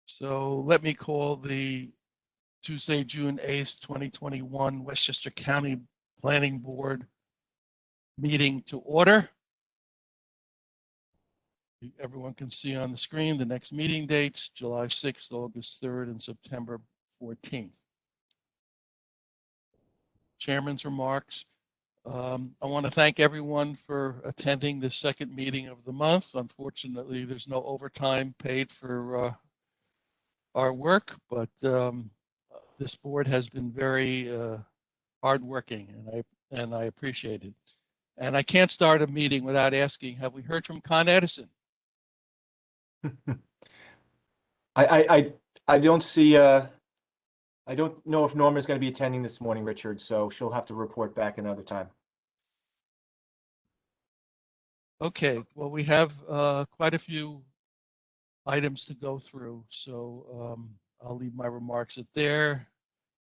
So let me call the Tuesday, June 8th, 2021 Westchester County Planning Board meeting to order. Everyone can see on the screen the next meeting dates, July 6th, August 3rd, and September 14th. Chairman's remarks. I want to thank everyone for attending the second meeting of the month. Unfortunately, there's no overtime paid for our work, but this board has been very hardworking, and I appreciate it. And I can't start a meeting without asking, have we heard from Con Edison? I don't see. I don't know if Norma's going to be attending this morning, Richard. So she'll have to report back another time. Okay. Well, we have quite a few items to go through, so I'll leave my remarks at there.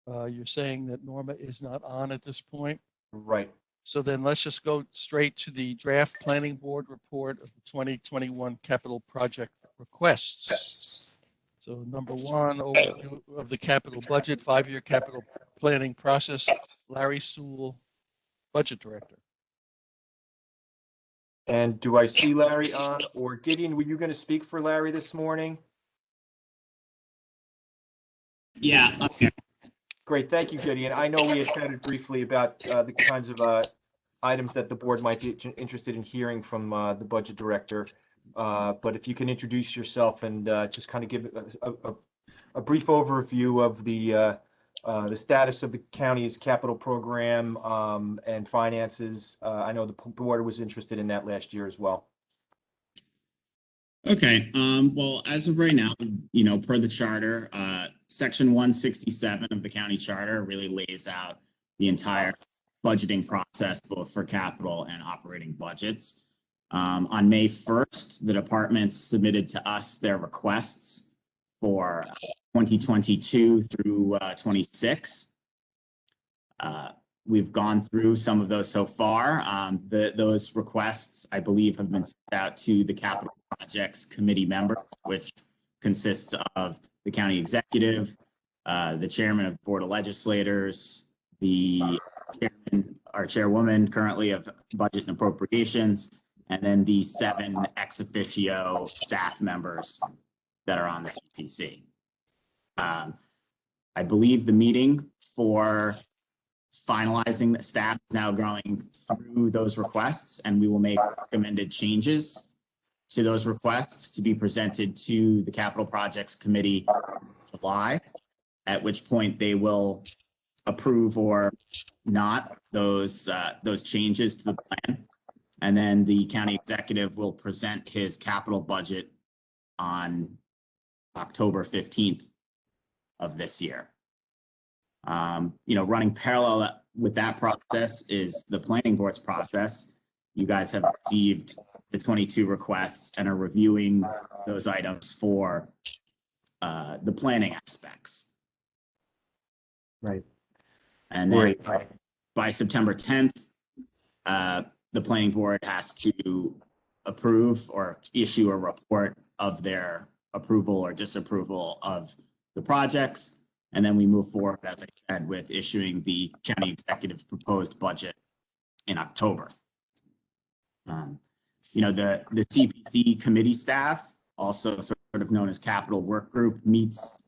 You're saying that Norma is not on at this point? Right. So then let's just go straight to the draft planning board report of the 2021 capital project requests. So number one, overview of the capital budget, 5-year capital planning process. Larry Sewell, budget director. And do I see Larry on? Or Gideon, were you going to speak for Larry this morning? Yeah, I'm here. Great, thank you, Gideon. I know we had chatted briefly about the kinds of items that the board might be interested in hearing from the budget director. But if you can introduce yourself and just kind of give a brief overview of the status of the county's capital program and finances. I know the board was interested in that last year as well. Okay. Well, as of right now, per the charter, section 167 of the county charter really lays out the entire budgeting process, both for capital and operating budgets. On May 1st, the departments submitted to us their requests for 2022 through 26. We've gone through some of those so far. Those requests, I believe, have been sent out to the capital projects committee members, which consists of the county executive, the chairman of the board of legislators, the chairman or chairwoman currently of budget and appropriations, and then the 7 ex officio staff members that are on the CPC. I believe the meeting for finalizing the staff is now going through those requests, and we will make recommended changes to those requests to be presented to the Capital Projects Committee in July, at which point they will approve or not those changes to the plan. And then the county executive will present his capital budget on October 15th of this year. Running parallel with that process is the planning board's process. You guys have received the 22 requests and are reviewing those items for the planning aspects. Right. And then by September 10th, the planning board has to approve or issue a report of their approval or disapproval of the projects. And then we move forward, as I said, with issuing the county executive's proposed budget in October. The CPC committee staff, also sort of known as Capital Work Group, meets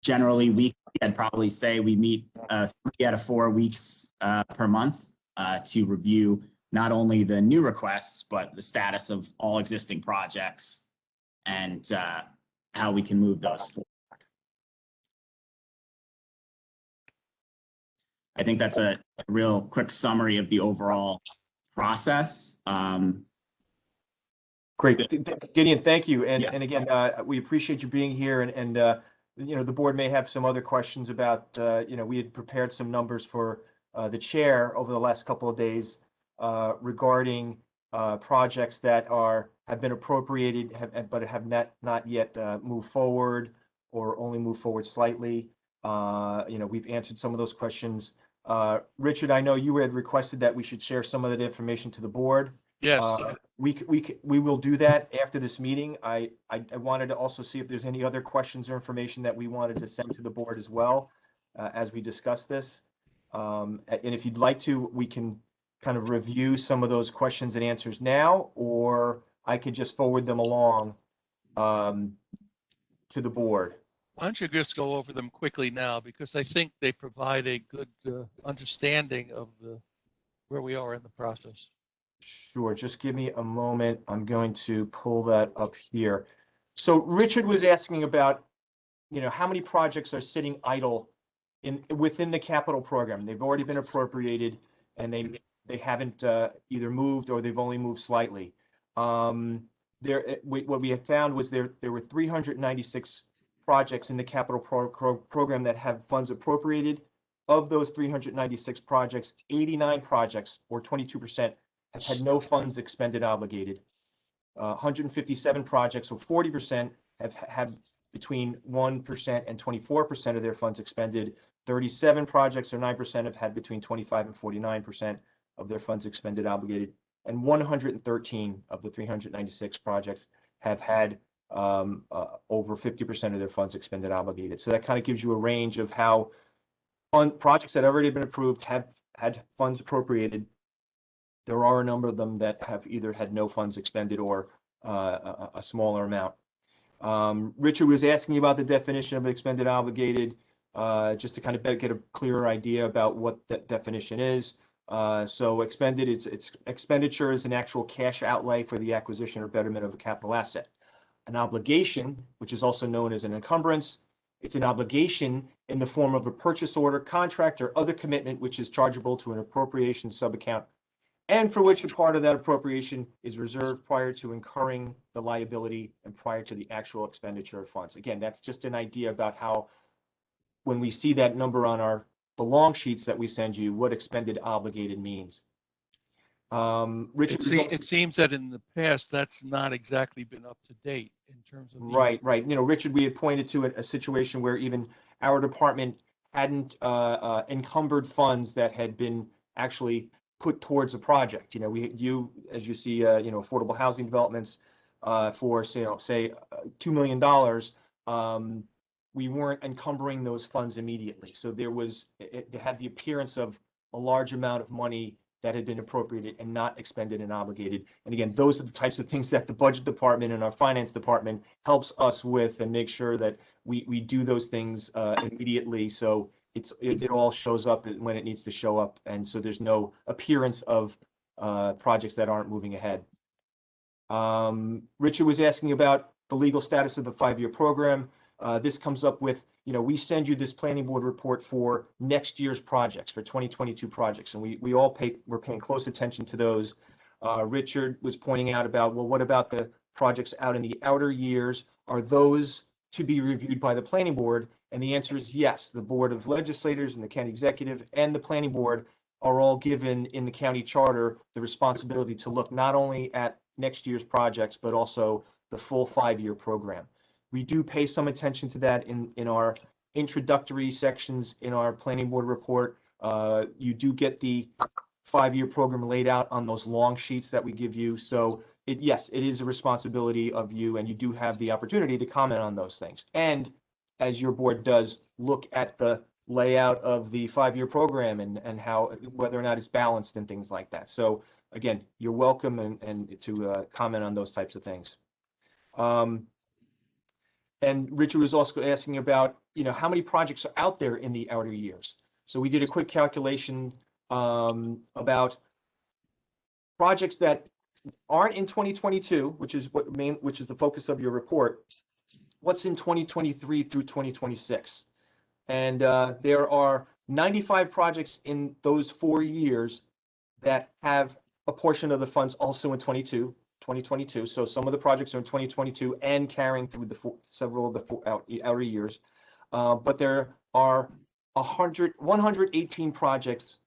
generally weekly. I'd probably say we meet 3 out of 4 weeks per month to review not only the new requests, but the status of all existing projects and how we can move those forward. I think that's a real quick summary of the overall process. Great, Gideon, thank you. And again, we appreciate you being here. And the board may have some other questions about, we had prepared some numbers for the chair over the last couple of days regarding projects that have been appropriated, but have not yet moved forward or only moved forward slightly. We've answered some of those questions. Richard, I know you had requested that we should share some of that information to the board. Yes. We will do that after this meeting. I wanted to also see if there's any other questions or information that we wanted to send to the board as well, as we discuss this. And if you'd like to, we can kind of review some of those questions and answers now, or I could just forward them along to the board. Why don't you just go over them quickly now, because I think they provide a good understanding of where we are in the process. Sure, just give me a moment. I'm going to pull that up here. So Richard was asking about, how many projects are sitting idle within the capital program. They've already been appropriated and they haven't either moved or they've only moved slightly. What we had found was there were 396 projects in the capital program that have funds appropriated. Of those 396 projects, 89 projects, or 22%, have had no funds expended obligated. 157 projects, or 40%, have had between 1% and 24% of their funds expended. 37 projects, or 9%, have had between 25 and 49% of their funds expended obligated. And 113 of the 396 projects have had over 50% of their funds expended obligated. So that kind of gives you a range of how projects that have already been approved have had funds appropriated. There are a number of them that have either had no funds expended or a smaller amount. Richard was asking about the definition of expended obligated, just to kind of get a clearer idea about what that definition is. So expended, it's expenditure is an actual cash outlay for the acquisition or betterment of a capital asset. An obligation, which is also known as an encumbrance, it's an obligation in the form of a purchase order, contract, or other commitment which is chargeable to an appropriation subaccount, and for which a part of that appropriation is reserved prior to incurring the liability and prior to the actual expenditure of funds. Again, that's just an idea about how, when we see that number on the long sheets that we send you, what expended obligated means. Richard, it seems that in the past that's not exactly been up to date in terms of right. Richard, we had pointed to a situation where even our department hadn't encumbered funds that had been actually put towards a project. As you see, affordable housing developments for say $2 million. We weren't encumbering those funds immediately, so it had the appearance of a large amount of money that had been appropriated and not expended and obligated. And again, those are the types of things that the budget department and our finance department helps us with, and make sure that we do those things immediately, so it all shows up when it needs to show up, and so there's no appearance of projects that aren't moving ahead. Richard was asking about the legal status of the 5-year program. This comes up with, we send you this planning board report for next year's projects, for 2022 projects, and we're paying close attention to those. Richard was pointing out about, well, what about the projects out in the outer years? Are those to be reviewed by the planning board? And the answer is yes. The Board of Legislators and the county executive and the planning board are all given in the county charter the responsibility to look not only at next year's projects, but also the full 5-year program. We do pay some attention to that in our introductory sections in our planning board report. You do get the 5-year program laid out on those long sheets that we give you. So yes, it is a responsibility of you, and you do have the opportunity to comment on those things. And as your board does, look at the layout of the 5-year program and how, whether or not it's balanced and things like that. So again, you're welcome and to comment on those types of things. And Richard was also asking about, how many projects are out there in the outer years. So we did a quick calculation about projects that aren't in 2022, which is the focus of your report. What's in 2023 through 2026? And there are 95 projects in those 4 years that have a portion of the funds also in 2022. So some of the projects are in 2022 and carrying through several of the outer years. But there are 118 projects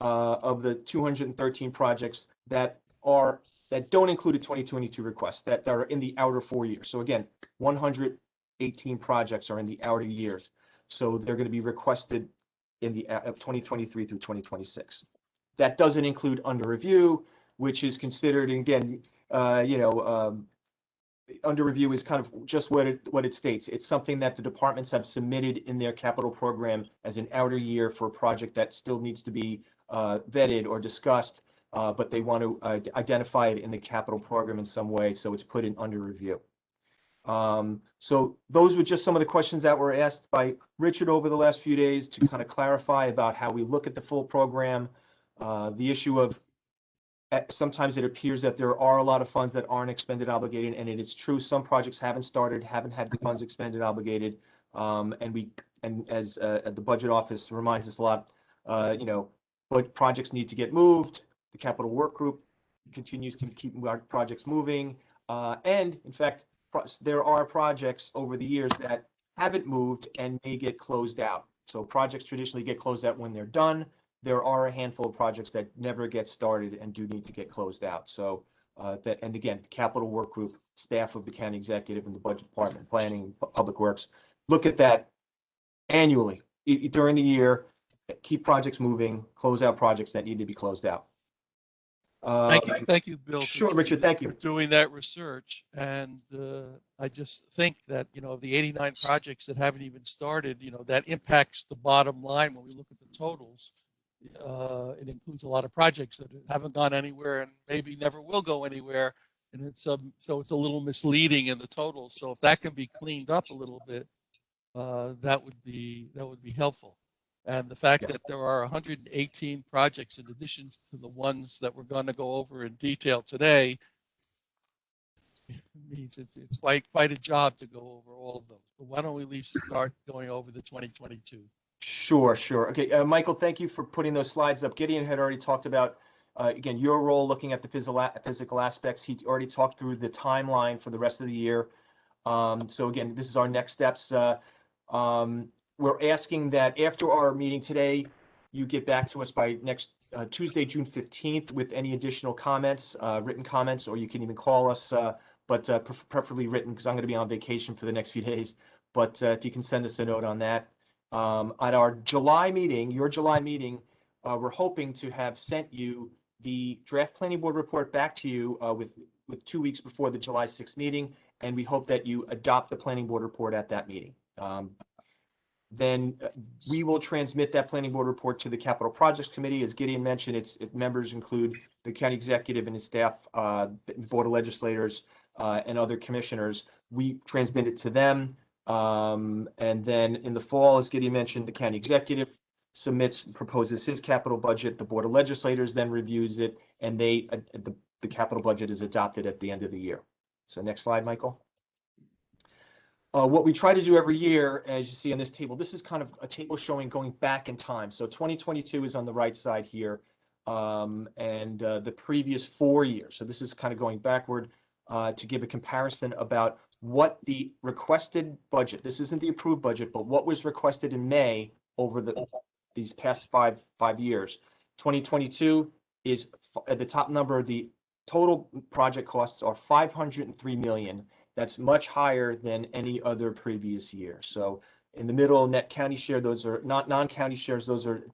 of the 213 projects that don't include a 2022 request, that are in the outer 4 years. So again, 118 projects are in the outer years. So they're going to be requested in the 2023 through 2026. That doesn't include under review. which is considered, and again, under review is kind of just what it states. It's something that the departments have submitted in their capital program as an outer year for a project that still needs to be vetted or discussed, but they want to identify it in the capital program in some way, so it's put in under review. So those were just some of the questions that were asked by Richard over the last few days to kind of clarify about how we look at the full program, the issue of sometimes it appears that there are a lot of funds that aren't expended obligated, and it is true some projects haven't started, haven't had the funds expended obligated, and as the budget office reminds us a lot, but projects need to get moved. The capital work group continues to keep projects moving, and in fact, there are projects over the years that haven't moved and may get closed out. So projects traditionally get closed out when they're done. There are a handful of projects that never get started and do need to get closed out. So and again, the capital work group, staff of the county executive and the budget department, planning, public works, look at that annually during the year, keep projects moving, close out projects that need to be closed out. Thank you, Bill. Sure, Richard, thank you for doing that research. And I just think that, of the 89 projects that haven't even started, that impacts the bottom line when we look at the totals. It includes a lot of projects that haven't gone anywhere and maybe never will go anywhere. And so it's a little misleading in the total. So if that can be cleaned up a little bit, that would be helpful. And the fact that there are 118 projects in addition to the ones that we're going to go over in detail today means it's quite a job to go over all of those. But why don't we at least start going over the 2022? Sure. Okay, Michael, thank you for putting those slides up. Gideon had already talked about, again, your role looking at the physical aspects. He already talked through the timeline for the rest of the year. So again, this is our next steps. We're asking that after our meeting today, you get back to us by next Tuesday, June 15th, with any additional comments, written comments, or you can even call us, but preferably written, because I'm going to be on vacation for the next few days. But if you can send us a note on that. At our July meeting, your July meeting, we're hoping to have sent you the draft planning board report back to you with 2 weeks before the July 6th meeting, and we hope that you adopt the planning board report at that meeting. Then we will transmit that planning board report to the Capital Projects Committee. As Gideon mentioned, its members include the county executive and his staff, board of legislators, and other commissioners. We transmit it to them. And then in the fall, as Gideon mentioned, the county executive proposes his capital budget. The board of legislators then reviews it, and the capital budget is adopted at the end of the year. So next slide, Michael. What we try to do every year, as you see on this table, this is kind of a table showing going back in time. So 2022 is on the right side here, and the previous 4 years. So this is kind of going backward to give a comparison about what the requested budget, this isn't the approved budget, but what was requested in May over these past five years. 2022 is at the top number. The total project costs are $503 million. That's much higher than any other previous year. So in the middle, net county share, those are not non-county shares. Those are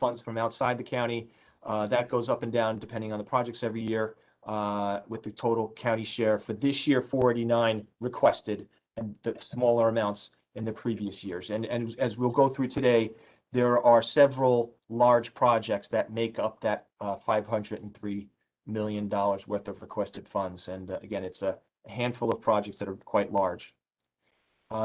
funds from outside the county. That goes up and down depending on the projects every year. With the total county share for this year, 489 requested, and the smaller amounts in the previous years. And as we'll go through today, there are several large projects that make up that $503 million worth of requested funds. And again, it's a handful of projects that are quite large.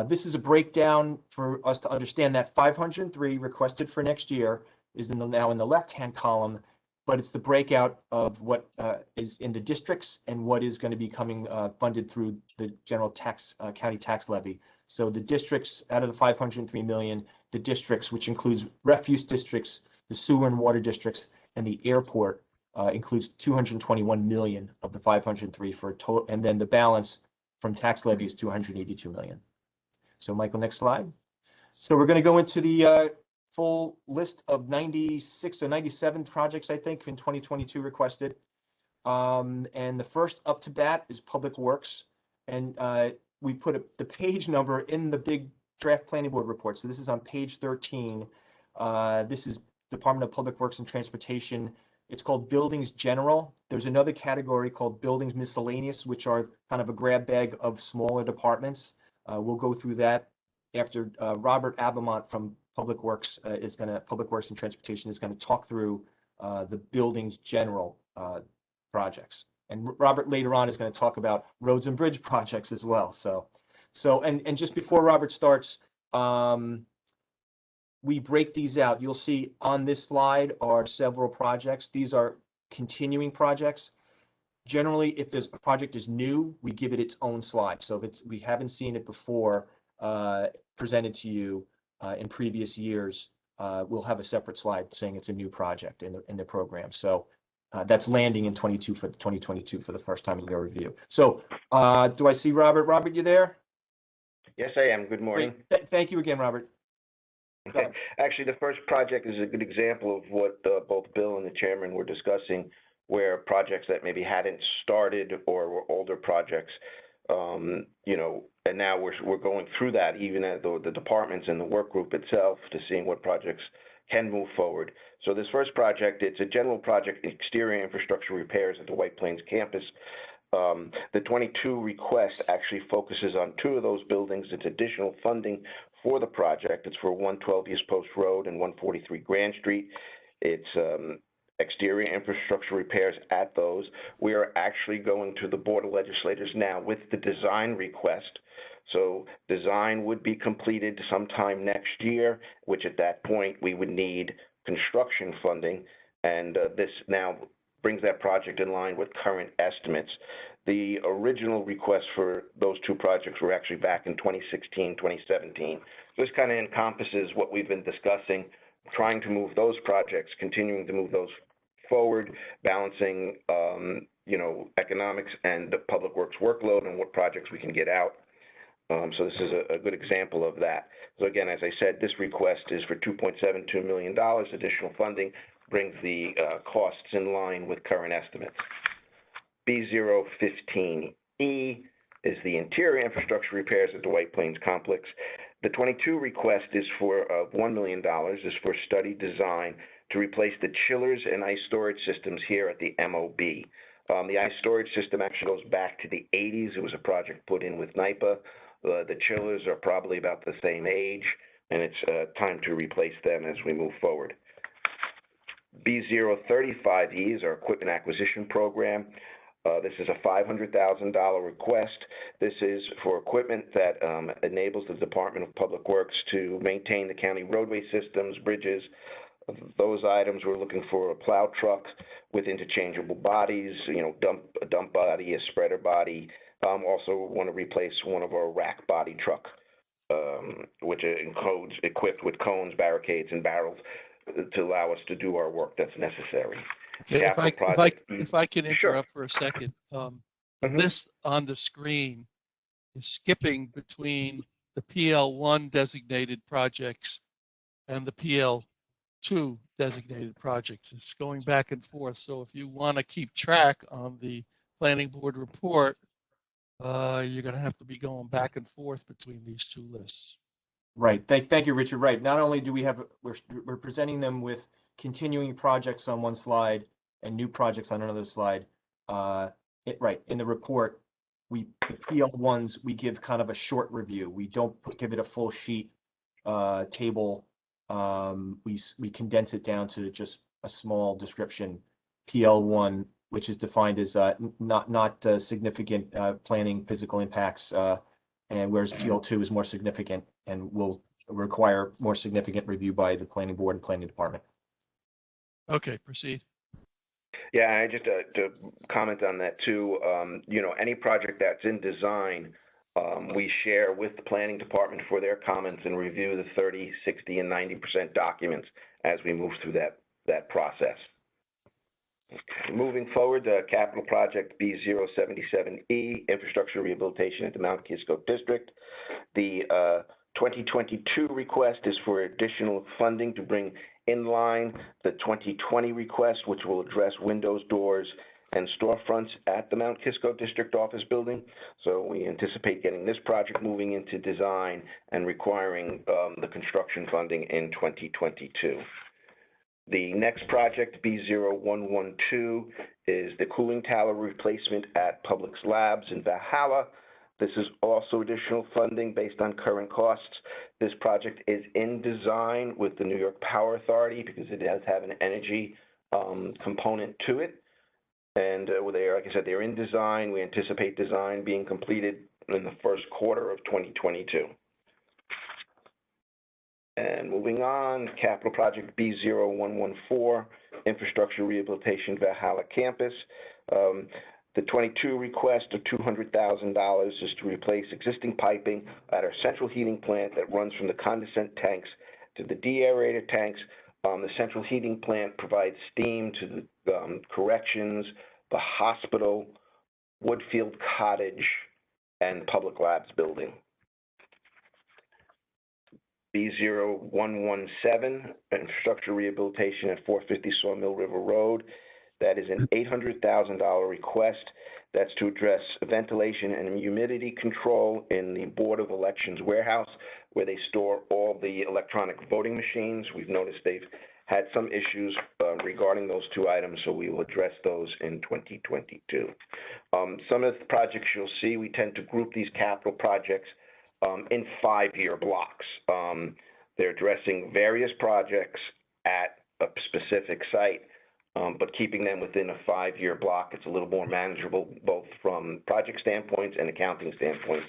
This is a breakdown for us to understand that 503 requested for next year is now in the left-hand column, but it's the breakout of what is in the districts and what is going to be coming funded through the general tax, county tax levy. So the districts, out of the 503 million, the districts, which includes refuse districts, the sewer and water districts, and the airport, includes 221 million of the 503 for a total, and then the balance from tax levy is 282 million. So Michael, next slide. So we're going to go into the full list of 96 or 97 projects, I think, in 2022 requested. And the first up to bat is Public Works. And we put the page number in the big draft planning board report. So this is on page 13. This is Department of Public Works and Transportation. It's called Buildings General. There's another category called Buildings Miscellaneous, which are kind of a grab bag of smaller departments. We'll go through that after Robert Abamont from Public Works Public Works and Transportation is going to talk through the Buildings General projects. And Robert later on is going to talk about roads and bridge projects as well. And just before Robert starts, we break these out. You'll see on this slide are several projects. These are continuing projects. Generally, if a project is new, we give it its own slide. So if we haven't seen it before presented to you in previous years, we'll have a separate slide saying it's a new project in the program. So that's landing in 2022 for the first time in your review. So do I see Robert? Robert, you there? Yes, I am. Good morning. Thank you again, Robert. Okay. Actually, the first project is a good example of what both Bill and the chairman were discussing, where projects that maybe hadn't started or were older projects, you know, and now we're going through that, even at the departments and the work group itself, to seeing what projects can move forward. So this first project, it's a general project, exterior infrastructure repairs at the White Plains campus. The 22 request actually focuses on 2 of those buildings. It's additional funding for the project. It's for 112 East Post Road and 143 Grand Street. It's exterior infrastructure repairs at those. We are actually going to the Board of Legislators now with the design request. So design would be completed sometime next year, which at that point we would need construction funding. And this now brings that project in line with current estimates. The original request for those 2 projects were actually back in 2016, 2017. So this kind of encompasses what we've been discussing, trying to move those projects, continuing to move those forward, balancing, you know, economics and the public works workload and what projects we can get out. So this is a good example of that. So again, as I said, this request is for $2.72 million. Additional funding brings the costs in line with current estimates. B015E is the interior infrastructure repairs at the White Plains complex. The 22 request is for $1 million, is for study design to replace the chillers and ice storage systems here at the MOB. The ice storage system actually goes back to the 80s. It was a project put in with NYPA. The chillers are probably about the same age, and it's time to replace them as we move forward. B035E is our equipment acquisition program. This is a $500,000 request. This is for equipment that enables the Department of Public Works to maintain the county roadway systems, bridges. Those items, we're looking for a plow truck with interchangeable bodies, you know, a dump body, a spreader body. Also want to replace one of our rack body truck, which encodes equipped with cones, barricades, and barrels to allow us to do our work that's necessary. Okay, if I can interrupt for a second, this on the screen is skipping between the PL1 designated projects and the PL2 designated projects. It's going back and forth. So if you want to keep track on the planning board report, you're going to have to be going back and forth between these 2 lists. Right. Thank you, Richard. Right. Not only do we have, we're presenting them with continuing projects on one slide and new projects on another slide. Right. In the report, the PL1s, we give kind of a short review. We don't give it a full sheet table. We condense it down to just a small description. PL1, which is defined as not significant planning physical impacts, and whereas PL2 is more significant and will require more significant review by the planning board and planning department. Okay, proceed. Yeah, I just to comment on that too. You know, any project that's in design, we share with the planning department for their comments and review the 30, 60, and 90% documents as we move through that process. Okay. Moving forward, the capital project B077E, infrastructure rehabilitation at the Mount Kisco District. The 2022 request is for additional funding to bring in line the 2020 request, which will address windows, doors, and storefronts at the Mount Kisco District Office Building. So we anticipate getting this project moving into design and requiring the construction funding in 2022. The next project, B0112, is the cooling tower replacement at Publix Labs in Valhalla. This is also additional funding based on current costs. This project is in design with the New York Power Authority because it does have an energy component to it. And like I said, they're in design. We anticipate design being completed in the first quarter of 2022. And moving on, capital project B0114, infrastructure rehabilitation Valhalla campus. The 22 request of $200,000 is to replace existing piping at our central heating plant that runs from the condensate tanks to the deaerator tanks. The central heating plant provides steam to the corrections, the hospital, Woodfield Cottage, and Public Labs building. B0117, infrastructure rehabilitation at 450 Sawmill River Road. That is an $800,000 request. That's to address ventilation and humidity control in the Board of Elections warehouse, where they store all the electronic voting machines. We've noticed they've had some issues regarding those two items, so we will address those in 2022. Some of the projects you'll see, we tend to group these capital projects in 5-year blocks. They're addressing various projects at a specific site, but keeping them within a 5-year block. It's a little more manageable, both from project standpoints and accounting standpoints.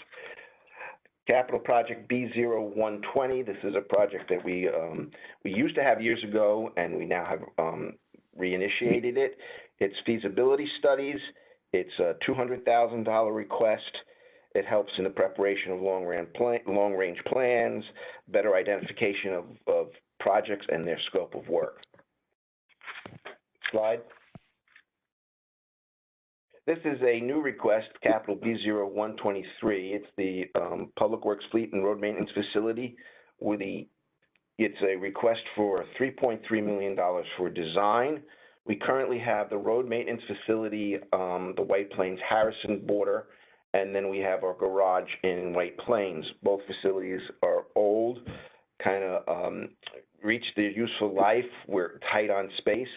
Capital project B0120, this is a project that we used to have years ago, and we now have reinitiated it. It's feasibility studies. It's a $200,000 request. It helps in the preparation of long-range plans, better identification of projects and their scope of work. Slide. This is a new request, capital B0123. It's the Public Works Fleet and Road Maintenance Facility. It's a request for $3.3 million for design. We currently have the road maintenance facility, the White Plains Harrison border, and then we have our garage in White Plains. Both facilities are old, kind of reached their useful life. We're tight on space.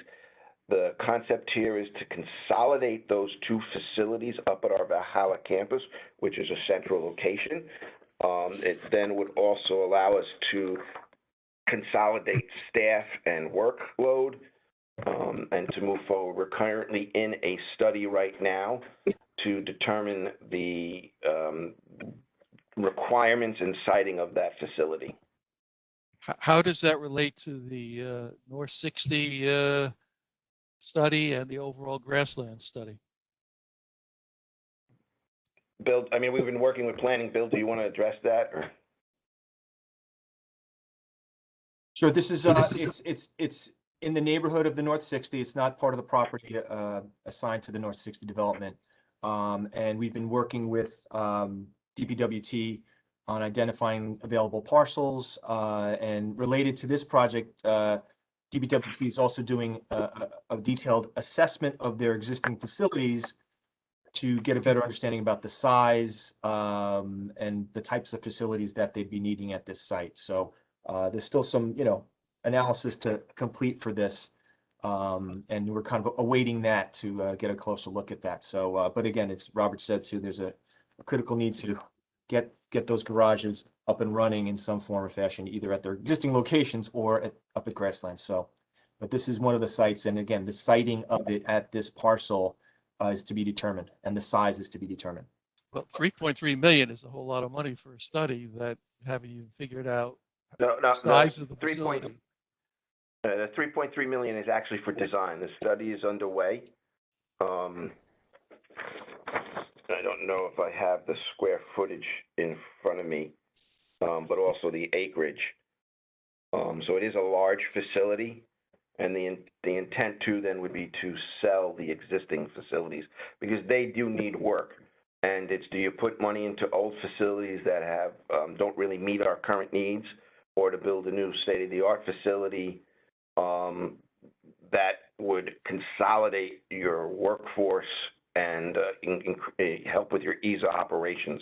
The concept here is to consolidate those two facilities up at our Valhalla campus, which is a central location. It then would also allow us to consolidate staff and workload and to move forward. We're currently in a study right now to determine the requirements and siting of that facility. How does that relate to the North 60 study and the overall grassland study? Bill, I mean, we've been working with planning. Bill, do you want to address that? Or? Sure. This is it's in the neighborhood of the North 60. It's not part of the property assigned to the North 60 development. And we've been working with DPWT on identifying available parcels. And related to this project, DPWT is also doing a detailed assessment of their existing facilities to get a better understanding about the size and the types of facilities that they'd be needing at this site. So there's still some, analysis to complete for this. And we're kind of awaiting that to get a closer look at that. So, but again, it's Robert said too, there's a critical need to get those garages up and running in some form or fashion, either at their existing locations or up at Grassland. So, but this is one of the sites. And again, the siting of it at this parcel is to be determined, and the size is to be determined. Well, 3.3 million is a whole lot of money for a study that haven't even figured out the size of the facility. The 3.3 million is actually for design. The study is underway. I don't know if I have the square footage in front of me, but also the acreage. So it is a large facility, and the intent too then would be to sell the existing facilities because they do need work. And it's, do you put money into old facilities that have don't really meet our current needs, or to build a new state-of-the-art facility that would consolidate your workforce and help with your ease of operations?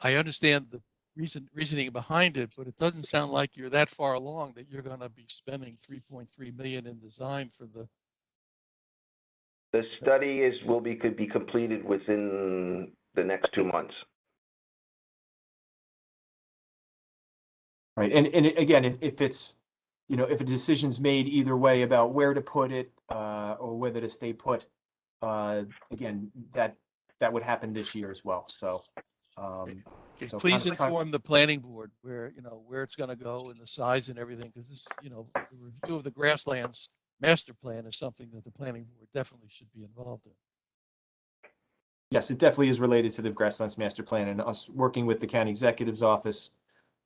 I understand the reasoning behind it, but it doesn't sound like you're that far along that you're going to be spending 3.3 million in design for the. The study could be completed within the next 2 months. Right, and again, if it's, you know, if a decision's made either way about where to put it, or whether to stay put, again, that would happen this year as well, so. Okay, So please kind of- inform the planning board where, you know, where it's going to go and the size and everything, because this, you know, the review of the grasslands master plan is something that the planning board definitely should be involved in. Yes, it definitely is related to the Grasslands Master Plan and us working with the county executive's office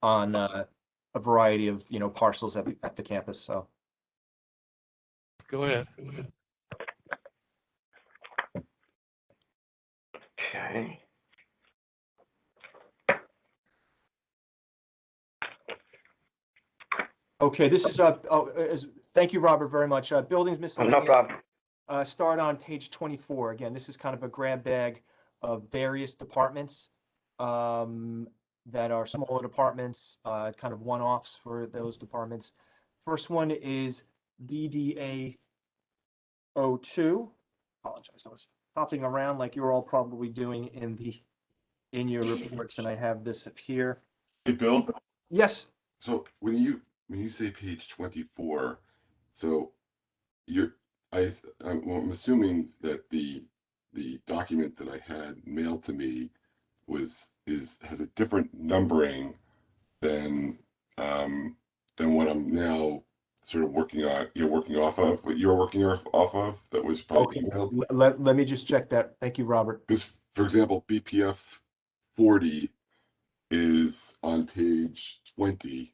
on a variety of, you know, parcels at the campus, so. Go ahead. Okay. Okay, this is, thank you, Robert, very much. Buildings No miscellaneous. problem. Start on page 24. Again, this is kind of a grab bag of various departments that are smaller departments, kind of one-offs for those departments. First one is BDA 02. Apologize, I was hopping around like you're all probably doing in your reports, and I have this up here. Hey, Bill. Yes. So when you say page 24, so I'm assuming that the document that I had mailed to me has a different numbering than what I'm now sort of working on. You're working off of what you're working off of that was probably Okay. emailed. Let me just check that. Thank you, Robert. Because, for example, BPF 40 is on page 20.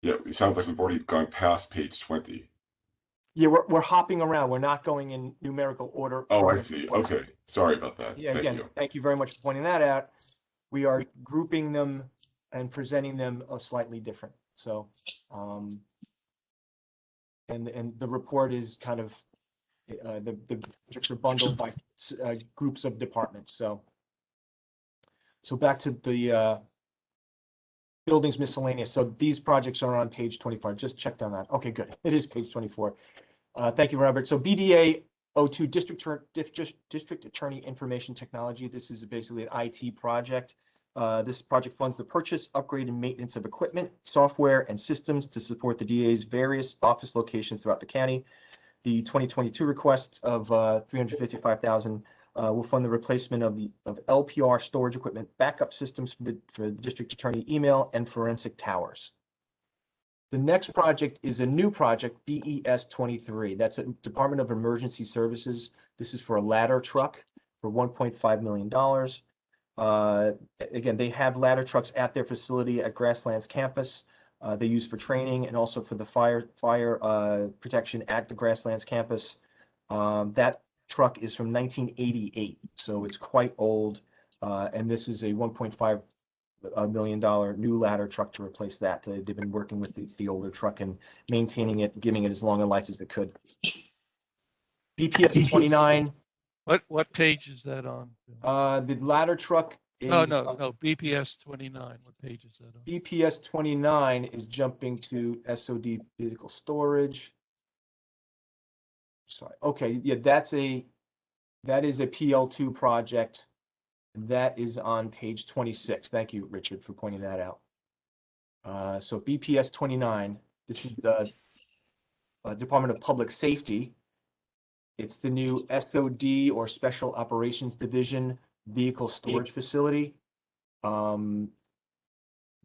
Yeah, it sounds like we've already gone past page 20. Yeah, we're hopping around. We're not going in numerical order. Oh, I see. Okay. Sorry about that. Yeah, Thank again, you. thank you very much for pointing that out. We are grouping them and presenting them slightly different. So, and the report is kind of, the projects are bundled by groups of departments. So back to the buildings miscellaneous. So these projects are on page 25. Just checked on that. Okay, good. It is page 24. Thank you, Robert. So BDA 02, District Attorney Information Technology. This is basically an IT project. This project funds the purchase, upgrade, and maintenance of equipment, software, and systems to support the DA's various office locations throughout the county. The 2022 request of $355,000 will fund the replacement of LPR storage equipment, backup systems for the district attorney email, and forensic towers. The next project is a new project, BES 23. That's a Department of Emergency Services. This is for a ladder truck for $1.5 million. Again, they have ladder trucks at their facility at Grasslands campus. They use for training and also for the fire protection at the Grasslands campus. That truck is from 1988, so it's quite old. And this is a $1.5 million new ladder truck to replace that. They've been working with the older truck and maintaining it, giving it as long a life as it could. BPS 29. What page is that on? The ladder truck is No, BPS 29. What page is that on? BPS 29 is jumping to SOD vehicle storage. Sorry. Okay, yeah, that is a PL2 project. That is on page 26. Thank you, Richard, for pointing that out. So BPS 29, this is the Department of Public Safety. It's the new SOD, or Special Operations Division, vehicle storage facility.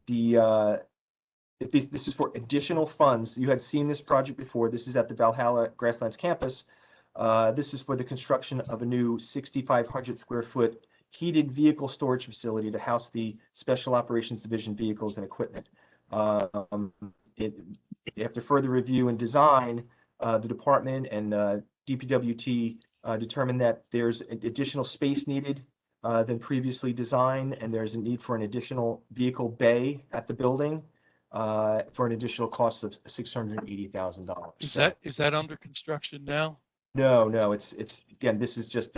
This is for additional funds. You had seen this project before. This is at the Valhalla Grasslands campus. This is for the construction of a new 6,500 square foot heated vehicle storage facility to house the Special Operations Division vehicles and equipment. After further review and design, the department and DPWT determined that there's additional space needed than previously designed, and there's a need for an additional vehicle bay at the building for an additional cost of $680,000. Is that under construction now? No, it's again, this is just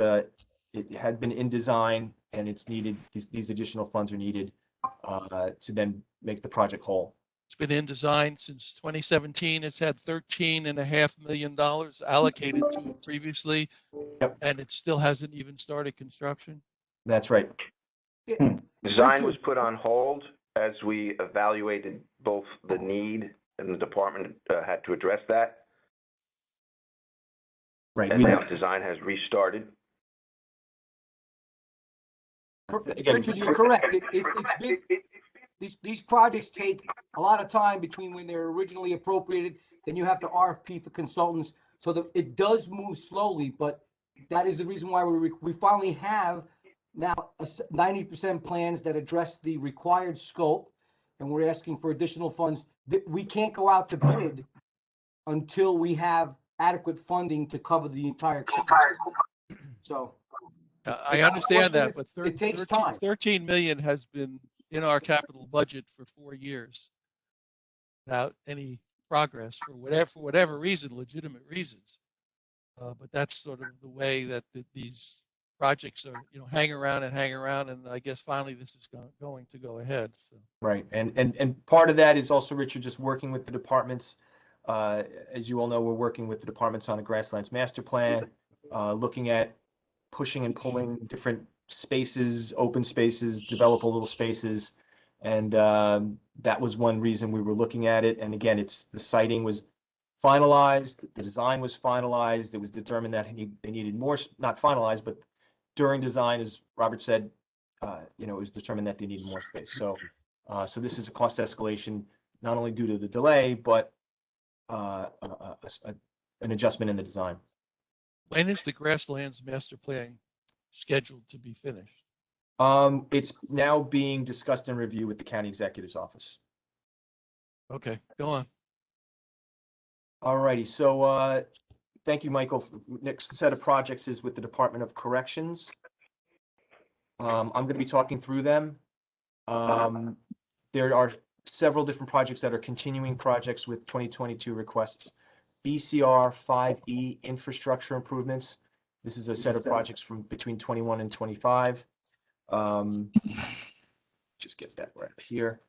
it had been in design and it's needed. These additional funds are needed to then make the project whole. It's been in design since 2017. It's had $13.5 million allocated to it previously. Yep. And it still hasn't even started construction. That's right. Design was put on hold as we evaluated both the need, and the department had to address that. Right. And now design has restarted. Again, Richard, you're correct. These projects take a lot of time between when they're originally appropriated, then you have to RFP for consultants, so that it does move slowly, but that is the reason why we finally have now 90% plans that address the required scope, and we're asking for additional funds. We can't go out to bid until we have adequate funding to cover the entire cost. So I understand that, but it takes time. 13 million has been in our capital budget for 4 years without any progress for whatever reason, legitimate reasons. But that's sort of the way that these projects are, hang around, and I guess finally this is going to go ahead. So. Right, and part of that is also, Richard, just working with the departments. As you all know, we're working with the departments on a Grasslands master plan, looking at pushing and pulling different spaces, open spaces, developable spaces, and that was one reason we were looking at it. And again, the siting was finalized, the design was finalized. It was determined that they needed more, not finalized, but during design, as Robert said, it was determined that they needed more space. So this is a cost escalation, not only due to the delay, but an adjustment in the design. When is the Grasslands master plan scheduled to be finished? It's now being discussed and reviewed with the county executive's office. Okay, go on. All righty, so thank you, Michael. Next set of projects is with the Department of Corrections. I'm going to be talking through them. There are several different projects that are continuing projects with 2022 requests. BCR 5E infrastructure improvements. This is a set of projects from between 21 and 25. Just get that right up here.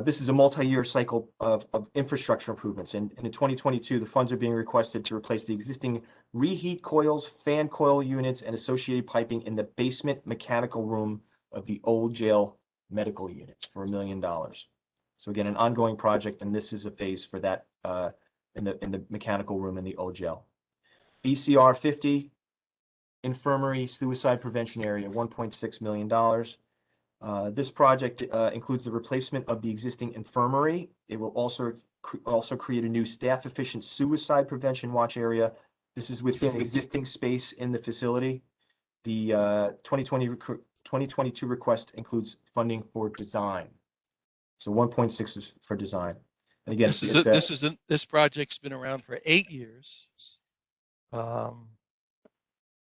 This is a multi-year cycle of infrastructure improvements. And in 2022, the funds are being requested to replace the existing reheat coils, fan coil units, and associated piping in the basement mechanical room of the old jail medical units for $1 million. So again, an ongoing project, and this is a phase for that in the mechanical room in the old jail. BCR 50, infirmary suicide prevention area, $1.6 million. This project includes the replacement of the existing infirmary. It will also create a new staff-efficient suicide prevention watch area. This is within existing space in the facility. The 2022 request includes funding for design. So 1.6 is for design. And again, this project's been around for 8 years.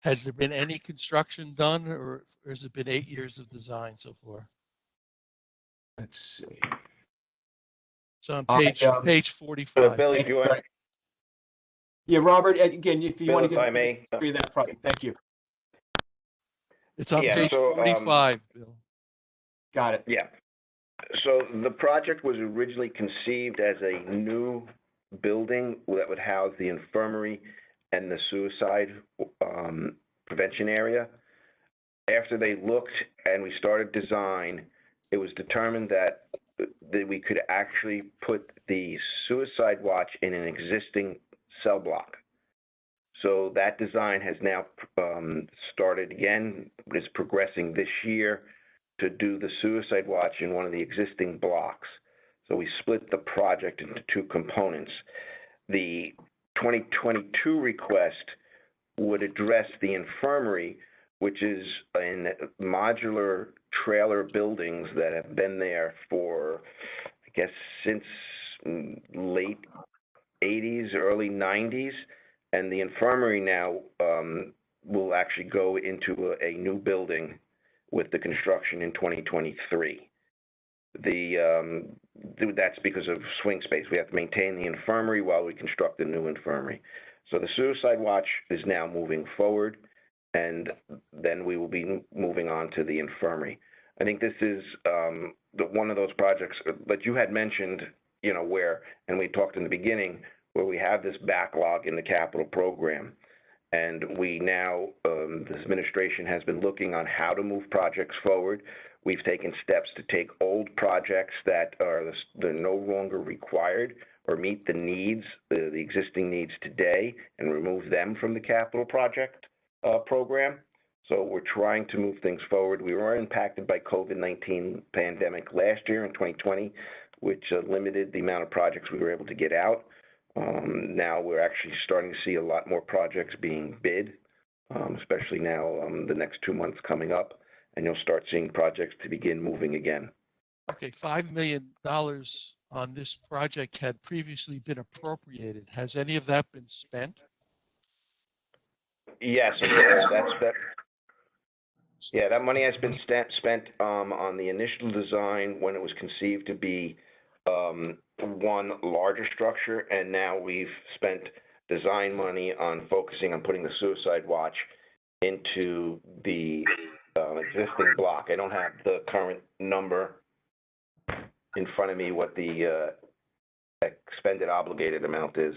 Has there been any construction done, or has it been 8 years of design so far? Let's see. It's on page 45. Bill, if you want. Yeah, Robert, again, if you Bill, want to if get I may. through that project, thank you. It's on page 45, Bill. Got it. Yeah. So the project was originally conceived as a new building that would house the infirmary and the suicide prevention area. After they looked and we started design, it was determined that we could actually put the suicide watch in an existing cell block. So that design has now started again, is progressing this year to do the suicide watch in one of the existing blocks. So we split the project into two components. The 2022 request would address the infirmary, which is in modular trailer buildings that have been there for, I guess, since late 80s, early 90s. And the infirmary now will actually go into a new building with the construction in 2023. That's because of swing space. We have to maintain the infirmary while we construct the new infirmary. So the suicide watch is now moving forward, and then we will be moving on to the infirmary. I think this is one of those projects that you had mentioned, where, and we talked in the beginning, where we have this backlog in the capital program. And we now, this administration has been looking on how to move projects forward. We've taken steps to take old projects that they're no longer required or meet the needs, the existing needs today, and remove them from the capital project program. So we're trying to move things forward. We were impacted by COVID-19 pandemic last year in 2020, which limited the amount of projects we were able to get out. Now we're actually starting to see a lot more projects being bid, especially now the next 2 months coming up, and you'll start seeing projects to begin moving again. Okay, $5 million on this project had previously been appropriated. Has any of that been spent? Yes, that money has been spent on the initial design when it was conceived to be one larger structure, and now we've spent design money on focusing on putting the suicide watch into the existing block. I don't have the current number in front of me, what the expended obligated amount is.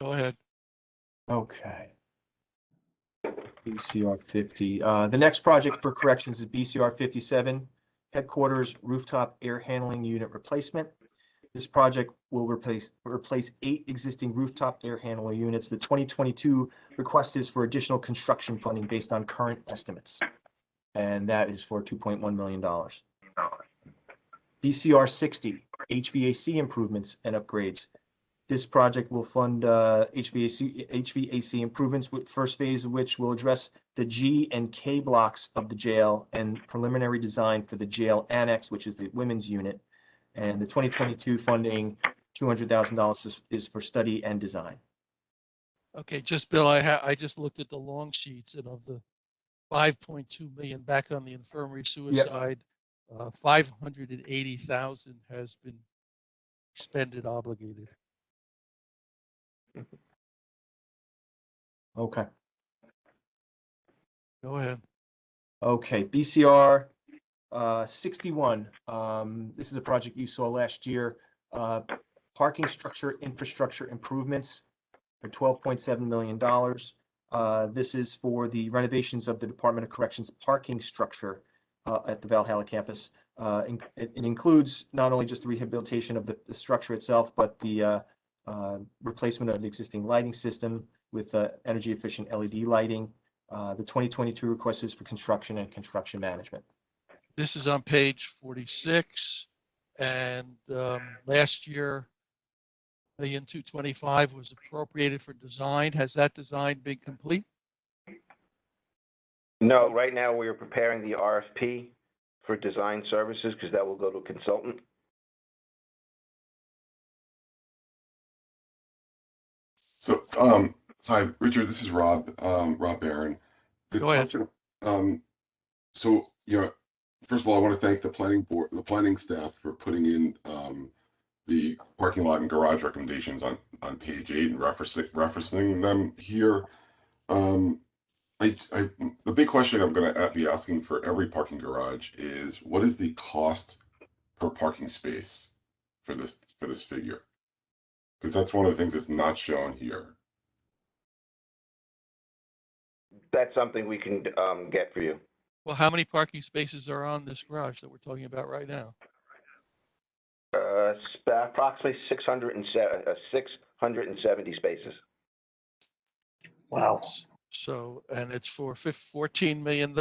Go ahead. Okay. BCR 50. The next project for corrections is BCR 57, headquarters rooftop air handling unit replacement. This project will replace 8 existing rooftop air handling units. The 2022 request is for additional construction funding based on current estimates, and that is for $2.1 million. BCR 60, HVAC improvements and upgrades. This project will fund HVAC improvements, with first phase of which will address the G and K blocks of the jail and preliminary design for the jail annex, which is the women's unit. And the 2022 funding, $200,000 is for study and design. Okay, just Bill, I just looked at the long sheets, and of the 5.2 million back on the infirmary suicide, 580,000 has been expended, obligated. Okay. Go ahead. Okay, BCR 61. This is a project you saw last year. Parking structure infrastructure improvements for $12.7 million. This is for the renovations of the Department of Corrections parking structure at the Valhalla campus. It includes not only just the rehabilitation of the structure itself, but the replacement of the existing lighting system with energy efficient LED lighting. The 2022 request is for construction and construction management. This is on page 46, and last year, $1,225,000 was appropriated for design. Has that design been complete? No, right now we are preparing the RFP for design services because that will go to a consultant. So, hi, Richard, this is Rob Barron. Go ahead. So, first of all, I want to thank the planning staff for putting in the parking lot and garage recommendations on page 8 and referencing them here. The big question I'm going to be asking for every parking garage is, what is the cost per parking space for this figure? Because that's one of the things that's not shown here. That's something we can get for you. Well, how many parking spaces are on this garage that we're talking about right now? Approximately 670 spaces. Wow. So, and it's for $14 million.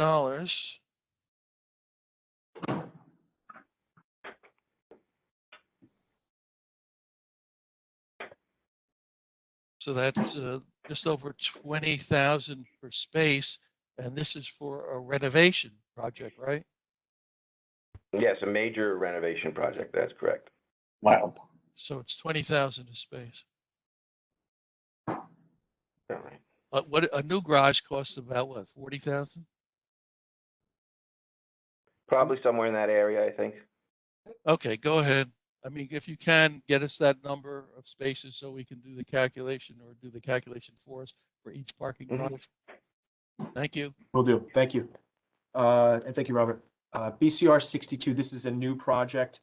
So that's just over 20,000 per space, and this is for a renovation project, right? Yes, a major renovation project. That's correct. Wow. So it's 20,000 a space. All right. What a new garage costs about what, 40,000? Probably somewhere in that area, I think. Okay, go ahead. I mean, if you can, get us that number of spaces so we can do the calculation or do the calculation for us for each parking Mhm. drive. Thank you. Will do. Thank you. And thank you, Robert. BCR 62, this is a new project.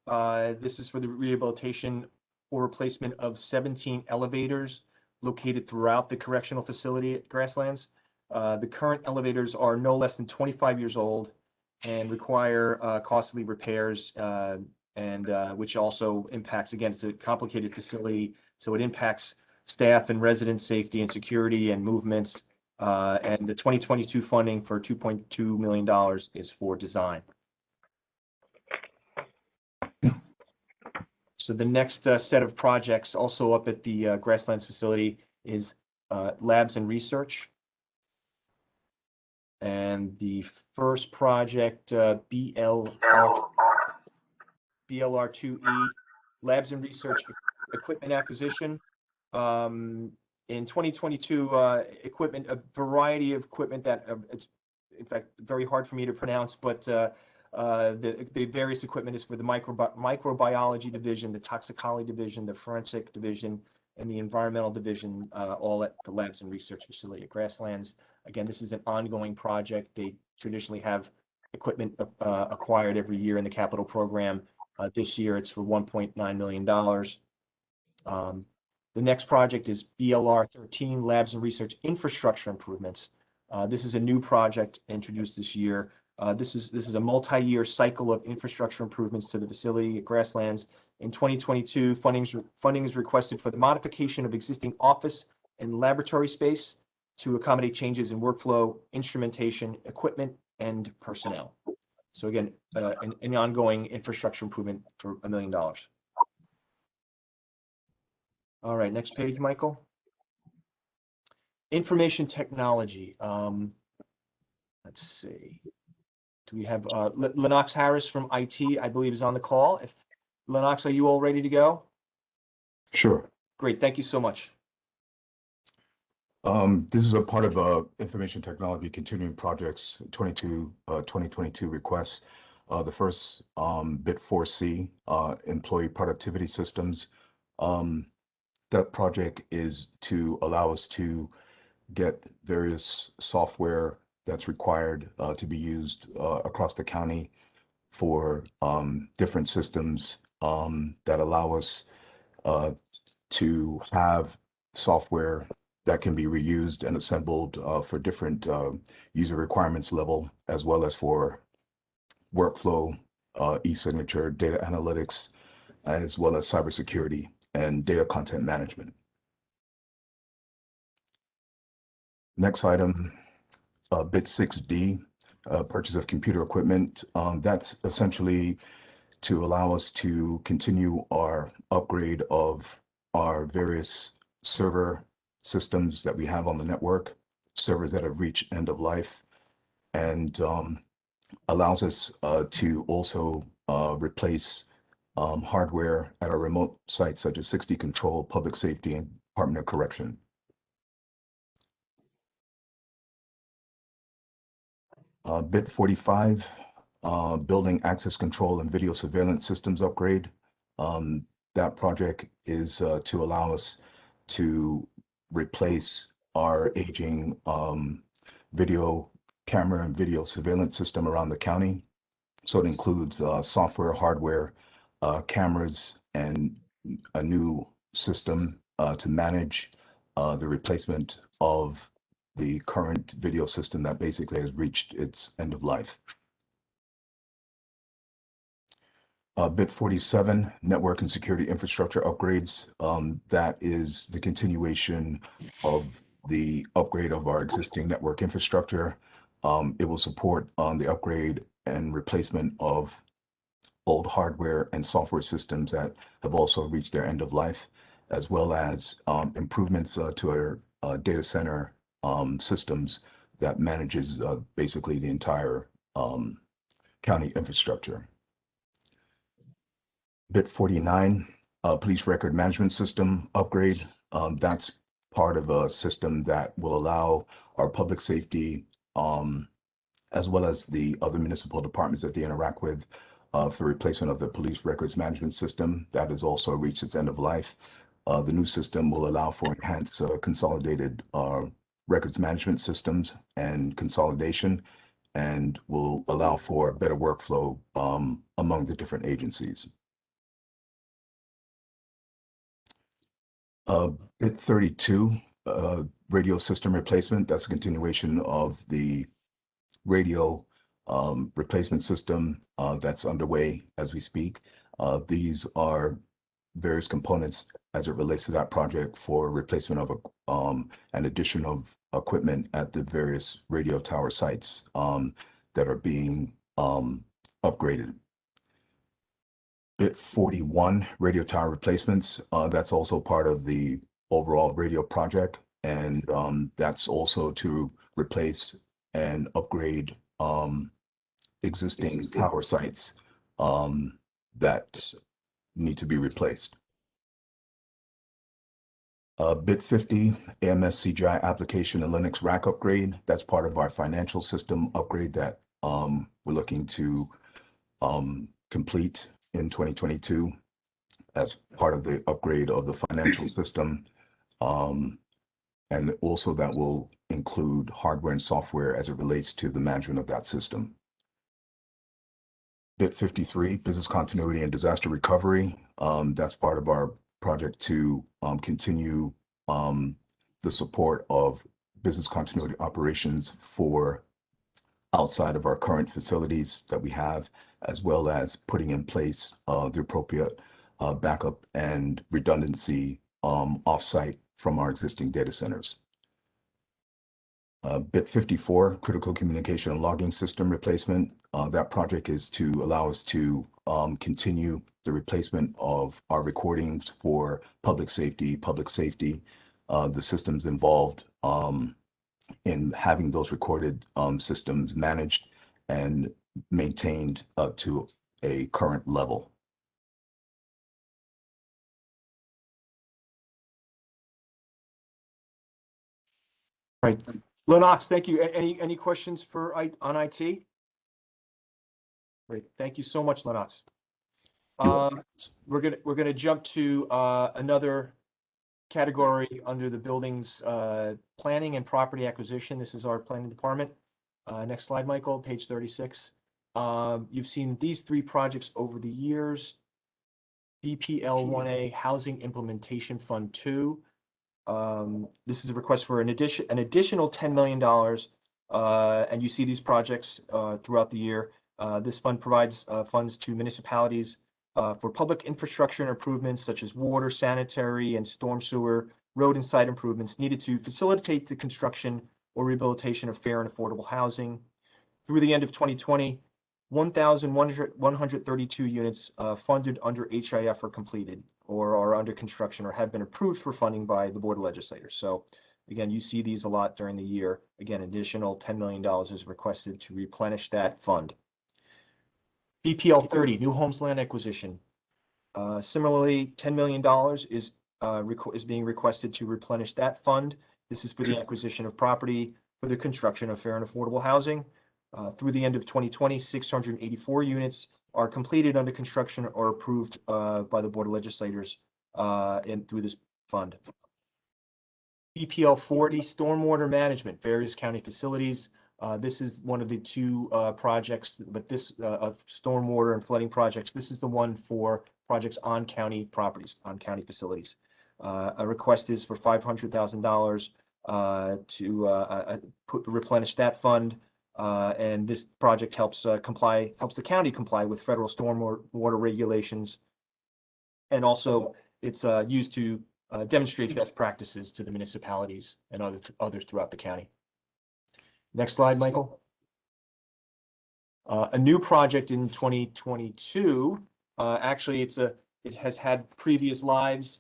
This is for the rehabilitation or replacement of 17 elevators located throughout the correctional facility at Grasslands. The current elevators are no less than 25 years old and require costly repairs, and which also impacts, again, it's a complicated facility, so it impacts staff and resident safety and security and movements. And the 2022 funding for $2.2 million is for design. So the next set of projects also up at the Grasslands facility is labs and research. And the first project, BLR2E, labs and research equipment acquisition. In 2022, equipment, a variety of equipment that it's in fact very hard for me to pronounce, but the various equipment is for the microbiology division, the toxicology division, the forensic division, and the environmental division, all at the labs and research facility at Grasslands. Again, this is an ongoing project. They traditionally have equipment acquired every year in the capital program. This year it's for $1.9 million. The next project is BLR 13, Labs and Research Infrastructure Improvements. This is a new project introduced this year. This is a multi-year cycle of infrastructure improvements to the facility at Grasslands. In 2022, funding is requested for the modification of existing office and laboratory space to accommodate changes in workflow, instrumentation, equipment, and personnel. So again, an ongoing infrastructure improvement for $1 million. All right, next page, Michael. Information technology. Let's see. Do we have Lennox Harris from IT, I believe, is on the call. If Lennox, are you all ready to go? Sure. Great, thank you so much. This is a part of information technology continuing projects 2022 requests. The first bit 4C, employee productivity systems. That project is to allow us to get various software that's required to be used across the county for different systems that allow us to have software that can be reused and assembled for different user requirements level, as well as for workflow, e-signature, data analytics, as well as cybersecurity and data content management. Next item, bit 6D, purchase of computer equipment. That's essentially to allow us to continue our upgrade of our various server systems that we have on the network, servers that have reached end of life, and allows us to also replace hardware at our remote sites such as 6D Control, Public Safety, and Department of Correction. Bit 45, building access control and video surveillance systems upgrade. That project is to allow us to replace our aging video camera and video surveillance system around the county. So it includes software, hardware, cameras, and a new system to manage the replacement of the current video system that basically has reached its end of life. Bit 47, network and security infrastructure upgrades. That is the continuation of the upgrade of our existing network infrastructure. It will support the upgrade and replacement of old hardware and software systems that have also reached their end of life, as well as improvements to our data center systems that manages basically the entire county infrastructure. Bit 49, police record management system upgrade. That's part of a system that will allow our public safety, as well as the other municipal departments that they interact with, for replacement of the police records management system. That has also reached its end of life. The new system will allow for enhanced consolidated records management systems and consolidation, and will allow for better workflow among the different agencies. Bit 32, radio system replacement. That's a continuation of the radio replacement system that's underway as we speak. These are various components as it relates to that project for replacement of an addition of equipment at the various radio tower sites that are being upgraded. Bit 41, radio tower replacements. That's also part of the overall radio project, and that's also to replace and upgrade existing tower sites that need to be replaced. Bit 50, AMS CGI application and Linux rack upgrade. That's part of our financial system upgrade that we're looking to complete in 2022 as part of the upgrade of the financial system. And also that will include hardware and software as it relates to the management of that system. Bit 53, business continuity and disaster recovery. That's part of our project to continue the support of business continuity operations for outside of our current facilities that we have, as well as putting in place the appropriate backup and redundancy offsite from our existing data centers. Bit 54, critical communication and logging system replacement. That project is to allow us to continue the replacement of our recordings for public safety, the systems involved in having those recorded systems managed and maintained to a current level. Right. Lennox, thank you. Any questions for on IT? Great. Thank you so much, Lennox. We're gonna jump to another category under the buildings planning and property acquisition. This is our planning department. Next slide, Michael, page 36. You've seen these three projects over the years. BPL 1A Housing Implementation Fund 2. This is a request for an additional $10 million, and you see these projects throughout the year. This fund provides funds to municipalities for public infrastructure and improvements such as water, sanitary, and storm sewer, road and site improvements needed to facilitate the construction or rehabilitation of fair and affordable housing. Through the end of 2020, 1,132 units funded under HIF are completed or are under construction or have been approved for funding by the Board of Legislators. So again, you see these a lot during the year. Again, additional $10 million is requested to replenish that fund. BPL 30, New Homes Land Acquisition. Similarly, $10 million is being requested to replenish that fund. This is for the acquisition of property for the construction of fair and affordable housing. Through the end of 2020, 684 units are completed under construction or approved by the Board of Legislators and through this fund. BPL 40, Stormwater Management, various county facilities. This is one of the two projects, but this stormwater and flooding projects, this is the one for projects on county properties, on county facilities. A request is for $500,000 to replenish that fund. And this project helps the county comply with federal stormwater regulations. And also it's used to demonstrate best practices to the municipalities and others throughout the county. Next slide, Michael. A new project in 2022. Actually, it has had previous lives.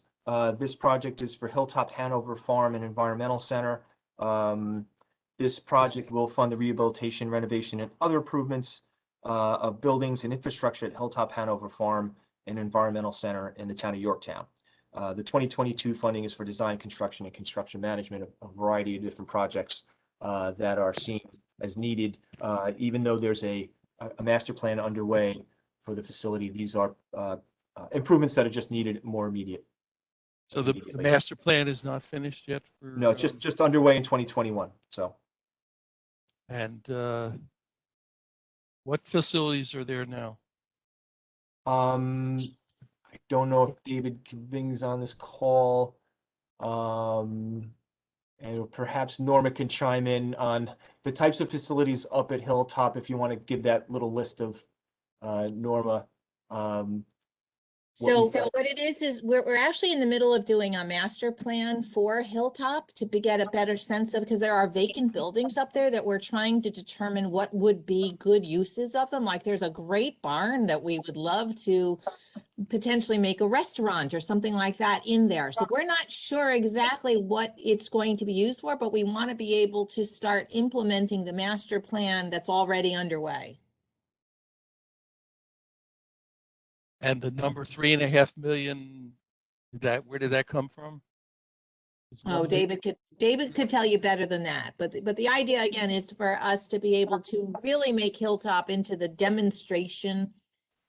This project is for Hilltop Hanover Farm and Environmental Center. This project will fund the rehabilitation, renovation, and other improvements of buildings and infrastructure at Hilltop Hanover Farm and Environmental Center in the town of Yorktown. The 2022 funding is for design, construction, and construction management of a variety of different projects that are seen as needed, even though there's a master plan underway for the facility. These are improvements that are just needed more immediate. So the master plan is not finished yet for? No, it's just underway in 2021, so. And what facilities are there now? I don't know if David Kiving's on this call. And perhaps Norma can chime in on the types of facilities up at Hilltop, if you want to give that little list of, Norma. So we- what it is we're actually in the middle of doing a master plan for Hilltop to get a better sense of, because there are vacant buildings up there that we're trying to determine what would be good uses of them. Like there's a great barn that we would love to potentially make a restaurant or something like that in there. So we're not sure exactly what it's going to be used for, but we want to be able to start implementing the master plan that's already underway. And the number 3.5 million, where did that come from? Oh, David could tell you better than that, but the idea again is for us to be able to really make Hilltop into the demonstration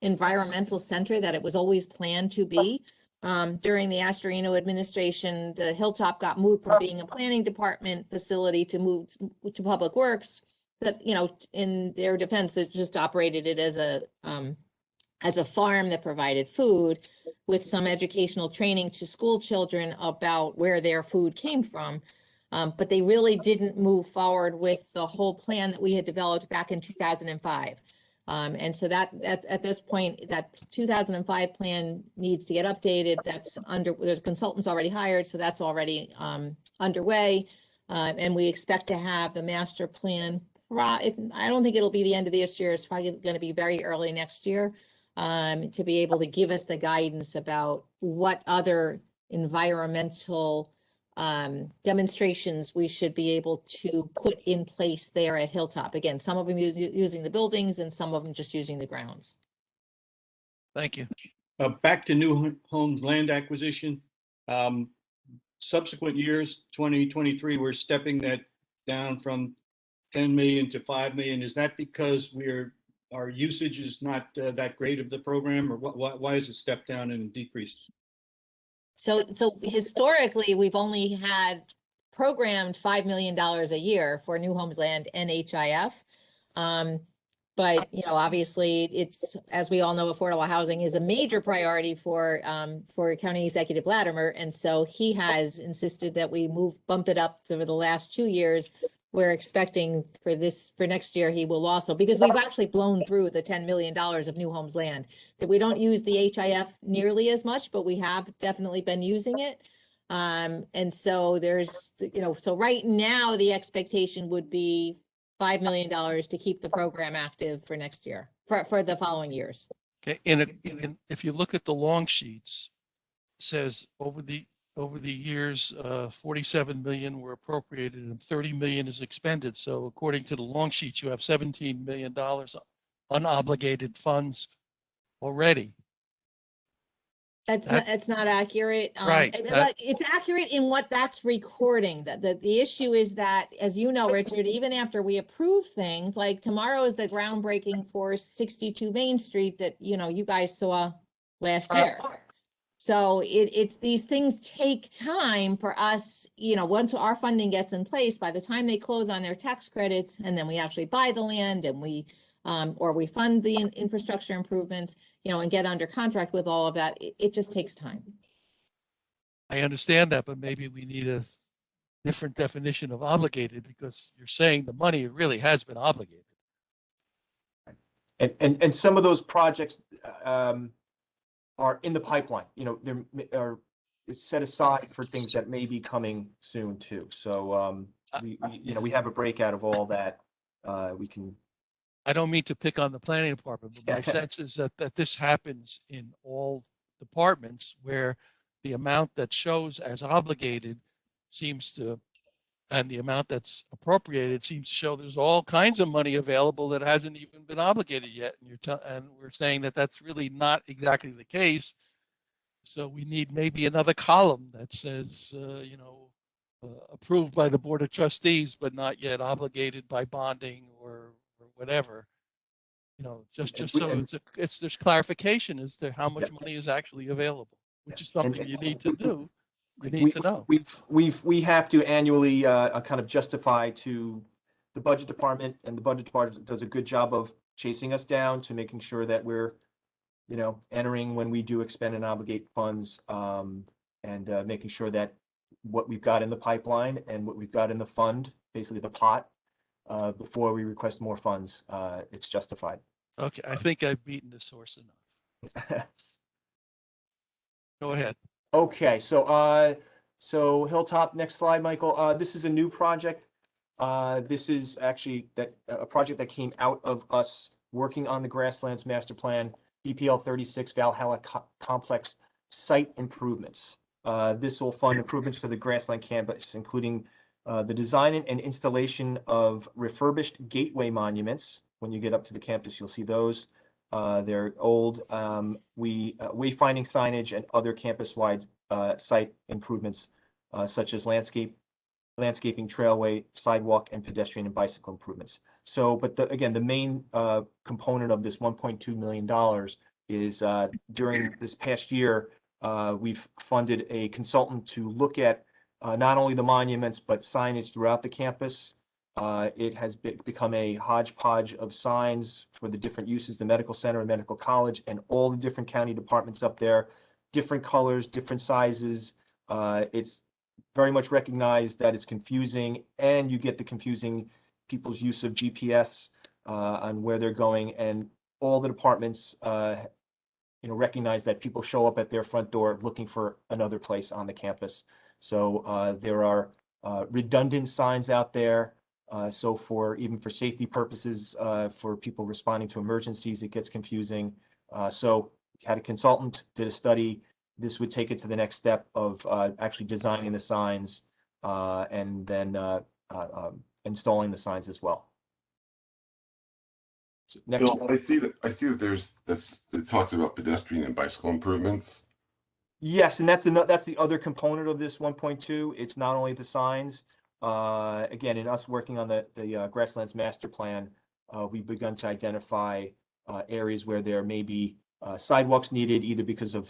environmental center that it was always planned to be. During the Astorino administration, the Hilltop got moved from being a planning department facility to move to Public Works. That, you know, in their defense, it just operated it as a farm that provided food with some educational training to school children about where their food came from. But they really didn't move forward with the whole plan that we had developed back in 2005. And so that's at this point, that 2005 plan needs to get updated. There's consultants already hired, so that's already underway. And we expect to have the master plan. I don't think it'll be the end of this year. It's probably going to be very early next year. To be able to give us the guidance about what other environmental demonstrations we should be able to put in place there at Hilltop. Again, some of them using the buildings and some of them just using the grounds. Thank you. Back to New Homes land acquisition. Subsequent years, 2023, we're stepping that down from 10 million to 5 million. Is that because our usage is not that great of the program, or why is it stepped down and decreased? So historically, we've only had programmed $5 million a year for New Homes Land and HIF. But, you know, obviously it's, as we all know, affordable housing is a major priority for County Executive Latimer. And so he has insisted that we bump it up over the last 2 years. We're expecting for next year, he will also, because we've actually blown through the $10 million of New Homes Land, that we don't use the HIF nearly as much, but we have definitely been using it. And so there's, you know, so right now the expectation would be $5 million to keep the program active for next year, for the following years. Okay, if you look at the long sheets, it says over the years, 47 million were appropriated and 30 million is expended. So according to the long sheets, you have $17 million unobligated funds already. That's not accurate. Right. It's accurate in what that's recording. The issue is that, as you know, Richard, even after we approve things, like tomorrow is the groundbreaking for 62 Main Street that, you know, you guys saw last year. So it's these things take time for us, you know, once our funding gets in place, by the time they close on their tax credits, and then we actually buy the land and or we fund the infrastructure improvements, you know, and get under contract with all of that, it just takes time. I understand that, but maybe we need a different definition of obligated, because you're saying the money really has been obligated. And some of those projects are in the pipeline, you know, they're set aside for things that may be coming soon too. So we have a breakout of all that. We can. I don't mean to pick on the planning department, but my sense is that this happens in all departments, where the amount that shows as obligated seems to, and the amount that's appropriated seems to show there's all kinds of money available that hasn't even been obligated yet. And we're saying that that's really not exactly the case. So we need maybe another column that says, approved by the Board of Trustees, but not yet obligated by bonding or whatever. Just we- so and- there's clarification as to how much Yeah. money is actually available, which is And- something you need to do. You need to know. We have to annually kind of justify to the budget department, and the budget department does a good job of chasing us down to making sure that we're, entering when we do expend and obligate funds, and making sure that what we've got in the pipeline and what we've got in the fund, basically the pot, before we request more funds, it's justified. Okay, I think I've beaten this horse enough. Go ahead. Okay, so Hilltop, next slide, Michael. This is a new project. This is actually a project that came out of us working on the Grasslands Master Plan, BPL 36 Valhalla Complex site improvements. This will fund improvements to the Grassland campus, including the design and installation of refurbished gateway monuments. When you get up to the campus, you'll see those. They're old. Wayfinding signage and other campus-wide site improvements, such as landscaping, trailway, sidewalk, and pedestrian and bicycle improvements. So, but again, the main component of this $1.2 million is during this past year, we've funded a consultant to look at not only the monuments, but signage throughout the campus. It has become a hodgepodge of signs for the different uses, the medical center and medical college, and all the different county departments up there, different colors, different sizes. It's very much recognized that it's confusing, and you get the confusing people's use of GPS on where they're going, and all the departments recognize that people show up at their front door looking for another place on the campus. So there are redundant signs out there. So even for safety purposes, for people responding to emergencies, it gets confusing. So had a consultant, did a study. This would take it to the next step of actually designing the signs and then installing the signs as well. So next. Bill, I see that it talks about pedestrian and bicycle improvements. Yes, and that's the other component of this 1.2. It's not only the signs. Again, in us working on the Grasslands Master Plan, we've begun to identify areas where there may be sidewalks needed, either because of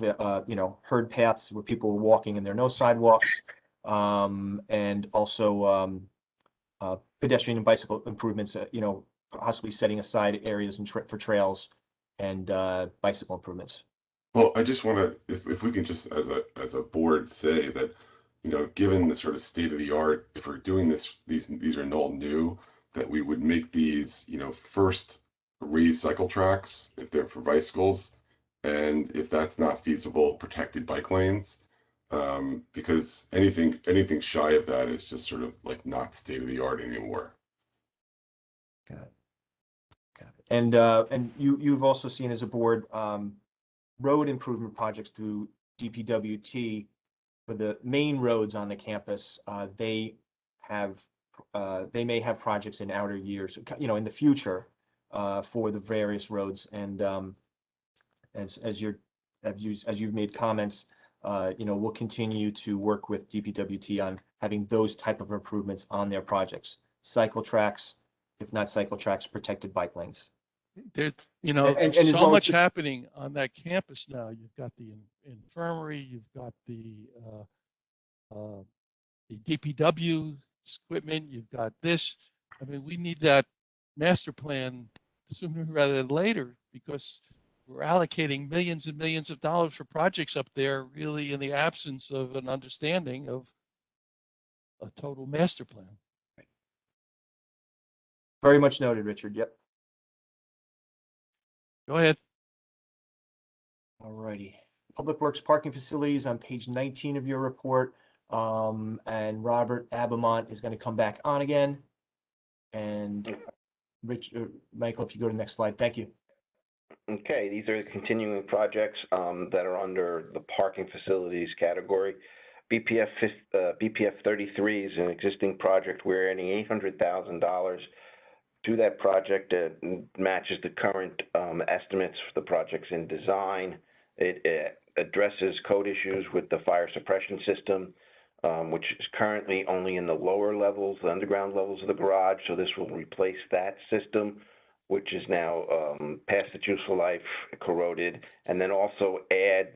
herd paths where people are walking and there are no sidewalks, and also pedestrian and bicycle improvements. Possibly setting aside areas for trails and bicycle improvements. Well, I just want to, if we can just as a board say that, given the sort of state of the art, if we're doing these are all new, that we would make these, first raised cycle tracks if they're for bicycles, and if that's not feasible, protected bike lanes, because anything shy of that is just sort of like not state of the art anymore. Got it. And you've also seen as a board road improvement projects through DPWT for the main roads on the campus. They may have projects in outer years, in the future, for the various roads. And as you've made comments, we'll continue to work with DPWT on having those type of improvements on their projects. Cycle tracks, if not cycle tracks, protected bike lanes. There's, and so much happening on that campus now. You've got the infirmary, you've got the DPW equipment, you've got this. I mean, we need that master plan sooner rather than later, because we're allocating millions and millions of dollars for projects up there, really in the absence of an understanding of a total master plan. Very much noted, Richard. Yep. Go ahead. All righty. Public Works parking facilities on page 19 of your report. And Robert Abamont is going to come back on again. And Michael, if you go to the next slide. Thank you. Okay, these are continuing projects that are under the parking facilities category. BPF 33 is an existing project. We're adding $800,000 to that project that matches the current estimates for the projects in design. It addresses code issues with the fire suppression system, which is currently only in the lower levels, the underground levels of the garage. So this will replace that system which is now past its useful life, corroded, and then also add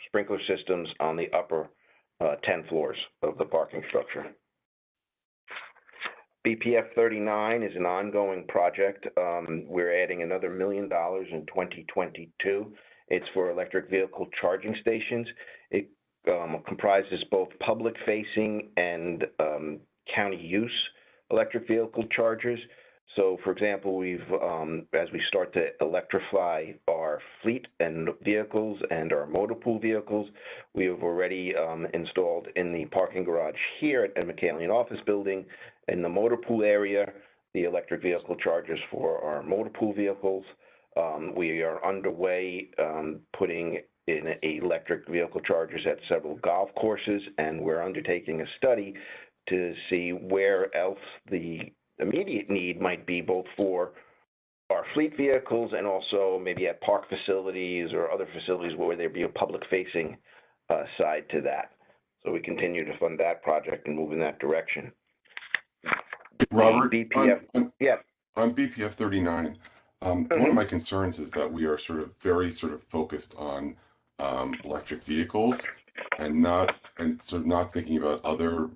sprinkler systems on the upper 10 floors of the parking structure. BPF 39 is an ongoing project. We're adding another $1 million in 2022. It's for electric vehicle charging stations. It comprises both public-facing and county use electric vehicle chargers. So, for example, as we start to electrify our fleet and vehicles and our motor pool vehicles, we have already installed in the parking garage here at the McCallion office building, in the motor pool area, the electric vehicle chargers for our motor pool vehicles. We are underway putting in electric vehicle chargers at several golf courses, and we're undertaking a study to see where else the immediate need might be, both for our fleet vehicles and also maybe at park facilities or other facilities where there be a public-facing side to that. So we continue to fund that project and move in that direction. Robert, BPF, yes. On BPF 39, one of my concerns is that we are very focused on electric vehicles and sort of not thinking about other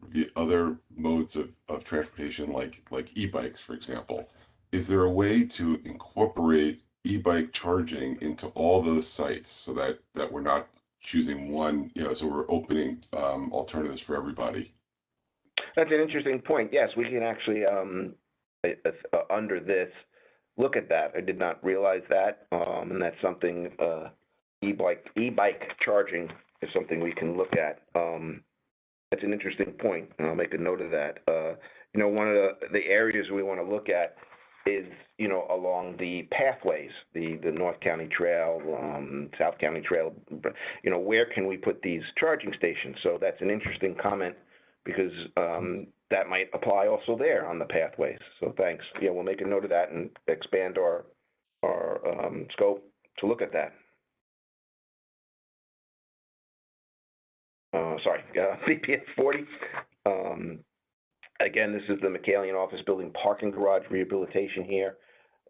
modes of transportation like e-bikes, for example. Is there a way to incorporate e-bike charging into all those sites so that we're not choosing one, so we're opening alternatives for everybody? That's an interesting point. Yes, we can actually, under this, look at that. I did not realize that, and that's something, e-bike charging is something we can look at. That's an interesting point, and I'll make a note of that. One of the areas we want to look at is, along the pathways, the North County Trail, South County Trail, where can we put these charging stations? So that's an interesting comment, because that might apply also there on the pathways. So thanks. Yeah, we'll make a note of that and expand our scope to look at that. BPF 40. Again, this is the McCallion office building parking garage rehabilitation here.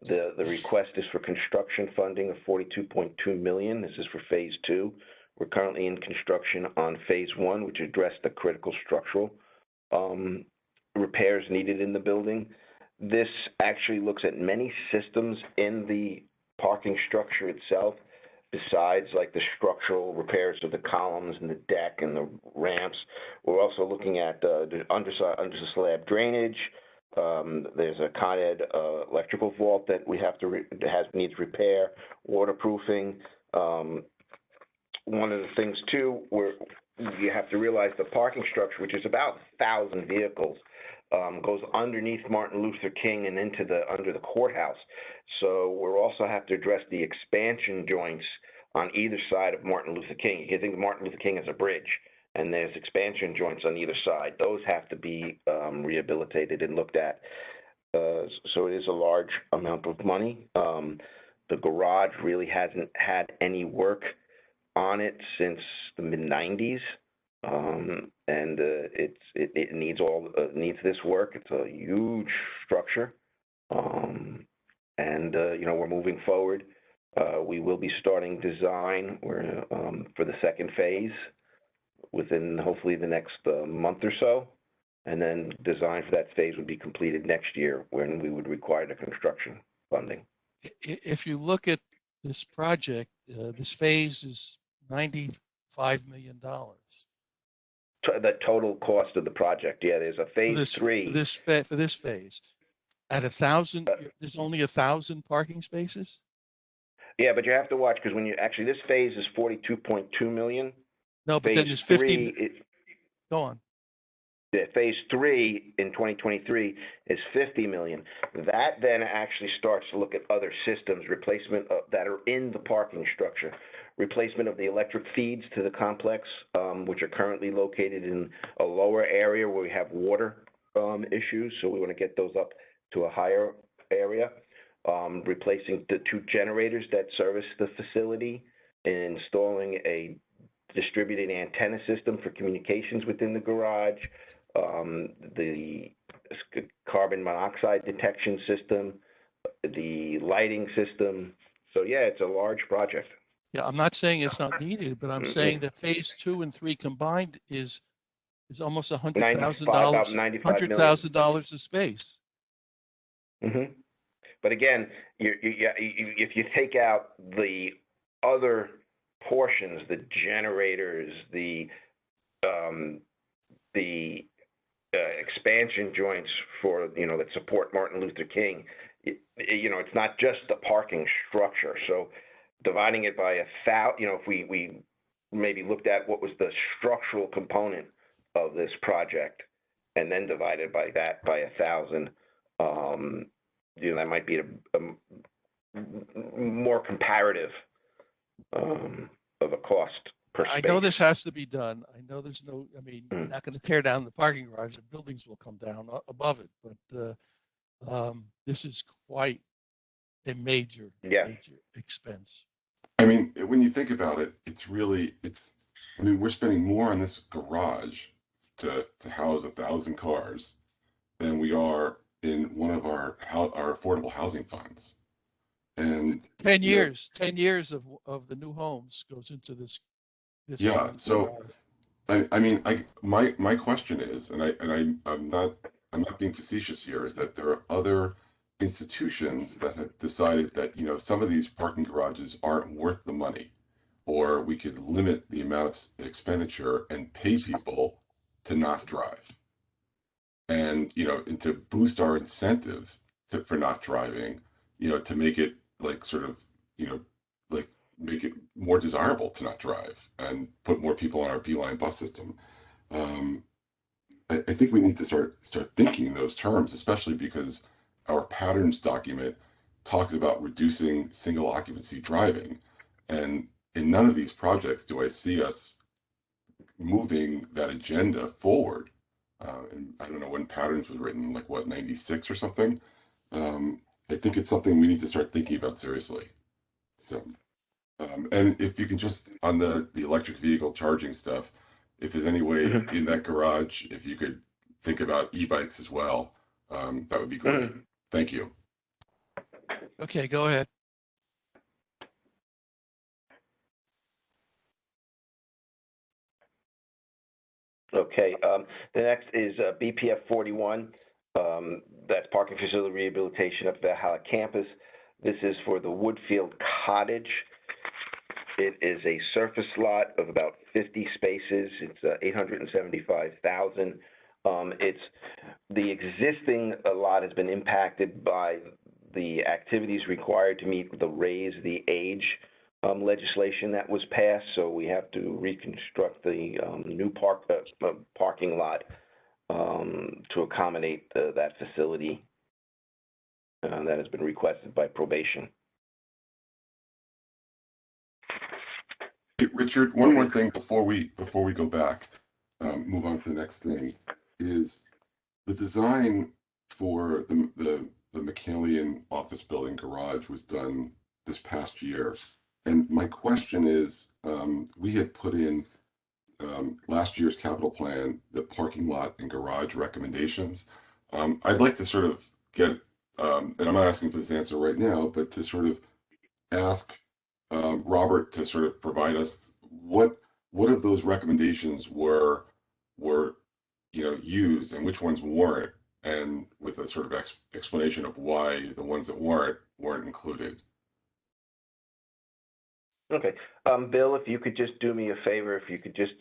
The request is for construction funding of $42.2 million. This is for phase 2. We're currently in construction on phase 1, which addressed the critical structural repairs needed in the building. This actually looks at many systems in the parking structure itself, besides like the structural repairs of the columns and the deck and the ramps. We're also looking at the under slab drainage. There's a Con Ed electrical vault that we have to needs repair, waterproofing. One of the things too, you have to realize the parking structure, which is about 1,000 vehicles, goes underneath Martin Luther King and under the courthouse. So we'll also have to address the expansion joints on either side of Martin Luther King. You can think of Martin Luther King as a bridge, and there's expansion joints on either side. Those have to be rehabilitated and looked at. So it is a large amount of money. The garage really hasn't had any work on it since the mid-90s. And it needs needs this work. It's a huge structure, and we're moving forward. We will be starting design for the second phase within hopefully the next month or so, and then design for that phase would be completed next year when we would require the construction funding. If you look at this project, this phase is $95 million. The total cost of the project, yeah, there's a phase 3. For this phase, at 1,000, there's only 1,000 parking spaces? Yeah, but you have to watch, because this phase is 42.2 million. No, but phase then there's 50. 3, Go on. Yeah, phase 3 in 2023 is 50 million. That then actually starts to look at other systems, replacement that are in the parking structure, replacement of the electric feeds to the complex, which are currently located in a lower area where we have water issues. So we want to get those up to a higher area. Replacing the 2 generators that service the facility, and installing a distributed antenna system for communications within the garage, the carbon monoxide detection system, the lighting system. So yeah, it's a large project. Yeah, I'm not saying it's not needed, but I'm saying that phase 2 and 3 combined is almost About $100,000, $95 million. $100,000 of space. Mm-hmm. But again, if you take out the other portions, the generators, the expansion joints for, that support Martin Luther King, it's not just the parking structure. So dividing it by if we maybe looked at what was the structural component of this project and then divided by 1,000, that might be a more comparative of a cost per I space. know this has to be done. I know there's no, you're Mm. not going to tear down the parking garage. The buildings will come down above it, but this is quite a major expense. I mean, when you think about it, we're spending more on this garage to house 1,000 cars than we are in one of our affordable housing funds. And 10 years of the new homes goes into this. Yeah. So, my question is, I'm not being facetious here, is that there are other institutions that have decided that, some of these parking garages aren't worth the money, or we could limit the amount of expenditure and pay people to not drive. And, and to boost our incentives for not driving, to make it like sort of, like make it more desirable to not drive and put more people on our Beeline bus system. I think we need to start thinking in those terms, especially because our patterns document talks about reducing single occupancy driving. And in none of these projects do I see us moving that agenda forward. And I don't know when patterns was written, like what, 96 or something. I think it's something we need to start thinking about seriously. So, and if you can just, on the electric vehicle charging stuff, if there's any way in that garage, if you could think about e-bikes as well, that would be great. Thank you. Okay, go ahead. Okay, the next is BPF 41. That's parking facility rehabilitation up at the Hallett campus. This is for the Woodfield Cottage. It is a surface lot of about 50 spaces. It's 875,000. It's the existing lot has been impacted by the activities required to meet the raise the age legislation that was passed. So we have to reconstruct the new parking lot to accommodate that facility that has been requested by probation. Hey, Richard, one more thing before we go back, move on to the next thing, is the design for the McCallion office building garage was done this past year. And my question is, we had put in last year's capital plan, the parking lot and garage recommendations. I'd like to sort of get, and I'm not asking for this answer right now, but to sort of ask Robert to sort of provide us what of those recommendations were used and which ones weren't, and with a sort of explanation of why the ones that weren't included. Okay, Bill, if you could just do me a favor, if you could just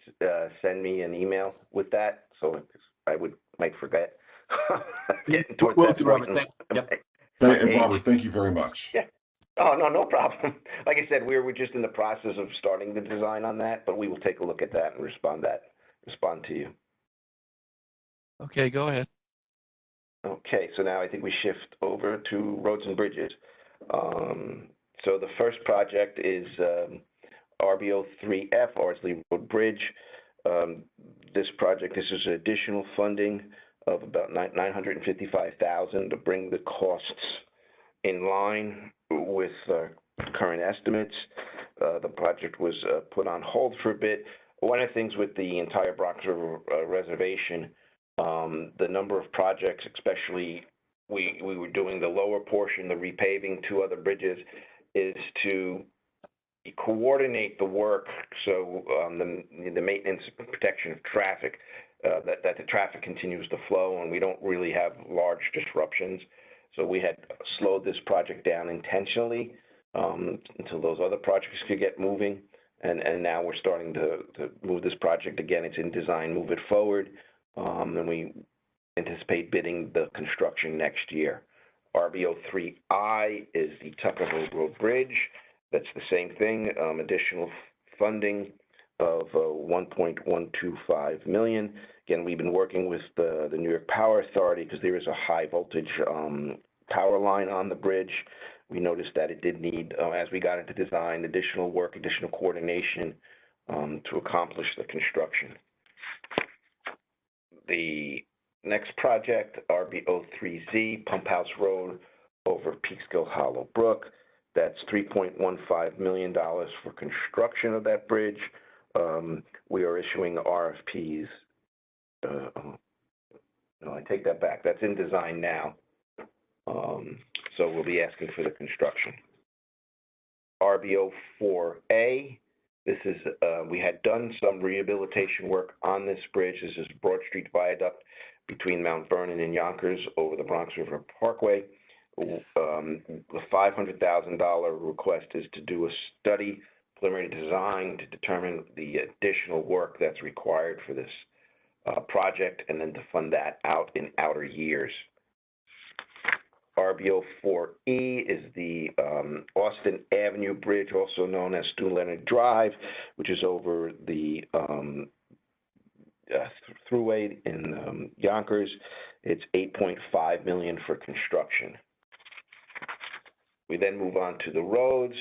send me an email with that, so I might forget. Getting towards that point. And Robert, thank you very much. Yeah. Oh, no problem. Like I said, we're just in the process of starting the design on that, but we will take a look at that and respond to you. Okay, go ahead. Okay, so now I think we shift over to roads and bridges. So the first project is RBO 3F, Ardsley Road Bridge. This is additional funding of about $955,000 to bring the costs in line with current estimates. The project was put on hold for a bit. One of the things with the entire Bronx River reservation, the number of projects, especially we were doing the lower portion, the repaving, 2 other bridges, is to coordinate the work so the maintenance and protection of traffic, that the traffic continues to flow and we don't really have large disruptions. So we had slowed this project down intentionally until those other projects could get moving. And now we're starting to move this project again. It's in design, move it forward. And we anticipate bidding the construction next year. RB03I is the Tucker Road Bridge. That's the same thing, additional funding of $1.125 million. Again, we've been working with the New York Power Authority because there is a high voltage power line on the bridge. We noticed that it did need, as we got into design, additional work, additional coordination to accomplish the construction. The next project, RB03Z, Pump House Road over Peekskill Hollow Brook. That's $3.15 million for construction of that bridge. We are issuing RFPs. No, I take that back. That's in design now. So we'll be asking for the construction. RB04A, this is, we had done some rehabilitation work on this bridge. This is Broad Street Viaduct between Mount Vernon and Yonkers over the Bronx River Parkway. The $500,000 request is to do a study, preliminary design, to determine the additional work that's required for this project, and then to fund that out in outer years. RB04E is the Austin Avenue Bridge, also known as Stu Leonard Drive, which is over the thruway in Yonkers. It's $8.5 million for construction. We then move on to the roads.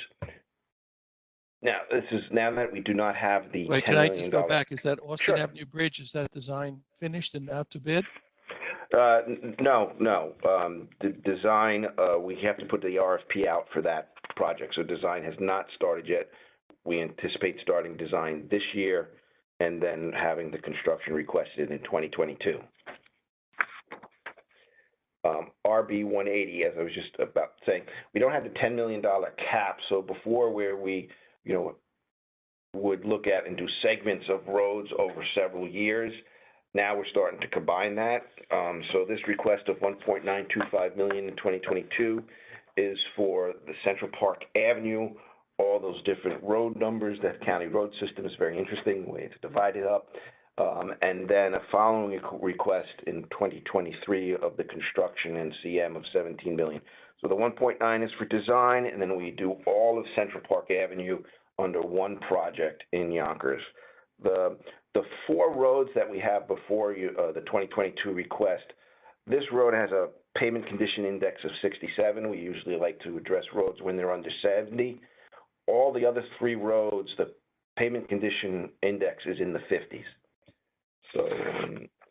Now, this is now that we do not have the Wait, $10 can I million just go back? Is that Austin Sure. Avenue Bridge, is that design finished and out to bid? No. The design, we have to put the RFP out for that project. So design has not started yet. We anticipate starting design this year and then having the construction requested in 2022. RB180, as I was just about saying, we don't have the $10 million cap. So before, where we, would look at and do segments of roads over several years, now we're starting to combine that. So this request of $1.925 million in 2022 is for the Central Park Avenue, all those different road numbers. That county road system is very interesting, the way it's divided up. And then a following request in 2023 of the construction and CM of $17 million. So the 1.9 is for design, and then we do all of Central Park Avenue under one project in Yonkers. The 4 roads that we have before you, the 2022 request, this road has a pavement condition index of 67. We usually like to address roads when they're under 70. All the other 3 roads, the pavement condition index is in the 50s. So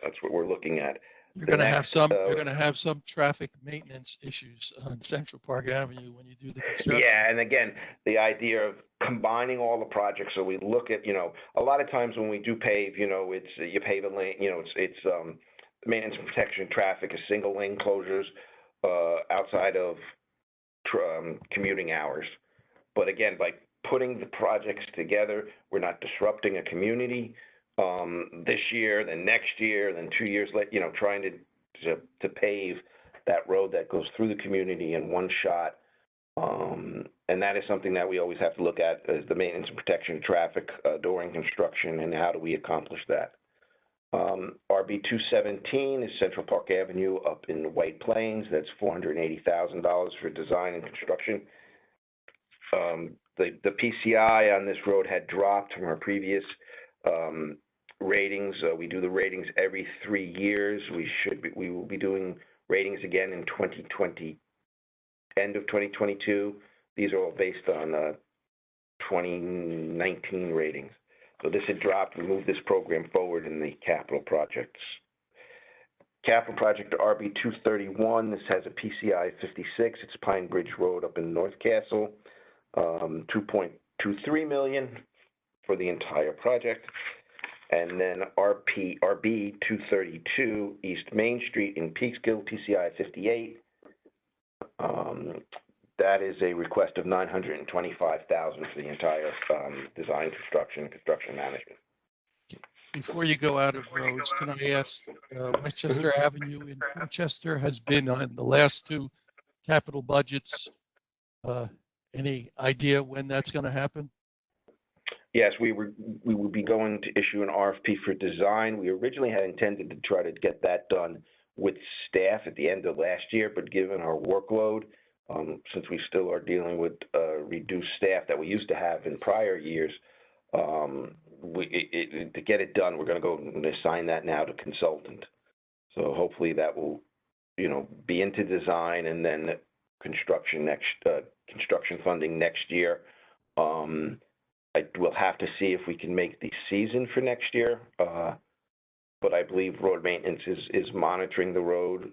that's what we're looking at. You're going to have some. You're going to have some traffic maintenance issues on Central Park Avenue when you do the construction. Yeah, and again, the idea of combining all the projects. So we look at, a lot of times when we do pave, it's you pave a lane. It's maintenance and protection traffic is single lane closures outside of commuting hours. But again, by putting the projects together, we're not disrupting a community. This year, then next year, then 2 years later, trying to pave that road that goes through the community in one shot. And that is something that we always have to look at as the maintenance and protection of traffic during construction, and how do we accomplish that. RB217 is Central Park Avenue up in White Plains. That's $480,000 for design and construction. The PCI on this road had dropped from our previous ratings. We do the ratings every 3 years. We will be doing ratings again in 2020, end of 2022. These are all based on 2019 ratings. So this had dropped. We moved this program forward in the capital projects. Capital project RB231. This has a PCI 56. It's Pine Bridge Road up in North Castle. $2.23 million for the entire project. And then RB232, East Main Street in Peekskill, PCI 58. That is a request of $925,000 for the entire design, construction management. Before you go out of roads, can I ask, Westchester Avenue in Portchester has been on the last two capital budgets. Any idea when that's going to happen? Yes, we would be going to issue an RFP for design. We originally had intended to try to get that done with staff at the end of last year, but given our workload, since we still are dealing with reduced staff that we used to have in prior years, to get it done, we're going to go and assign that now to consultant. So hopefully that will, be into design and then construction funding next year. We'll have to see if we can make the season for next year, but I believe road maintenance is monitoring the road.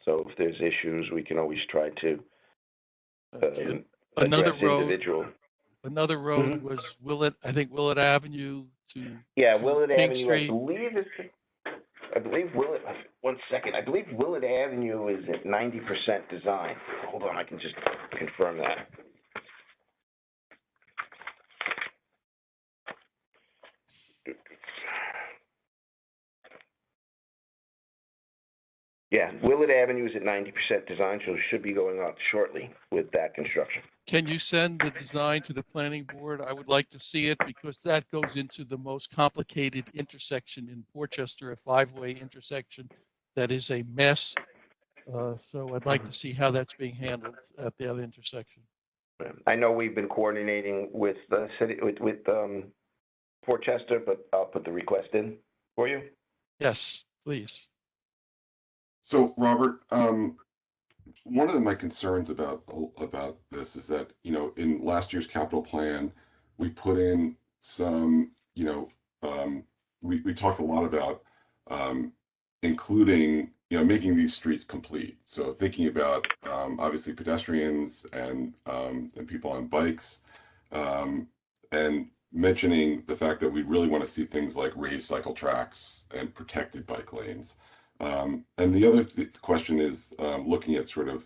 So if there's issues, we can always try to Another address road. individual. Another road was Willett Avenue to Willett King Avenue. Street. I believe Willett. 1 second. I believe Willett Avenue is at 90% design. Hold on, I can just confirm that. Yeah, Willett Avenue is at 90% design, so it should be going out shortly with that construction. Can you send the design to the planning board? I would like to see it because that goes into the most complicated intersection in Portchester, a 5-way intersection that is a mess. So I'd like to see how that's being handled at that intersection. I know we've been coordinating with the city, with Portchester, but I'll put the request in for you. Yes, please. So, Robert, one of my concerns about this is that, in last year's capital plan, we put in some, we talked a lot about including, making these streets complete. So thinking about obviously pedestrians and people on bikes, and mentioning the fact that we really want to see things like raised cycle tracks and protected bike lanes. And the other question is looking at sort of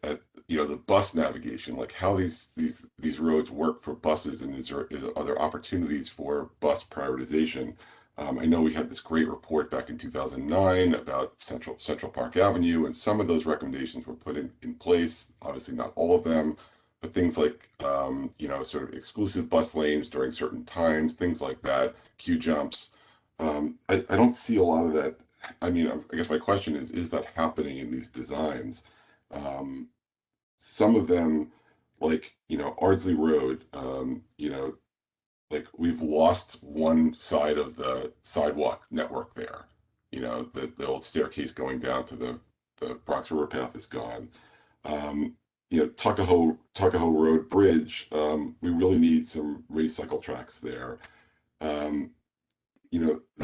the bus navigation, like how these roads work for buses, and are there opportunities for bus prioritization? I know we had this great report back in 2009 about Central Park Avenue, and some of those recommendations were put in place. Obviously, not all of them, but things like sort of exclusive bus lanes during certain times, things like that, queue jumps. I don't see a lot of that. I mean, I guess my question is that happening in these designs? Some of them, like, Ardsley Road, like we've lost one side of the sidewalk network there. The old staircase going down to the Bronx River path is gone. Tuckahoe Road Bridge, we really need some raised cycle tracks there. The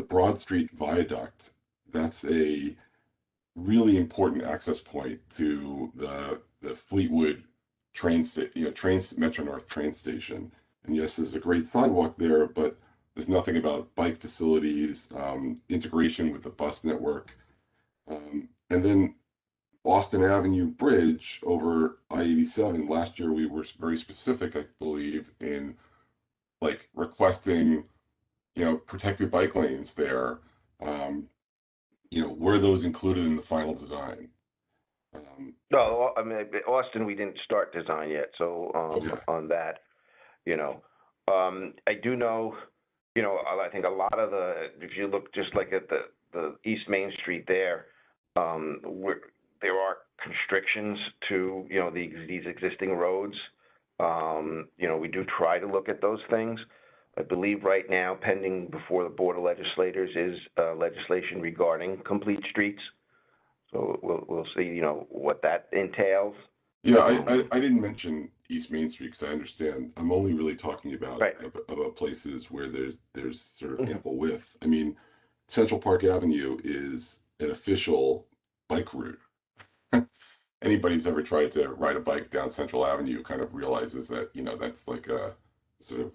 Broad Street Viaduct, that's a really important access point to the Fleetwood train station, Metro North train station. And yes, there's a great sidewalk there, but there's nothing about bike facilities, integration with the bus network. And then Austin Avenue Bridge over I-87. Last year, we were very specific, I believe, in like requesting, protected bike lanes there. Were those included in the final design? No, I mean, Austin, we didn't start design yet. So Okay. on that, I do know, I think a lot of if you look just like at the East Main Street there, there are constrictions to, these existing roads. We do try to look at those things. I believe right now, pending before the Board of Legislators is legislation regarding complete streets. So we'll see, what that entails. Yeah, I didn't mention East Main Street because I understand. I'm only really talking about about places where there's sort of ample width. I mean, Central Park Avenue is an official bike route. Anybody's ever tried to ride a bike down Central Avenue kind of realizes that, that's like a sort of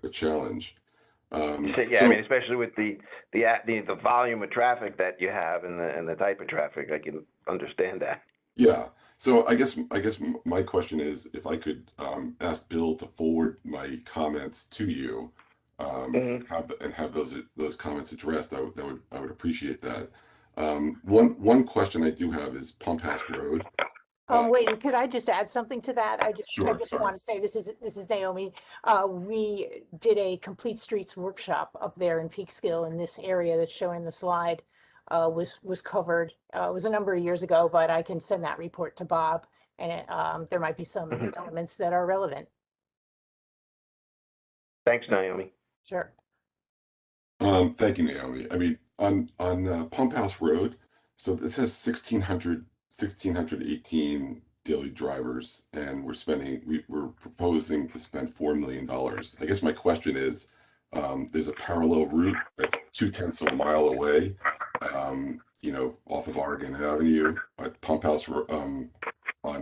a challenge. Yeah, so, I mean, especially with the volume of traffic that you have and the type of traffic, I can understand that. Yeah. So I guess my question is if I could ask Bill to forward my comments to you, Mhm. and have those comments addressed, I would appreciate that. One question I do have is Pump House Road. Wait, and could I just add something to that? I Sure, just sorry. want to say, this is Naomi. We did a complete streets workshop up there in Peekskill, and this area that's shown in the slide was covered. It was a number of years ago, but I can send that report to Bob, and there might be some Mhm. elements that are relevant. Thanks, Naomi. Sure. Thank you, Naomi. I mean, on Pump House Road, so it says 1,618 daily drivers, and we're proposing to spend $4 million. I guess my question is, there's a parallel route that's 0.2 of a mile away, off of Oregon Avenue at Pump House, on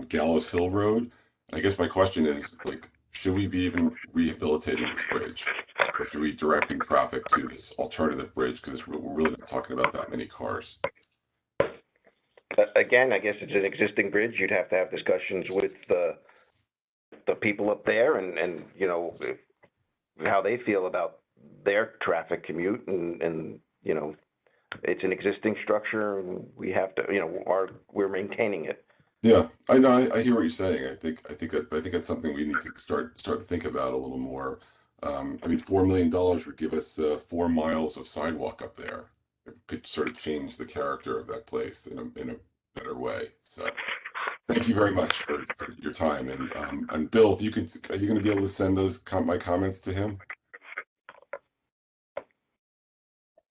Gallows Hill Road. I guess my question is, like, should we be even rehabilitating this bridge? Or should we be directing traffic to this alternative bridge? Because we're really not talking about that many cars. Again, I guess it's an existing bridge. You'd have to have discussions with the people up there and how they feel about their traffic commute and it's an existing structure and we have to, we're maintaining it. Yeah, I know. I hear what you're saying. I think that's something we need to start to think about a little more. I mean, $4 million would give us 4 miles of sidewalk up there. It could sort of change the character of that place in a better way. So, thank you very much for your time. And Bill, if you could, are you going to be able to send my comments to him?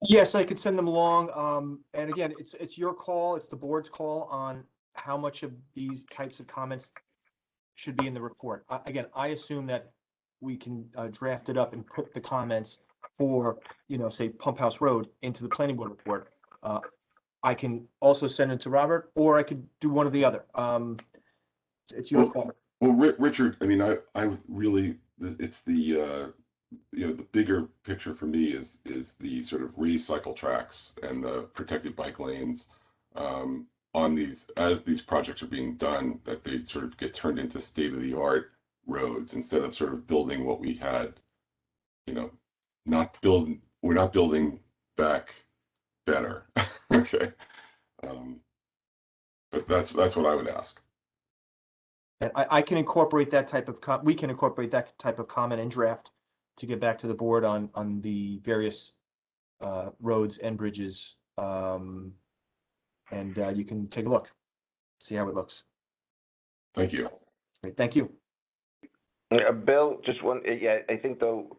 Yes, I could send them along. And again, it's your call. It's the board's call on how much of these types of comments should be in the report. Again, I assume that we can draft it up and put the comments for, say Pump House Road into the planning board report. I can also send it to Robert, or I could do one or the other. It's your call. Well, Richard, I mean, I really, it's the bigger picture for me is the sort of raised cycle tracks and the protected bike lanes on these, as these projects are being done, that they sort of get turned into state-of-the-art roads instead of sort of building what we had, we're not building back better. Okay. But that's what I would ask. And I can incorporate that type of, we can incorporate that type of comment and draft to get back to the board on the various roads and bridges. And you can take a look, see how it looks. Thank you. Great, thank you. Bill, just one, I think though,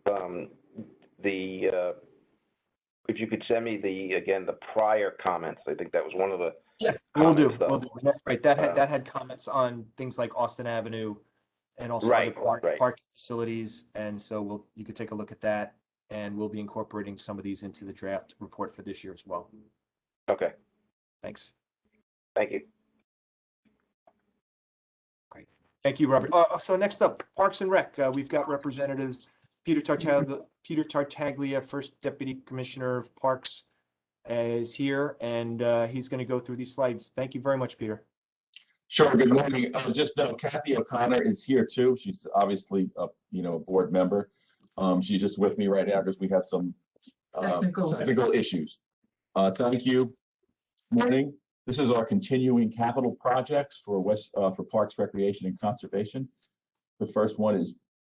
if you could send me the prior comments, I think that was one of the. Yeah, we'll do. Right, that had comments on things like Austin Avenue and also other park facilities. And so you could take a look at that, and we'll be incorporating some of these into the draft report for this year as well. Okay. Thanks. Thank you. Great. Thank you, Robert. So next up, Parks and Rec. We've got representatives Peter Tartaglia, First Deputy Commissioner of Parks, is here, and he's going to go through these slides. Thank you very much, Peter. Sure. Good morning. Just know Kathy O'Connor is here too. She's obviously a board member. She's just with me right now because we have some technical issues. Thank you. Morning. This is our continuing capital projects for Parks, Recreation, and Conservation. The first one is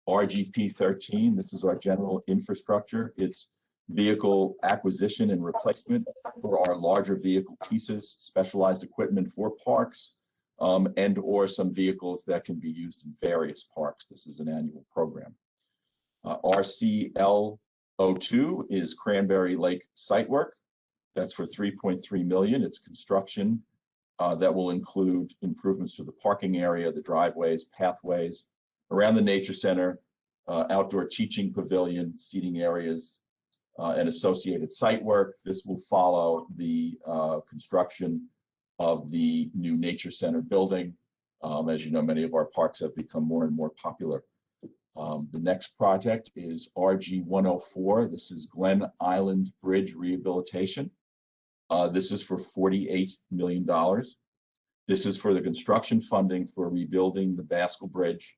RGP 13. This is our general infrastructure. It's vehicle acquisition and replacement for our larger vehicle pieces, specialized equipment for parks, and or some vehicles that can be used in various parks. This is an annual program. RCL 02 is Cranberry Lake site work. That's for $3.3 million. It's construction that will include improvements to the parking area, the driveways, pathways, around the nature center, outdoor teaching pavilion, seating areas, and associated site work. This will follow the construction of the new nature center building. As you know, many of our parks have become more and more popular. The next project is RG 104. This is Glen Island Bridge rehabilitation. This is for $48 million. This is for the construction funding for rebuilding the Baskel Bridge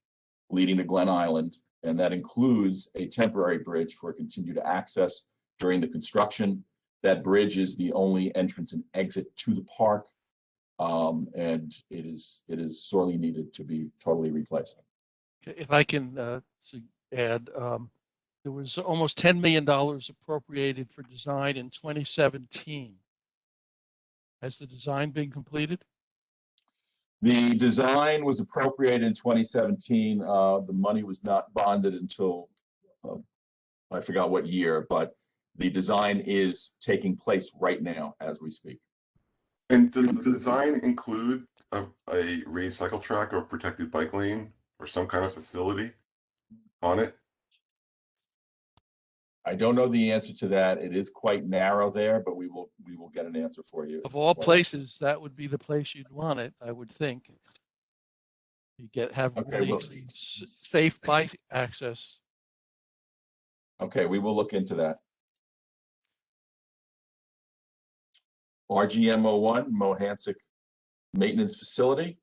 leading to Glen Island, and that includes a temporary bridge for continued access during the construction. That bridge is the only entrance and exit to the park, and it is sorely needed to be totally replaced. Okay, if I can add, there was almost $10 million appropriated for design in 2017. Has the design been completed? The design was appropriated in 2017. The money was not bonded until I forgot what year, but the design is taking place right now as we speak. And does the design include a raised cycle track or protected bike lane or some kind of facility on it? I don't know the answer to that. It is quite narrow there, but we will get an answer for you. Of all places, that would be the place you'd want it, I would think. You have really safe bike access. Okay, we will look into that. RGM01, Mohansick Maintenance Facility.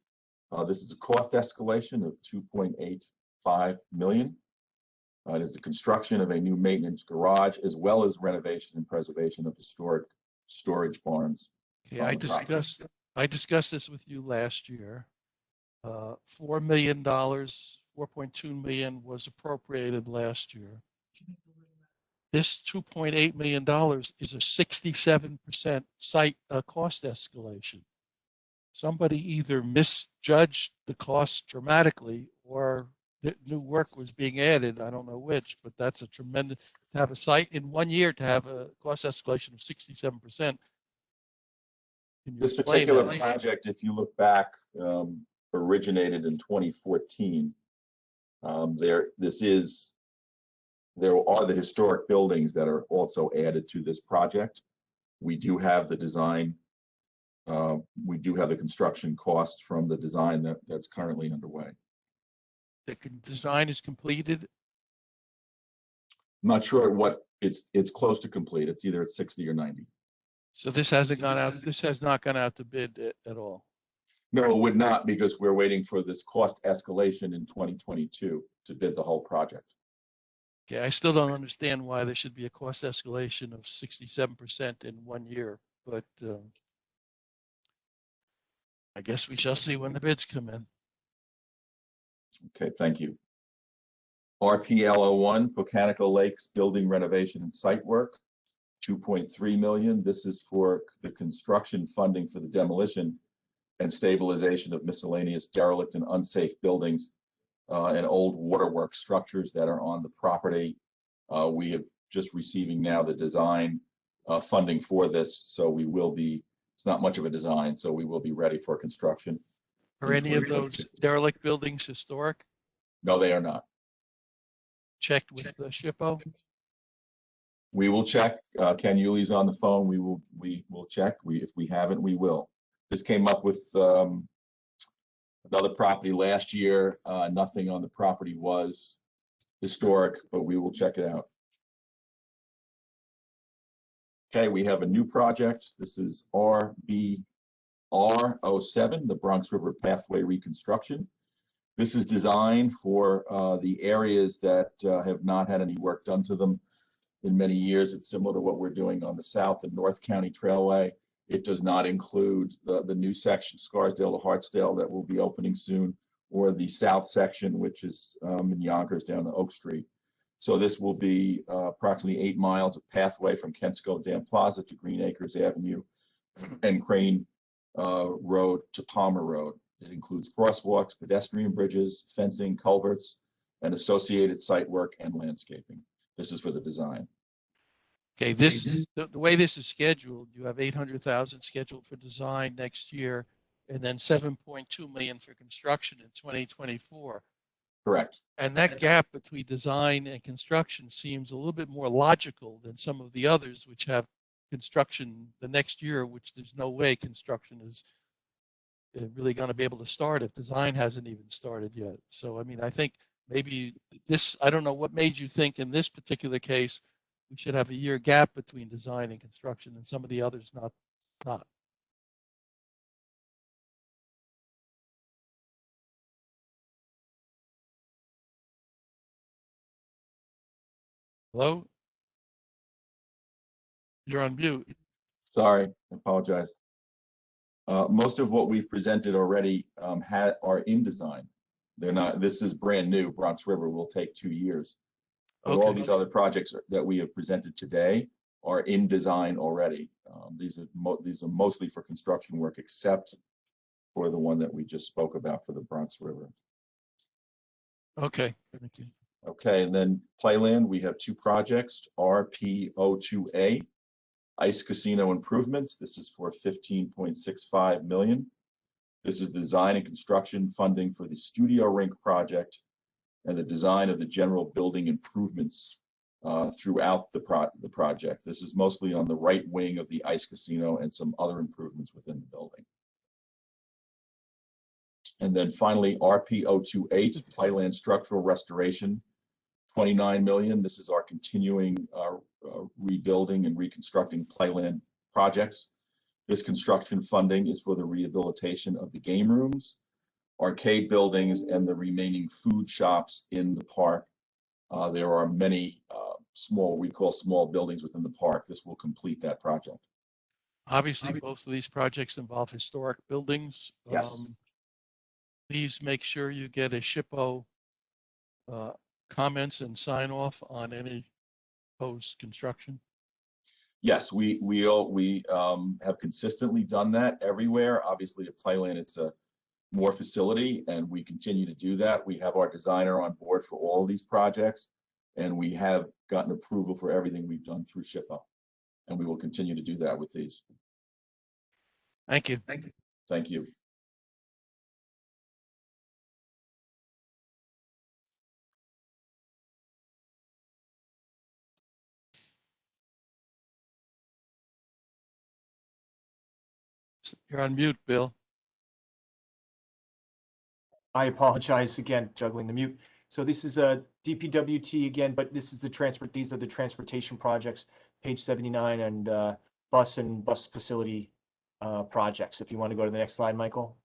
This is a cost escalation of $2.85 million. It is the construction of a new maintenance garage as well as renovation and preservation of historic storage barns. Okay, I discussed this with you last year. $4 million, $4.2 million was appropriated last year. This $2.8 million is a 67% site cost escalation. Somebody either misjudged the cost dramatically or new work was being added. I don't know which, but that's a tremendous, to have a site in 1 year to have a cost escalation of 67%. This particular project, if you look back, originated in 2014. There are the historic buildings that are also added to this project. We do have the design. We do have the construction costs from the design that's currently underway. The design is completed? I'm not sure what it's close to complete. It's either at 60 or 90. So this hasn't gone out, this has not gone out to bid at all? No, it would not, because we're waiting for this cost escalation in 2022 to bid the whole project. Okay, I still don't understand why there should be a cost escalation of 67% in 1 year, but I guess we shall see when the bids come in. Okay, thank you. RPL01, Botanical Lakes Building Renovation and Site Work, $2.3 million. This is for the construction funding for the demolition and stabilization of miscellaneous derelict and unsafe buildings and old waterworks structures that are on the property. We have just receiving now the design funding for this, so we will be, it's not much of a design, so we will be ready for construction. Are any of those derelict buildings historic? No, they are not. Checked with the SHPO? We will check. Ken Yuli's on the phone. We will check. If we haven't, we will. This came up with another property last year. Nothing on the property was historic, but we will check it out. Okay, we have a new project. This is RBR07, the Bronx River Pathway Reconstruction. This is designed for the areas that have not had any work done to them in many years. It's similar to what we're doing on the South and North County Trailway. It does not include the new section, Scarsdale to Hartsdale, that will be opening soon, or the south section, which is in Yonkers down to Oak Street. So this will be approximately 8 miles of pathway from Kensico Dam Plaza to Green Acres Avenue and Crane Road to Palmer Road. It includes crosswalks, pedestrian bridges, fencing, culverts, and associated site work and landscaping. This is for the design. Okay, the way this is scheduled, you have 800,000 scheduled for design next year, and then 7.2 million for construction in 2024. Correct. And that gap between design and construction seems a little bit more logical than some of the others, which have construction the next year, which there's no way construction is really going to be able to start if design hasn't even started yet. So, I mean, I think maybe this, I don't know what made you think in this particular case, we should have a year gap between design and construction, and some of the others not. Hello? You're on mute. Sorry, I apologize. Most of what we've presented already are in design. They're not, this is brand new. Bronx River will take 2 years. But all Okay. these other projects that we have presented today are in design already. These are mostly for construction work, except for the one that we just spoke about for the Bronx River. Okay. Thank you. Okay, and then Playland, we have 2 projects, RP02A, Ice Casino Improvements. This is for 15.65 million. This is design and construction funding for the Studio Rink project and the design of the general building improvements throughout the project. This is mostly on the right wing of the Ice Casino and some other improvements within the building. And then finally, RP028, Playland Structural Restoration, 29 million. This is our continuing rebuilding and reconstructing Playland projects. This construction funding is for the rehabilitation of the game rooms, arcade buildings, and the remaining food shops in the park. There are many we call small buildings within the park. This will complete that project. Obviously, both of these projects involve historic buildings. Yes. Please make sure you get a SHPO comments and sign off on any post construction. Yes, we have consistently done that everywhere. Obviously, at Playland, it's a more facility, and we continue to do that. We have our designer on board for all of these projects, and we have gotten approval for everything we've done through SHPO, and we will continue to do that with these. Thank you. Thank you. You're on mute, Bill. I apologize again, juggling the mute. So this is a DPWT again, but this is these are the transportation projects, page 79, and bus facility projects. If you want to go to the next slide, Michael.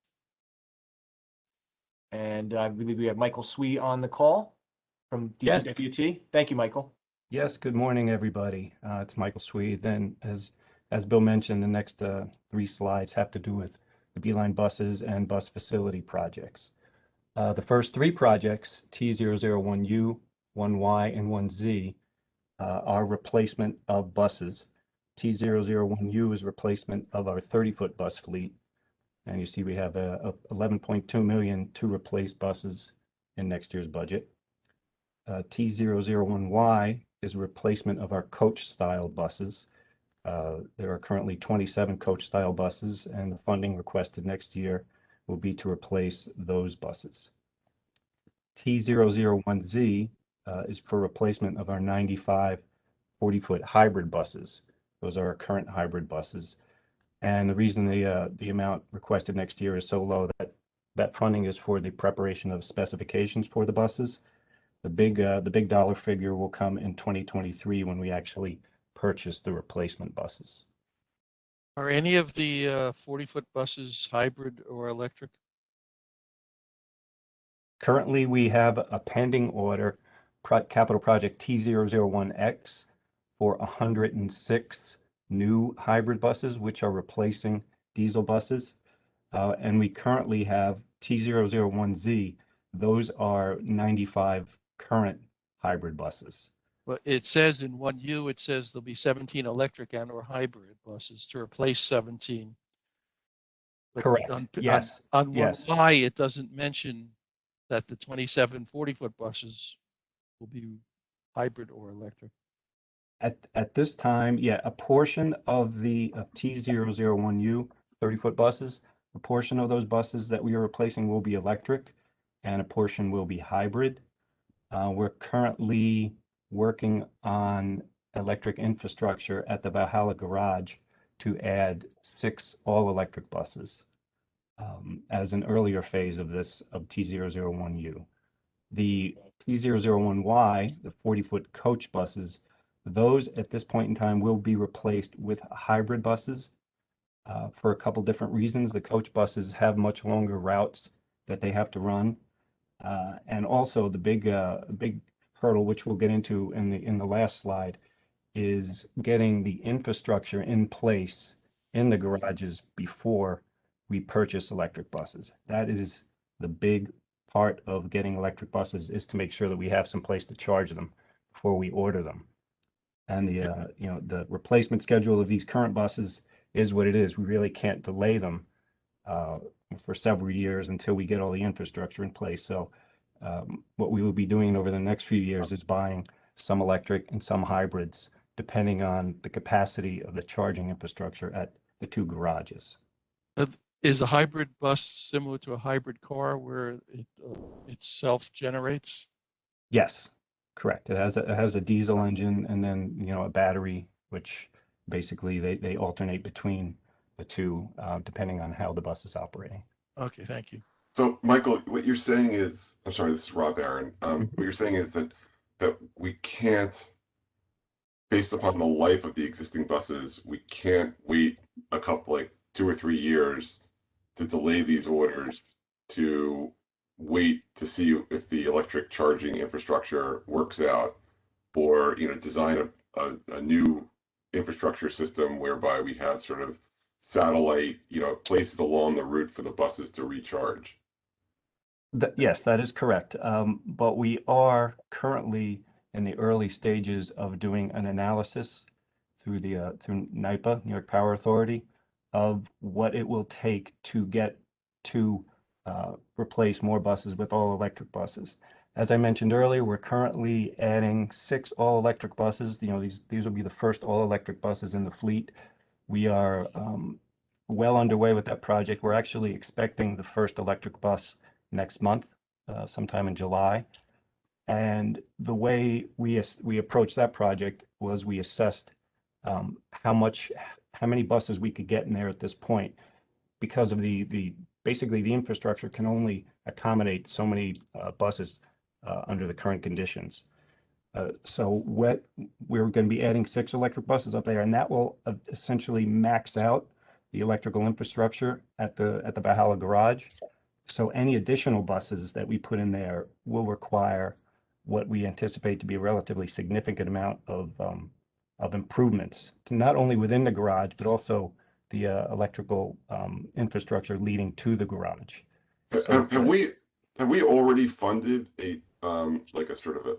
And I believe we have Michael Swee on the call from DPWT. Yes. Thank you, Michael. Yes, good morning, everybody. It's Michael Swee. Then, as Bill mentioned, the next 3 slides have to do with the Beeline buses and bus facility projects. The first 3 projects, T001U, 1Y, and 1Z, are replacement of buses. T001U is replacement of our 30-foot bus fleet. And you see we have 11.2 million to replace buses in next year's budget. T001Y is replacement of our coach-style buses. There are currently 27 coach-style buses, and the funding requested next year will be to replace those buses. T001Z is for replacement of our 95 40-foot hybrid buses. Those are our current hybrid buses. And the reason the amount requested next year is so low that funding is for the preparation of specifications for the buses. The big dollar figure will come in 2023 when we actually purchase the replacement buses. Are any of the 40-foot buses hybrid or electric? Currently, we have a pending order, capital project T001X, for 106 new hybrid buses, which are replacing diesel buses. And we currently have T001Z. Those are 95 current hybrid buses. But it says in 1U, it says there'll be 17 electric and or hybrid buses to replace 17. But Correct. Yes. On yes. 1Y, it doesn't mention that the 27 40-foot buses will be hybrid or electric. At this time, yeah, a portion of the T001U 30-foot buses, a portion of those buses that we are replacing will be electric, and a portion will be hybrid. We're currently working on electric infrastructure at the Valhalla Garage to add 6 all-electric buses as an earlier phase of T001U. The T001Y, the 40-foot coach buses, those at this point in time will be replaced with hybrid buses for a couple different reasons. The coach buses have much longer routes that they have to run. And also the big hurdle, which we'll get into in the last slide, is getting the infrastructure in place in the garages before we purchase electric buses. That is the big part of getting electric buses, is to make sure that we have some place to charge them before we order them. And the replacement schedule of these current buses is what it is. We really can't delay them for several years until we get all the infrastructure in place. So what we will be doing over the next few years is buying some electric and some hybrids, depending on the capacity of the charging infrastructure at the two garages. Is a hybrid bus similar to a hybrid car where it self-generates? Yes, correct. It has a diesel engine and then, a battery, which basically they alternate between the two, depending on how the bus is operating. Okay, thank you. So, Michael, what you're saying is, I'm sorry, this is Rob Aaron. What you're saying is that we can't, based upon the life of the existing buses, we can't wait a couple, like 2 or 3 years to delay these orders to wait to see if the electric charging infrastructure works out, or design a new infrastructure system whereby we have sort of satellite places along the route for the buses to recharge. Yes, that is correct. But we are currently in the early stages of doing an analysis through through NYPA, New York Power Authority, of what it will take to get to replace more buses with all electric buses. As I mentioned earlier, we're currently adding 6 all electric buses. These will be the first all electric buses in the fleet. We are well underway with that project. We're actually expecting the first electric bus next month, sometime in July. And the way we approached that project was we assessed how many buses we could get in there at this point, because of basically the infrastructure can only accommodate so many buses under the current conditions. So we're going to be adding 6 electric buses up there, and that will essentially max out the electrical infrastructure at the Valhalla garage. So any additional buses that we put in there will require what we anticipate to be a relatively significant amount of improvements, to not only within the garage, but also the electrical infrastructure leading to the garage. So, have we already funded a sort of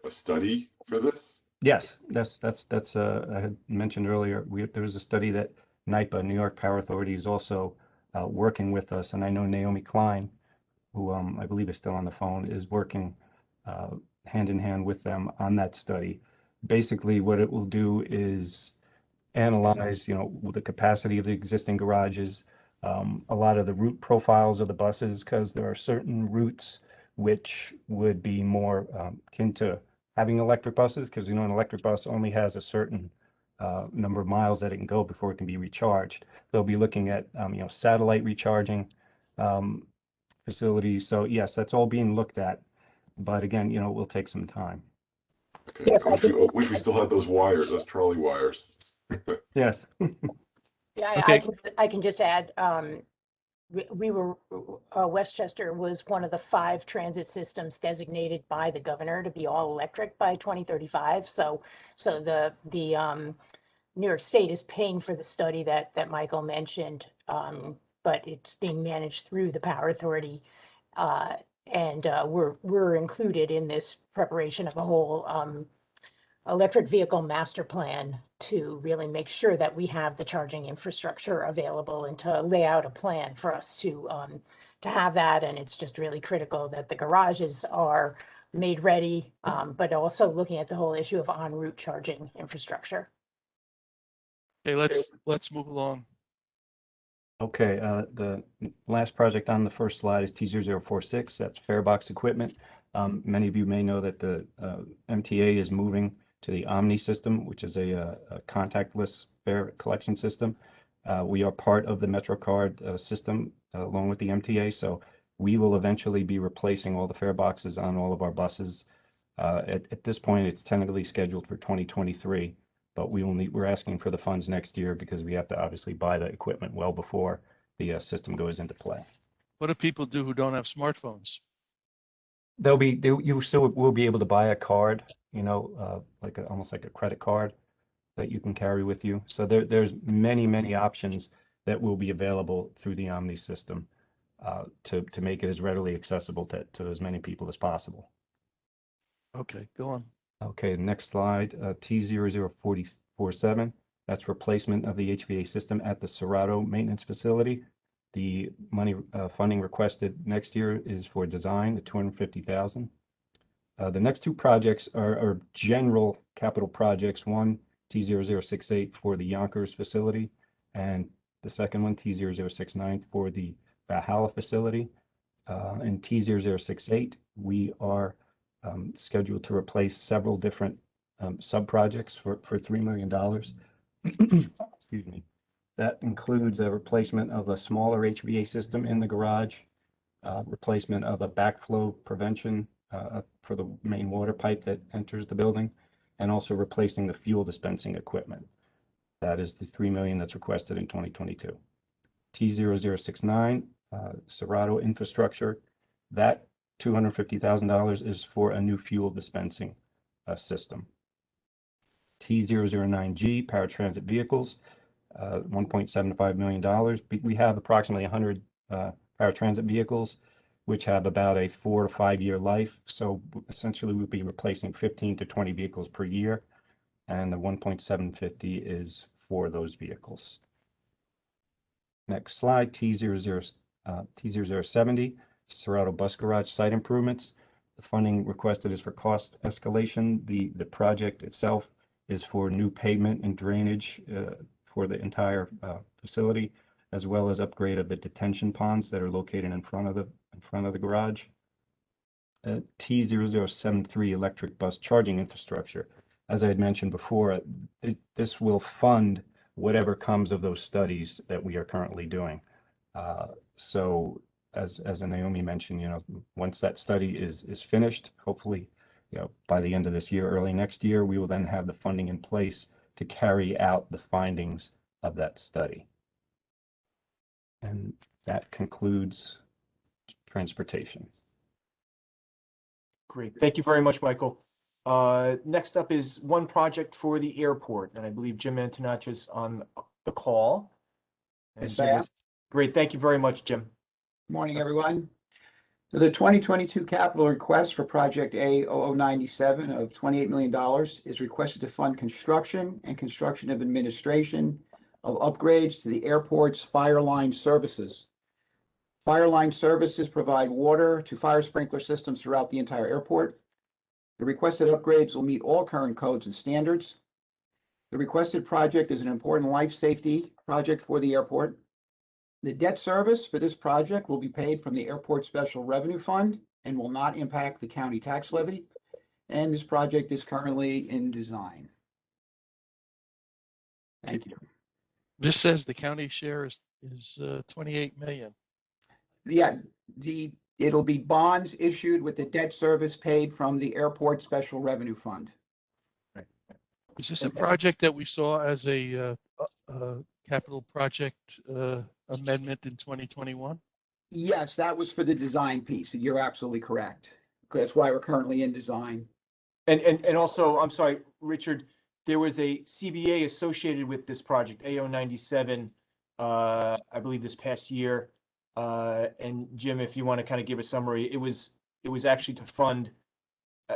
a study for this? Yes, that's I had mentioned earlier. There was a study that NYPA, New York Power Authority, is also working with us, and I know Naomi Klein, who I believe is still on the phone, is working hand in hand with them on that study. Basically, what it will do is analyze, the capacity of the existing garages, a lot of the route profiles of the buses, because there are certain routes which would be more akin to having electric buses, because an electric bus only has a certain number of miles that it can go before it can be recharged. They'll be looking at satellite recharging facilities. So yes, that's all being looked at, but again, it will take some time. Okay, I wish we still had those wires, those trolley wires. Yes. Yeah, Okay. I can just add, we were, Westchester was one of the 5 transit systems designated by the governor to be all electric by 2035. So the New York State is paying for the study that Michael mentioned, but it's being managed through the Power Authority. And we're included in this preparation of a whole electric vehicle master plan to really make sure that we have the charging infrastructure available, and to lay out a plan for us to have that. And it's just really critical that the garages are made ready, but also looking at the whole issue of en route charging infrastructure. Okay, let's move along. Okay, the last project on the first slide is T0046. That's farebox equipment. Many of you may know that the MTA is moving to the Omni system, which is a contactless fare collection system. We are part of the MetroCard system along with the MTA, so we will eventually be replacing all the fare boxes on all of our buses. At this point, it's tentatively scheduled for 2023, but we're asking for the funds next year because we have to obviously buy the equipment well before the system goes into play. What do people do who don't have smartphones? You still will be able to buy a card, you know, almost like a credit card that you can carry with you. So there's many options that will be available through the Omni system to make it as readily accessible to as many people as possible. Okay, go on. Okay, next slide, T00447. That's replacement of the HVA system at the Serato maintenance facility. The funding requested next year is for design, the 250,000. The next two projects are general capital projects. One, T0068 for the Yonkers facility, and the second one, T0069 for the Valhalla facility. In T0068, we are scheduled to replace several different sub-projects for $3 million. Excuse me. That includes a replacement of a smaller HVA system in the garage, replacement of a backflow prevention for the main water pipe that enters the building, and also replacing the fuel dispensing equipment. That is the $3 million that's requested in 2022. T0069, Serato infrastructure, that $250,000 is for a new fuel dispensing system. T009G, paratransit vehicles, $1.75 million. We have approximately 100 paratransit vehicles, which have about a 4 to 5 year life. So essentially we'll be replacing 15 to 20 vehicles per year. And the 1.750 is for those vehicles. Next slide, T0070, Serato Bus Garage site improvements. The funding requested is for cost escalation. The project itself is for new pavement and drainage for the entire facility, as well as upgrade of the detention ponds that are located in front of the garage. T0073 electric bus charging infrastructure. As I had mentioned before, this will fund whatever comes of those studies that we are currently doing. So as Naomi mentioned, you know, once that study is finished, hopefully, you know, by the end of this year, early next year, we will then have the funding in place to carry out the findings of that study. And that concludes transportation. Great. Thank you very much, Michael. Next up is one project for the airport, and I believe Jim Antonacci's on the call. Yes, I am. Great. Thank you very much, Jim. Morning, everyone. So the 2022 capital request for project A0097 of $28 million is requested to fund construction and construction of administration of upgrades to the airport's fire line services. Fire line services provide water to fire sprinkler systems throughout the entire airport. The requested upgrades will meet all current codes and standards. The requested project is an important life safety project for the airport. The debt service for this project will be paid from the Airport Special Revenue Fund and will not impact the county tax levy. And this project is currently in design. Thank you. This says the county share is 28 million. Yeah, it'll be bonds issued with the debt service paid from the Airport Special Revenue Fund. Is this a project that we saw as a capital project amendment in 2021? Yes, that was for the design piece. You're absolutely correct. That's why we're currently in design. And also, I'm sorry, Richard, there was a CBA associated with this project, A097, I believe this past year. And Jim, if you want to kind of give a summary, it was actually to fund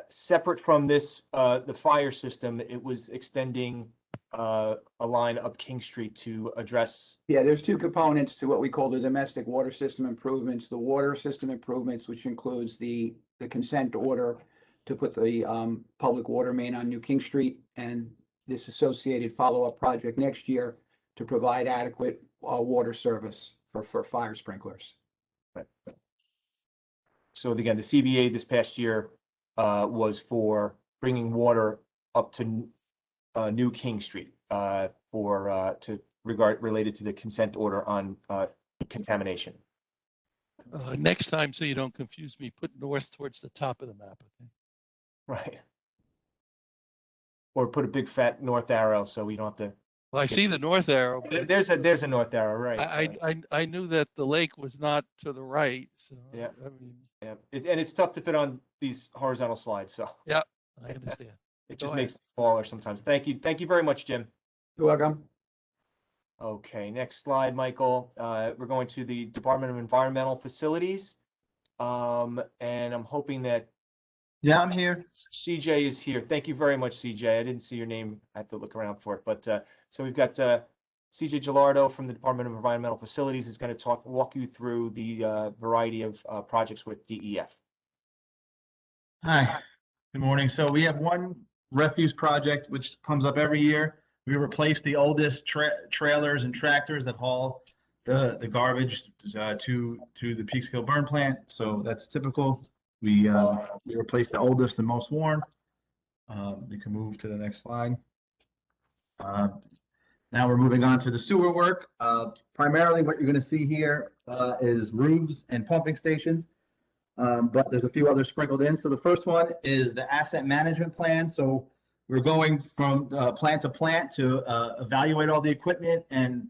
separate from this, the fire system. It was extending a line up King Street to address. Yeah, there's two components to what we call the domestic water system improvements. The water system improvements, which includes the consent order to put the public water main on New King Street, and this associated follow-up project next year to provide adequate water service for fire sprinklers. Right. So again, the CBA this past year was for bringing water up to New King Street related to the consent order on contamination. Next time, so you don't confuse me, put north towards the top of the map. Okay? Right. Or put a big fat north arrow so we don't have to Well, I see the north arrow. but There's a north arrow, right? I knew that the lake was not to the right, so. Yeah. I mean, Yeah, and it's tough to fit on these horizontal slides, so yeah, I understand. it Go just ahead. makes it smaller sometimes. Thank you very much, Jim. You're welcome. Okay, next slide, Michael. We're going to the Department of Environmental Facilities. And I'm hoping that Yeah, I'm here. CJ is here. Thank you very much, CJ. I didn't see your name. I have to look around for it. But so we've got CJ Gilardo from the Department of Environmental Facilities is going to walk you through the variety of projects with DEF. Hi, good morning. So we have one refuse project which comes up every year. We replace the oldest trailers and tractors that haul the garbage to the Peekskill burn plant. So that's typical. We replace the oldest and most worn. We can move to the next slide. Now we're moving on to the sewer work. Primarily what you're going to see here is roofs and pumping stations. But there's a few others sprinkled in. So the first one is the asset management plan. So we're going from plant to plant to evaluate all the equipment and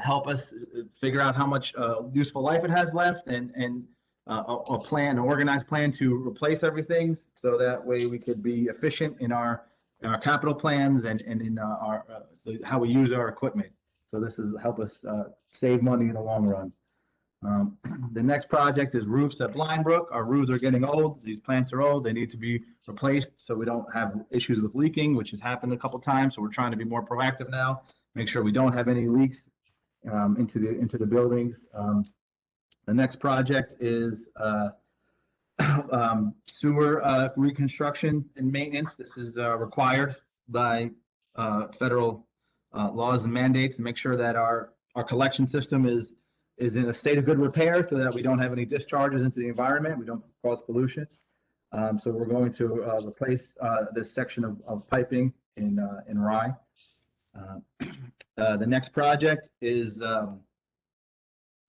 help us figure out how much useful life it has left and a plan, an organized plan to replace everything. So that way we could be efficient in our capital plans and in how we use our equipment. So this is help us save money in the long run. The next project is roofs at Blind Brook. Our roofs are getting old. These plants are old. They need to be replaced so we don't have issues with leaking, which has happened a couple times. So we're trying to be more proactive now, make sure we don't have any leaks into the buildings. The next project is sewer reconstruction and maintenance. This is required by federal laws and mandates to make sure that our collection system is in a state of good repair so that we don't have any discharges into the environment. We don't cause pollution. So we're going to replace this section of piping in Rye. The next project is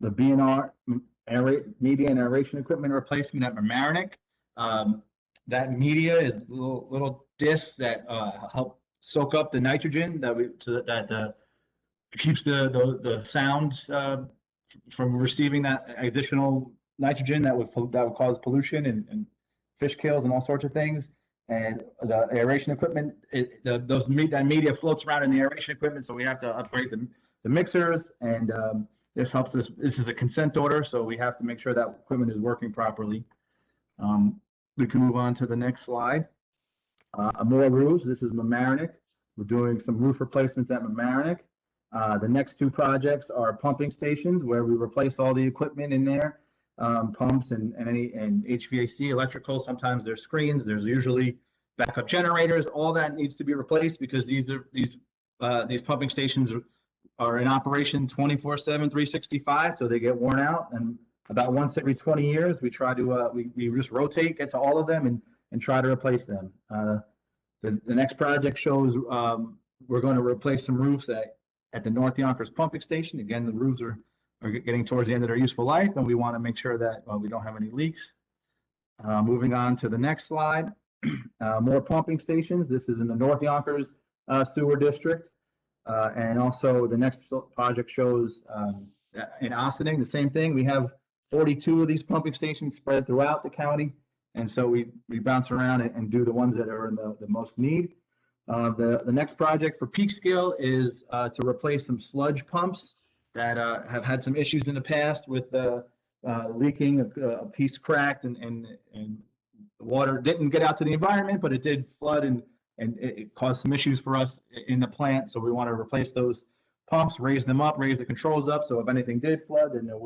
the BNR media and aeration equipment replacement at Mamaroneck. That media is little discs that help soak up the nitrogen that keeps the sounds from receiving that additional nitrogen that would cause pollution and fish kills and all sorts of things. And the aeration equipment, that media floats around in the aeration equipment, so we have to upgrade the mixers. And this helps us. This is a consent order, so we have to make sure that equipment is working properly. We can move on to the next slide. More roofs. This is Mamaroneck. We're doing some roof replacements at Mamaroneck. The next two projects are pumping stations where we replace all the equipment in there, pumps and HVAC, electrical. Sometimes there's screens. There's usually backup generators. All that needs to be replaced because these pumping stations are in operation 24/7, 365, so they get worn out. And about once every 20 years, we try to we just rotate, get to all of them, and try to replace them. The next project shows we're going to replace some roofs at the North Yonkers pumping station. Again, the roofs are getting towards the end of their useful life, and we want to make sure that we don't have any leaks. Moving on to the next slide, more pumping stations. This is in the North Yonkers sewer district. And also the next project shows in Ossining, the same thing. We have 42 of these pumping stations spread throughout the county. And so we bounce around and do the ones that are in the most need. The next project for Peekskill is to replace some sludge pumps that have had some issues in the past with leaking, a piece cracked, and the water didn't get out to the environment, but it did flood and it caused some issues for us in the plant. So we want to replace those pumps, raise them up, raise the controls up. So if anything did flood, then it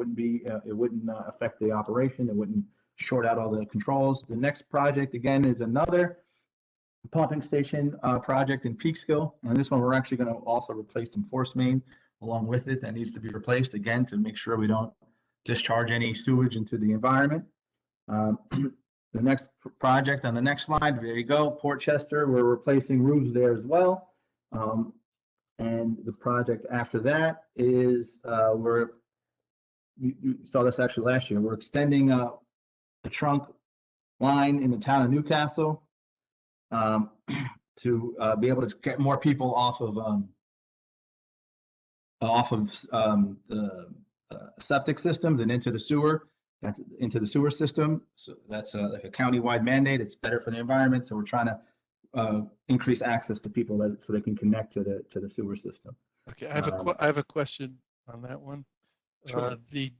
wouldn't affect the operation. It wouldn't short out all the controls. The next project again is another pumping station project in Peekskill. And this one, we're actually going to also replace some force main along with it that needs to be replaced again to make sure we don't discharge any sewage into the environment. The next project on the next slide, there you go, Port Chester, we're replacing roofs there as well. And the project after that is, you saw this actually last year, we're extending the trunk line in the town of Newcastle to be able to get more people off of off of the septic systems and into the sewer. That's into the sewer system. So that's like a county-wide mandate. It's better for the environment. So we're trying to increase access to people so they can connect to the sewer system. Okay, I have a question on that one. Sure. The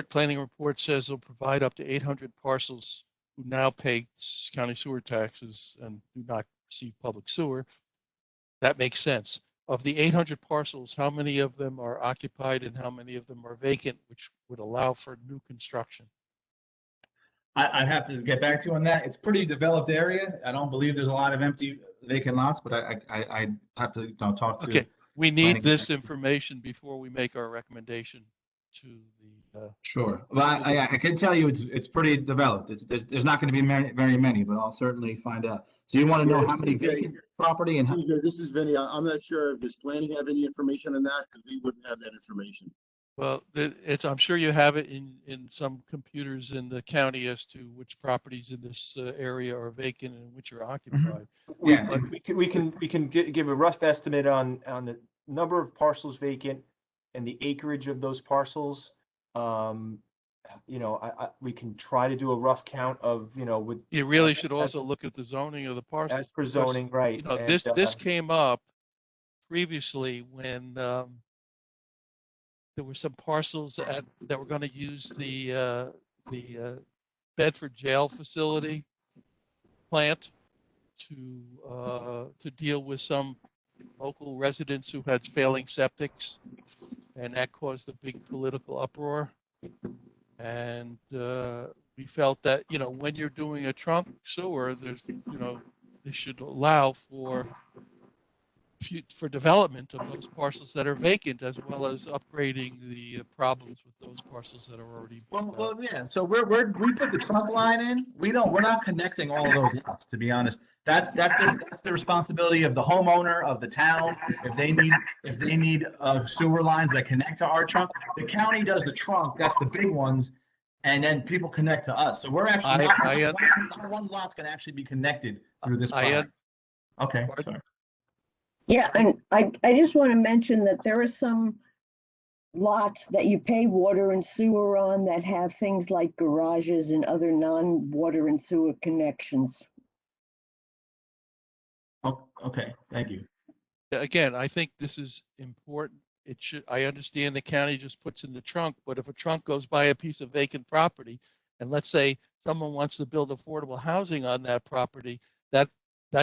planning report says they'll provide up to 800 parcels who now pay county sewer taxes and do not receive public sewer. That makes sense. Of the 800 parcels, how many of them are occupied and how many of them are vacant, which would allow for new construction? I'd have to get back to you on that. It's pretty developed area. I don't believe there's a lot of empty vacant lots, but I have to talk to. Okay, we need this planning. information before we make our recommendation to the. Sure. Well, I can tell you it's pretty developed. There's not going to be very many, but I'll certainly find out. So you want to know how many vacant property and how? This is Vinny. I'm not sure if does planning have any information on that because we wouldn't have that information. Well, I'm sure you have it in some computers in the county as to which properties in this area are vacant and which are occupied. Yeah. We can give a rough estimate on the number of parcels vacant and the acreage of those parcels. You know, we can try to do a rough count of, you know, with. You really should also look at the zoning of the parcels. As per zoning, right. You know, and, this came up previously when there were some parcels that were going to use the Bedford jail facility plant to deal with some local residents who had failing septics, and that caused a big political uproar. And we felt that, you know, when you're doing a trunk sewer, there's, you know, they should allow for development of those parcels that are vacant, as well as upgrading the problems with those parcels that are already. Well, yeah. So we put the trunk line in. We're not connecting all of those lots, to be honest. That's the responsibility of the homeowner, of the town. If they need sewer lines that connect to our trunk, the county does the trunk. That's the big ones, and then people connect to us. So we're actually not one lot's going to actually be connected through this project. Okay. Sorry. Yeah, and I just want to mention that there are some lots that you pay water and sewer on that have things like garages and other non-water and sewer connections. Oh, okay, thank you. Again, I think this is important. I understand the county just puts in the trunk, but if a trunk goes by a piece of vacant property, and let's say someone wants to build affordable housing on that property, that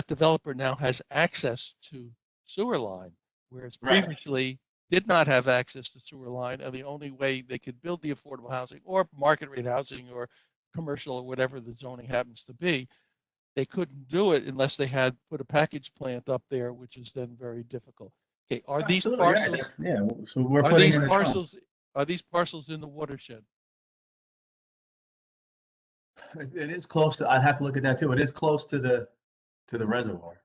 developer now has access to sewer line, whereas previously did not have access to sewer line, and the only way they could build the affordable housing or market rate housing or commercial or whatever the zoning happens to be, they couldn't do it unless they had put a package plant up there, which is then very difficult. Okay, are these parcels? Yeah. So we're are putting these in parcels? Are these parcels in the watershed? It is close to. I'd have to look at that too. It is close to the reservoir.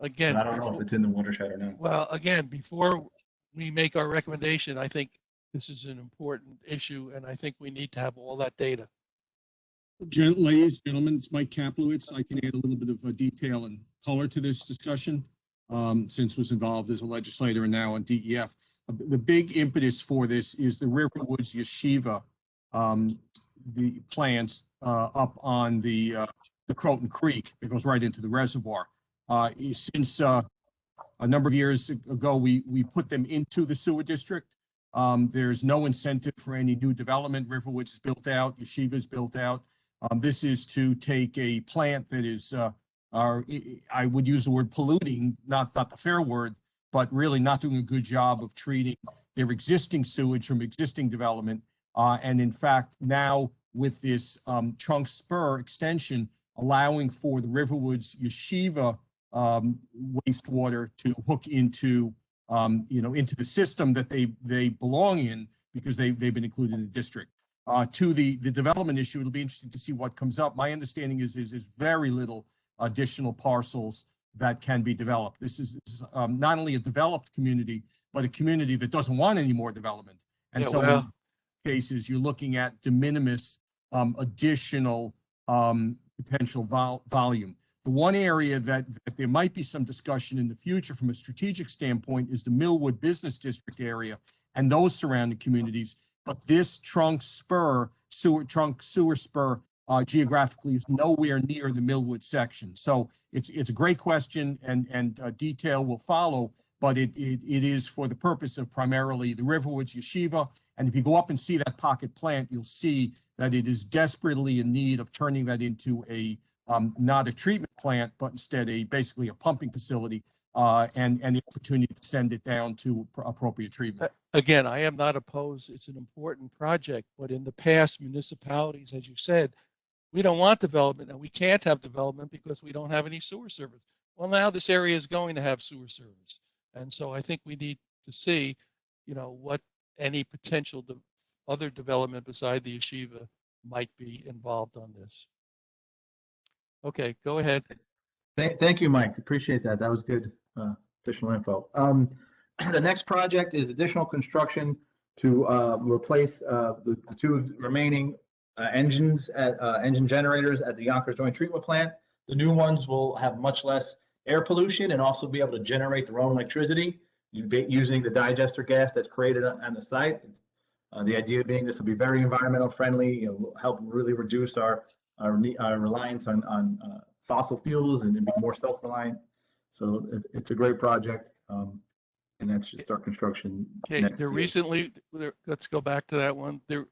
Again, but I don't know if it's in the watershed or not. Well, again, before we make our recommendation, I think this is an important issue, and I think we need to have all that data. Ladies, gentlemen, it's Mike Kaplowitz. I can add a little bit of detail and color to this discussion, since was involved as a legislator and now on DEF. The big impetus for this is the Riverwoods Yeshiva, the plants up on the Croton Creek. It goes right into the reservoir. Since a number of years ago, we put them into the sewer district. There's no incentive for any new development. Riverwoods is built out, Yeshiva is built out. This is to take a plant that is, I would use the word polluting, not the fair word, but really not doing a good job of treating their existing sewage from existing development. And in fact, now with this trunk spur extension, allowing for the Riverwoods Yeshiva wastewater to hook into, into the system that they belong in, because they've been included in the district. To the development issue, it'll be interesting to see what comes up. My understanding is very little additional parcels that can be developed. This is not only a developed community, but a community that doesn't want any more development. And yeah, so well, in cases, you're looking at de minimis additional potential volume. The one area that there might be some discussion in the future from a strategic standpoint is the Millwood Business District area and those surrounding communities. But this trunk sewer spur geographically is nowhere near the Millwood section. So it's a great question, and detail will follow, but it is for the purpose of primarily the Riverwoods Yeshiva. And if you go up and see that pocket plant, you'll see that it is desperately in need of turning that into a not a treatment plant, but instead basically a pumping facility, and the opportunity to send it down to appropriate treatment. Again, I am not opposed. It's an important project, but in the past, municipalities, as you said, we don't want development, and we can't have development because we don't have any sewer service. Well, now this area is going to have sewer service, and so I think we need to see, what any potential other development beside the yeshiva might be involved on this. Okay, go ahead. Thank you, Mike. Appreciate that. That was good additional info. The next project is additional construction to replace the two remaining engine generators at the Yonkers Joint Treatment Plant. The new ones will have much less air pollution and also be able to generate their own electricity using the digester gas that's created on the site. The idea being this will be very environmental friendly, help really reduce our reliance on fossil fuels and be more self-reliant. So it's a great project, and that's just our construction. Okay, let's go back to that one. There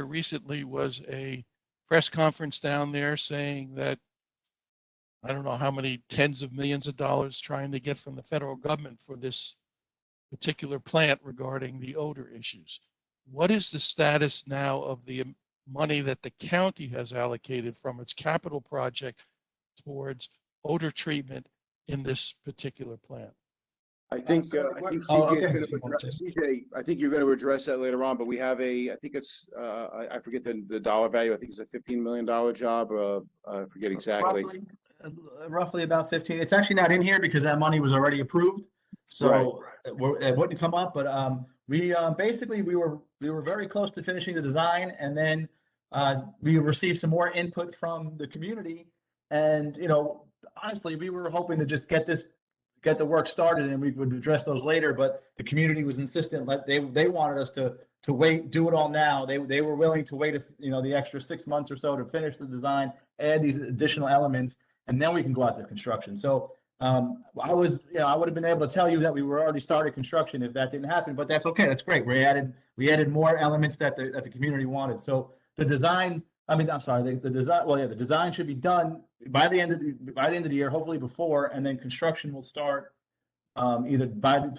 recently was a press conference down there saying that I don't know how many tens of millions of dollars trying to get from the federal government for this particular plant regarding the odor issues. What is the status now of the money that the county has allocated from its capital project towards odor treatment in this particular plant? I think CJ, I think you're going to address that later on, but we have I think it's, I forget the dollar value. I think it's a $15 million job. I forget exactly. Roughly about 15. It's actually not in here because that money was already approved. So it wouldn't come up, but we basically we were very close to finishing the design, and then we received some more input from the community. And honestly, we were hoping to just get the work started, and we would address those later. But the community was insistent; they wanted us to wait, do it all now. They were willing to wait, the extra 6 months or so to finish the design, add these additional elements, and then we can go out to construction. So I would have been able to tell you that we were already started construction if that didn't happen, but that's okay. That's great. We added more elements that the community wanted. So the design. The design. Well, yeah, the design should be done by the end of the year, hopefully before, and then construction will start either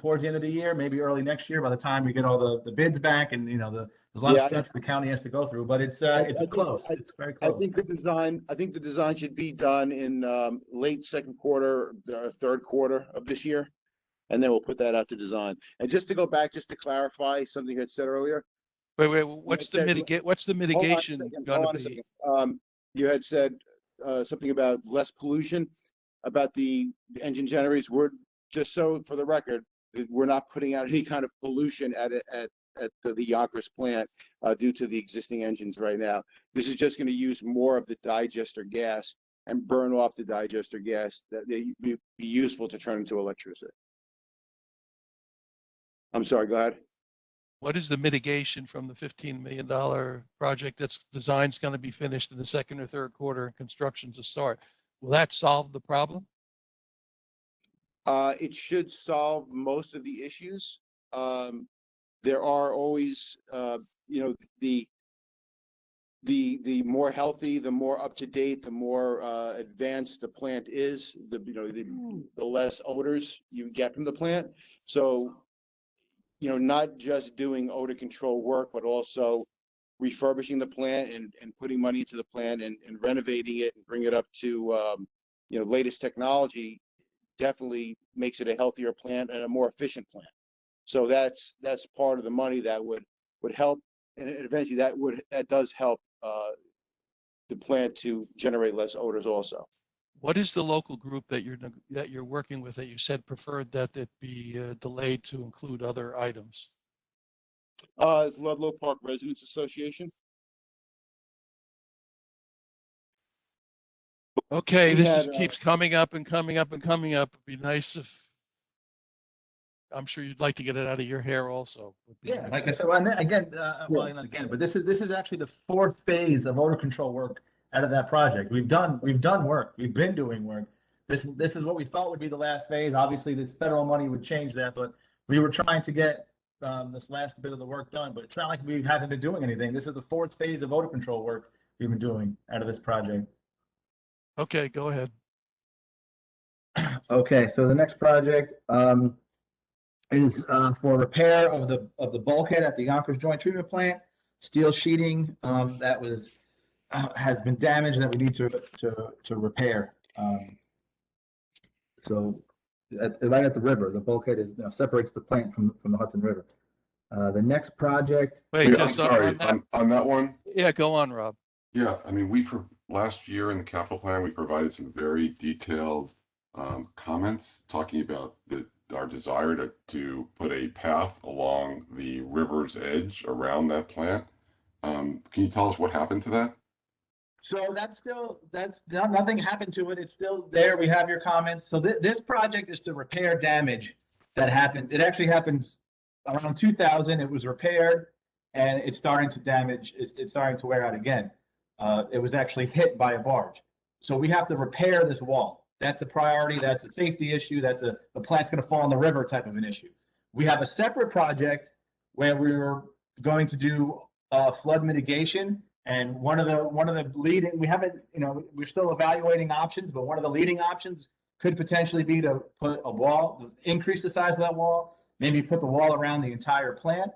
towards the end of the year, maybe early next year. By the time we get all the bids back, and there's a lot of steps the county has to go through, but it's close. It's very close. I think the design should be done in late second quarter, third quarter of this year, and then we'll put that out to design. And just to go back, just to clarify something you had said earlier. Wait, what's the mitigation going to be? You had said something about less pollution, about the engine generators. We're just so for the record, we're not putting out any kind of pollution at the Yonkers plant due to the existing engines right now. This is just going to use more of the digester gas and burn off the digester gas that they be useful to turn into electricity. I'm sorry, go ahead. What is the mitigation from the $15 million project that's design's going to be finished in the second or third quarter and construction to start? Will that solve the problem? It should solve most of the issues. There are always, the more healthy, the more up to date, the more advanced the plant is, the less odors you get from the plant. So, not just doing odor control work, but also refurbishing the plant and putting money into the plant and renovating it and bring it up to, latest technology definitely makes it a healthier plant and a more efficient plant. So that's part of the money that would help, and eventually that does help the plant to generate less odors also. What is the local group that you're working with that you said preferred that it be delayed to include other items? It's Ludlow Park Residents Association. Okay, We this had, is, keeps coming up and coming up and coming up. It'd be nice if, I'm sure you'd like to get it out of your hair also. Would be Yeah, nice. like I said, well, and then again, well, not again, but this is actually the fourth phase of odor control work out of that project. We've done work. We've been doing work. This is what we thought would be the last phase. Obviously, this federal money would change that, but we were trying to get this last bit of the work done. But it's not like we haven't been doing anything. This is the fourth phase of odor control work we've been doing out of this project. Okay, go ahead. Okay, so the next project is for repair of the bulkhead at the Yonkers Joint Treatment Plant. Steel sheeting that was has been damaged that we need to repair. So right at the river, the bulkhead is separates the plant from the Hudson River. The next project. Wait, I'm just sorry, on that one? Yeah, go on, Rob. Yeah, I mean, last year in the capital plan, we provided some very detailed comments talking about our desire to put a path along the river's edge around that plant. Can you tell us what happened to that? So nothing happened to it. It's still there. We have your comments. So this project is to repair damage that happened. It actually happened around 2000. It was repaired and it's starting to damage. It's starting to wear out again. It was actually hit by a barge. So we have to repair this wall. That's a priority. That's a safety issue. The plant's going to fall in the river type of an issue. We have a separate project where we're going to do flood mitigation. And one of the leading, we haven't, we're still evaluating options, but one of the leading options could potentially be to put a wall, increase the size of that wall, maybe put the wall around the entire plant.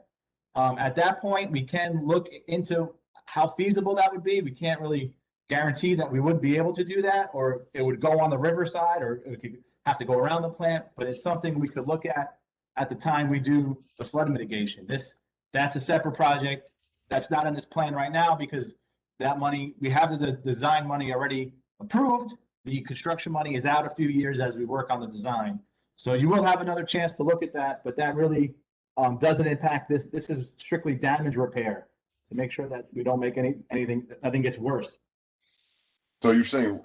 At that point, we can look into how feasible that would be. We can't really guarantee that we would be able to do that, or it would go on the riverside, or it could have to go around the plant, but it's something we could look at the time we do the flood mitigation. That's a separate project. That's not in this plan right now because that money, we have the design money already approved. The construction money is out a few years as we work on the design. So you will have another chance to look at that, but that really doesn't impact this. This is strictly damage repair to make sure that we don't make anything, nothing gets worse. So you're saying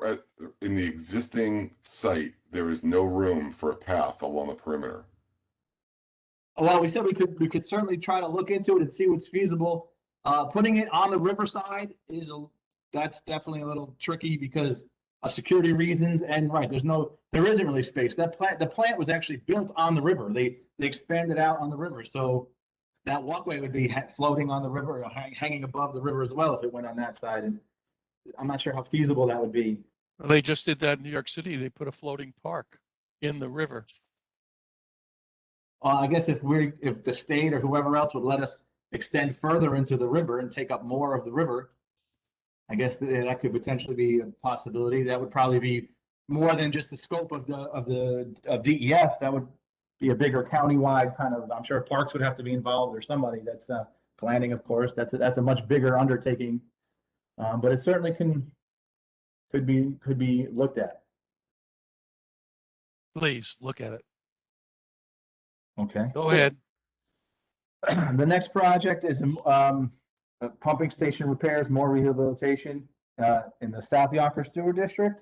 in the existing site, there is no room for a path along the perimeter? Well, we said we could certainly try to look into it and see what's feasible. Putting it on the riverside that's definitely a little tricky because of security reasons. And right, there isn't really space. The plant was actually built on the river. They expanded out on the river, so that walkway would be floating on the river, or hanging above the river as well if it went on that side. And I'm not sure how feasible that would be. Well, they just did that in New York City. They put a floating park in the river. I guess if the state or whoever else would let us extend further into the river and take up more of the river, I guess that could potentially be a possibility. That would probably be more than just the scope of DEF. That would be a bigger countywide kind of. I'm sure parks would have to be involved or somebody that's planning, of course. That's a much bigger undertaking, but it certainly could be looked at. Please look at it. Okay. Go ahead. The next project is pumping station repairs, more rehabilitation in the South Yonkers Sewer District.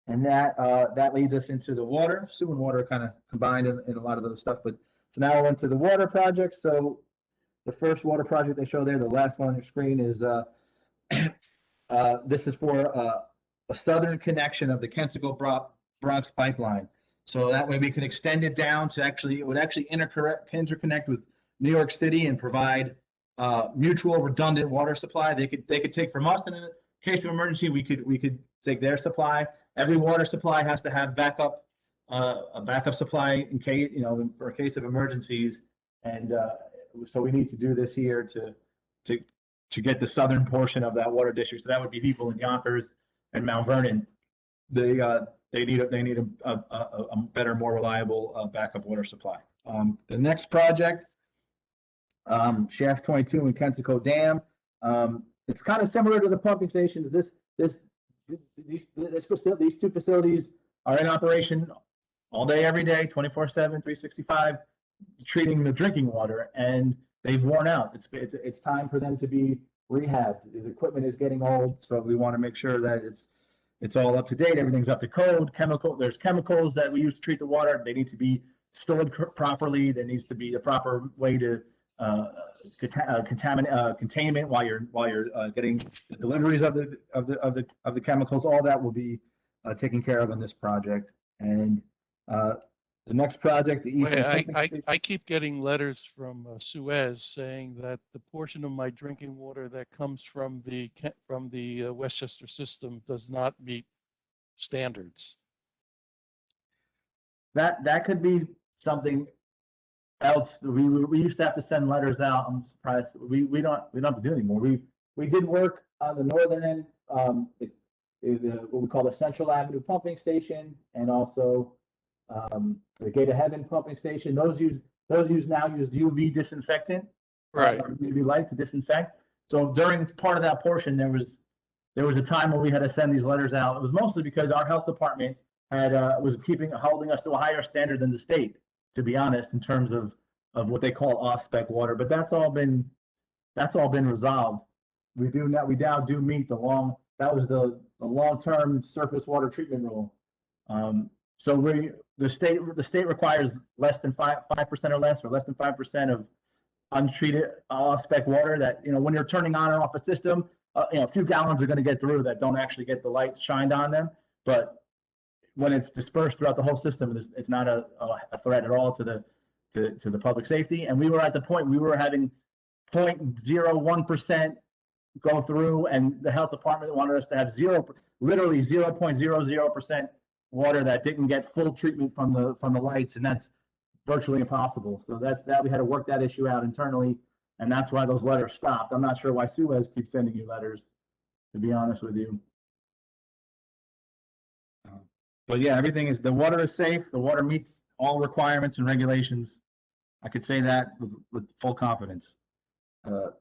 And that leads us into the water. Sewer and water kind of combined in a lot of those stuff. But so now we're into the water project. So the first water project they show there, the last one on your screen is this is for a southern connection of the Kensico Bronx pipeline. So that way we can extend it down to it would actually interconnect with New York City and provide mutual redundant water supply. They could take from us, and in a case of emergency, we could take their supply. Every water supply has to have a backup supply in case, for a case of emergencies. And so we need to do this here to get the southern portion of that water district. So that would be people in Yonkers and Mount Vernon. They need a better, more reliable backup water supply. The next project, Shaft 22 in Kensico Dam. It's kind of similar to the pumping stations. These two facilities are in operation all day, every day, 24/7, 365, treating the drinking water, and they've worn out. It's time for them to be rehabbed. The equipment is getting old, so we want to make sure that it's all up to date. Everything's up to code. There's chemicals that we use to treat the water. They need to be stored properly. There needs to be a proper way to containment while you're getting the deliveries of the chemicals. All that will be taken care of in this project. And the next project, the I keep getting letters from Suez saying that the portion of my drinking water that comes from the Westchester system does not meet standards. That could be something else. We used to have to send letters out. I'm surprised we don't have to do anymore. We did work on the northern end, what we call the Central Avenue pumping station, and also the Gate of Heaven pumping station. Those now use UV disinfectant, right? UV light to disinfect. So during part of that portion, there was a time when we had to send these letters out. It was mostly because our health department was holding us to a higher standard than the state, to be honest, in terms of what they call off-spec water. But that's all been resolved. We now do meet the long-term surface water treatment rule. So the state requires less than 5% or less, or less than 5% of untreated off-spec water. That, when you're turning on and off a system, a few gallons are going to get through that don't actually get the light shined on them. But when it's dispersed throughout the whole system, it's not a threat at all to the public safety. And we were at the point we were having 0.01% go through, and the health department wanted us to have literally 0.00% water that didn't get full treatment from the lights, and that's virtually impossible. So that we had to work that issue out internally, and that's why those letters stopped. I'm not sure why Suez keeps sending you letters, to be honest with you. But yeah, the water is safe. The water meets all requirements and regulations. I could say that with full confidence. The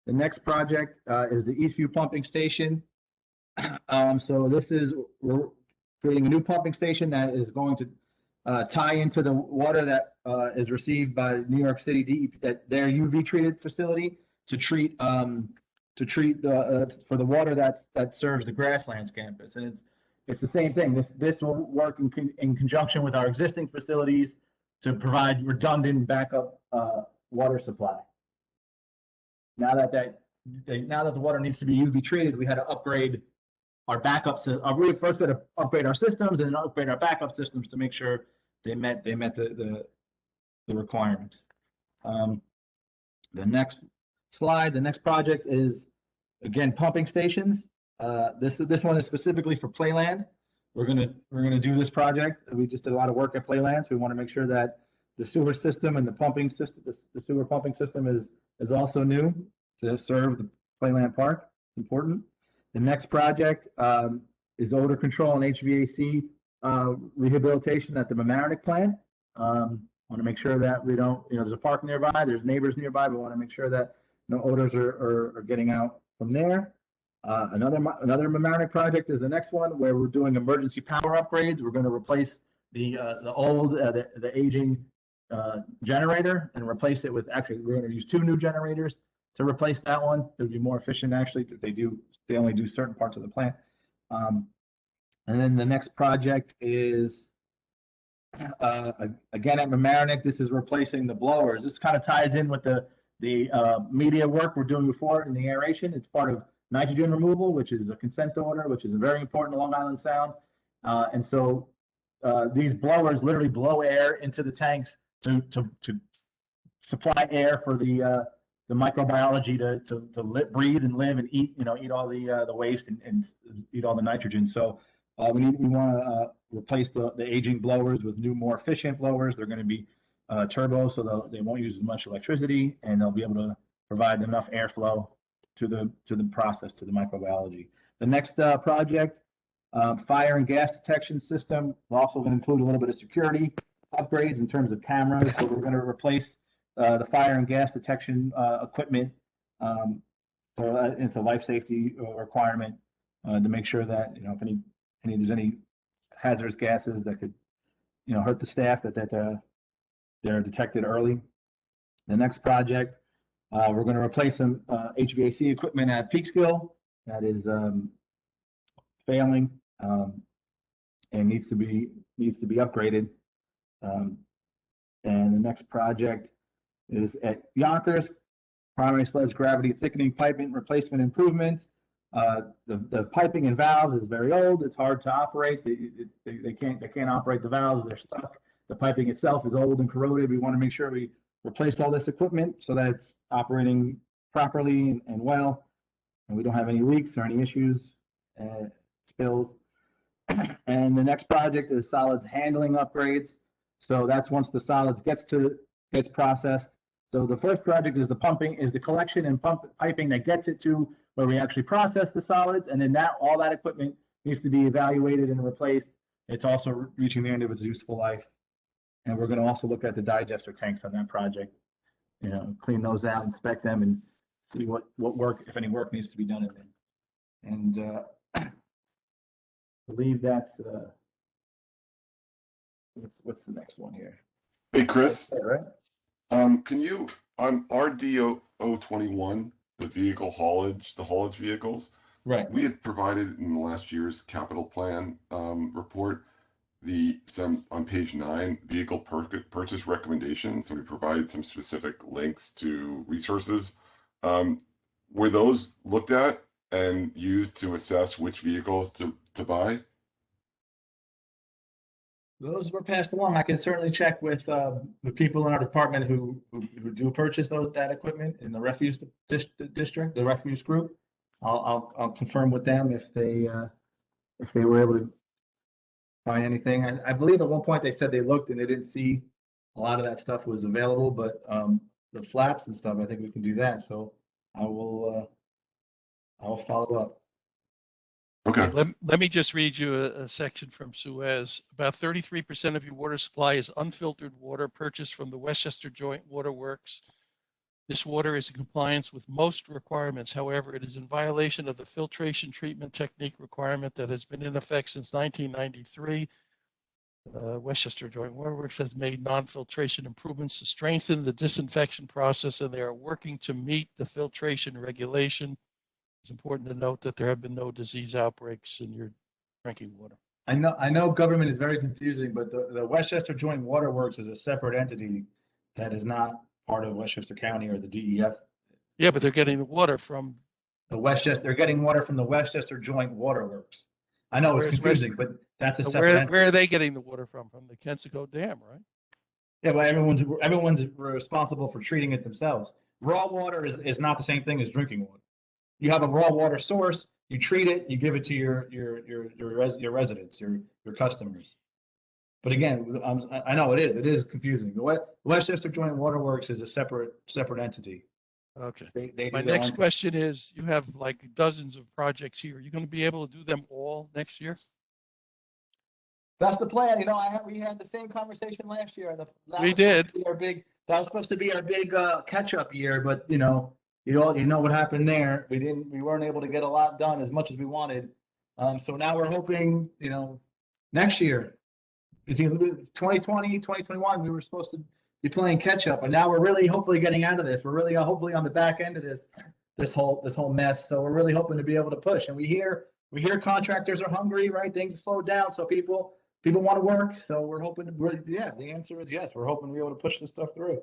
next project is the Eastview Pumping Station. So we're creating a new pumping station that is going to tie into the water that is received by New York City DEP, their UV treated facility, to treat for the water that serves the Grasslands campus. And it's the same thing. This will work in conjunction with our existing facilities to provide redundant backup water supply. Now that the water needs to be UV treated, we had to upgrade our backups. We first had to upgrade our systems and then upgrade our backup systems to make sure they met the requirements. The next slide, the next project is again pumping stations. This one is specifically for Playland. We're gonna do this project. We just did a lot of work at Playland, so we want to make sure that the sewer system and the pumping system, the sewer pumping system is also new to serve the Playland Park. It's important. The next project is odor control and HVAC rehabilitation at the Mamaroneck plant. Want to make sure that we don't, there's a park nearby, there's neighbors nearby. We want to make sure that no odors are getting out from there. Another Mamaroneck project is the next one, where we're doing emergency power upgrades. We're going to replace the old, the aging generator and replace it with, actually, we're going to use 2 new generators to replace that one. It would be more efficient, actually. They only do certain parts of the plant. And then the next project is again at Mamaroneck. This is replacing the blowers. This kind of ties in with the media work we're doing before in the aeration. It's part of nitrogen removal, which is a consent order, which is very important to Long Island Sound. And so these blowers literally blow air into the tanks to supply air for the microbiology to breathe and live and eat all the waste and eat all the nitrogen. So we want to replace the aging blowers with new, more efficient blowers. They're going to be turbo, so they won't use as much electricity, and they'll be able to provide enough airflow to the process, to the microbiology. The next project, fire and gas detection system. We're also going to include a little bit of security upgrades in terms of cameras. So we're going to replace the fire and gas detection equipment. So it's a life safety requirement to make sure that if there's any hazardous gases that could hurt the staff, that they're detected early. The next project, we're going to replace some HVAC equipment at Peekskill that is failing, and needs to be upgraded. And the next project is at Yonkers, primary sludge gravity thickening piping replacement improvements. The piping and valves is very old. It's hard to operate. They can't operate the valves. They're stuck. The piping itself is old and corroded. We want to make sure we replace all this equipment so that it's operating properly and well, and we don't have any leaks or any issues, spills. And the next project is solids handling upgrades. So that's once the solids gets processed. So the first project is the collection and piping that gets it to where we actually process the solids, and then all that equipment needs to be evaluated and replaced. It's also reaching the end of its useful life. And we're going to also look at the digester tanks on that project, clean those out, inspect them, and see what work, if any work, needs to be done in them. And I believe that's what's the next one here? Hey, Chris. Right? Can you, on RDO 21, the haulage vehicles? Right. We had provided in last year's capital plan report on page 9 vehicle purchase recommendations. So we provided some specific links to resources. Were those looked at and used to assess which vehicles to buy? Those were passed along. I can certainly check with the people in our department who do purchase that equipment in the refuse district, the refuse group. I'll confirm with them if they were able to find anything. I believe at one point they said they looked and they didn't see a lot of that stuff was available, but the flaps and stuff, I think we can do that. So I will follow up. Okay. Let me just read you a section from Suez. About 33% of your water supply is unfiltered water purchased from the Westchester Joint Water Works. This water is in compliance with most requirements. However, it is in violation of the filtration treatment technique requirement that has been in effect since 1993. Westchester Joint Water Works has made non-filtration improvements to strengthen the disinfection process, and they are working to meet the filtration regulation. It's important to note that there have been no disease outbreaks in your drinking water. I know government is very confusing, but the Westchester Joint Water Works is a separate entity that is not part of Westchester County or the DEF. Yeah, but they're getting the water from they're getting water from the Westchester Joint Water Works. I know it's confusing, but that's a separate entity. Where are they getting the water from? From the Kensico Dam, right? Yeah, but everyone's responsible for treating it themselves. Raw water is not the same thing as drinking water. You have a raw water source, you treat it, you give it to your residents, your customers. But again, I know it is confusing. The Westchester Joint Water Works is a separate entity. Okay. They My next question is, you have like dozens of projects here. Are you going to be able to do them all next year? That's the plan. We had the same conversation last year. We did. That was supposed to be our big catch-up year, but you know what happened there. We weren't able to get a lot done as much as we wanted. So now we're hoping, next year, because 2020, 2021, we were supposed to be playing catch up, and now we're really hopefully getting out of this. We're really hopefully on the back end of this whole mess. So we're really hoping to be able to push. And we hear contractors are hungry, right? Things slowed down, so people want to work. So we're hoping the answer is yes. We're hoping to be able to push this stuff through.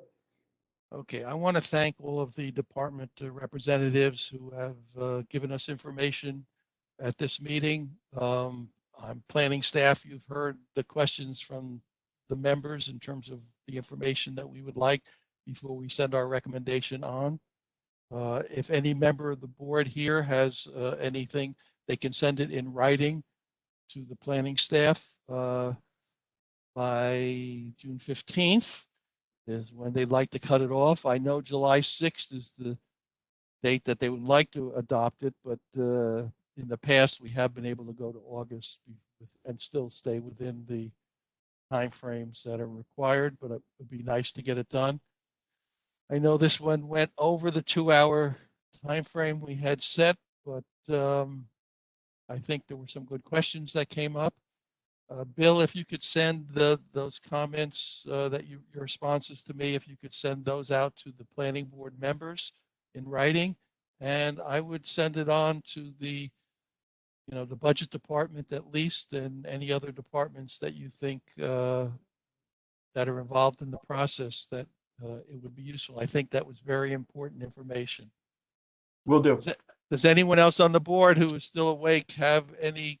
Okay, I want to thank all of the department representatives who have given us information at this meeting. I'm planning staff. You've heard the questions from the members in terms of the information that we would like before we send our recommendation on. If any member of the board here has anything, they can send it in writing to the planning staff by June 15th. Is when they'd like to cut it off. I know July 6th is the date that they would like to adopt it, but in the past we have been able to go to August and still stay within the timeframes that are required, but it would be nice to get it done. I know this one went over the 2-hour timeframe we had set, but I think there were some good questions that came up. Bill, if you could send those comments, your responses to me, if you could send those out to the planning board members in writing, and I would send it on to the the budget department at least, and any other departments that you think that are involved in the process, that it would be useful. I think that was very important information. Will do. Does anyone else on the board who is still awake have any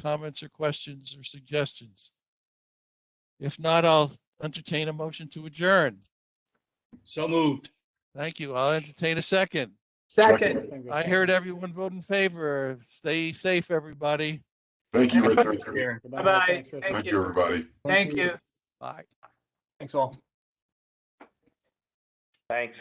comments or questions or suggestions? If not, I'll entertain a motion to adjourn. So moved. Thank you. I'll entertain a second. Second. I heard everyone vote in favor. Stay safe, everybody. Thank you, Richard. Bye-bye. Thank you, everybody. Thank you. Bye. Thanks all. Thanks.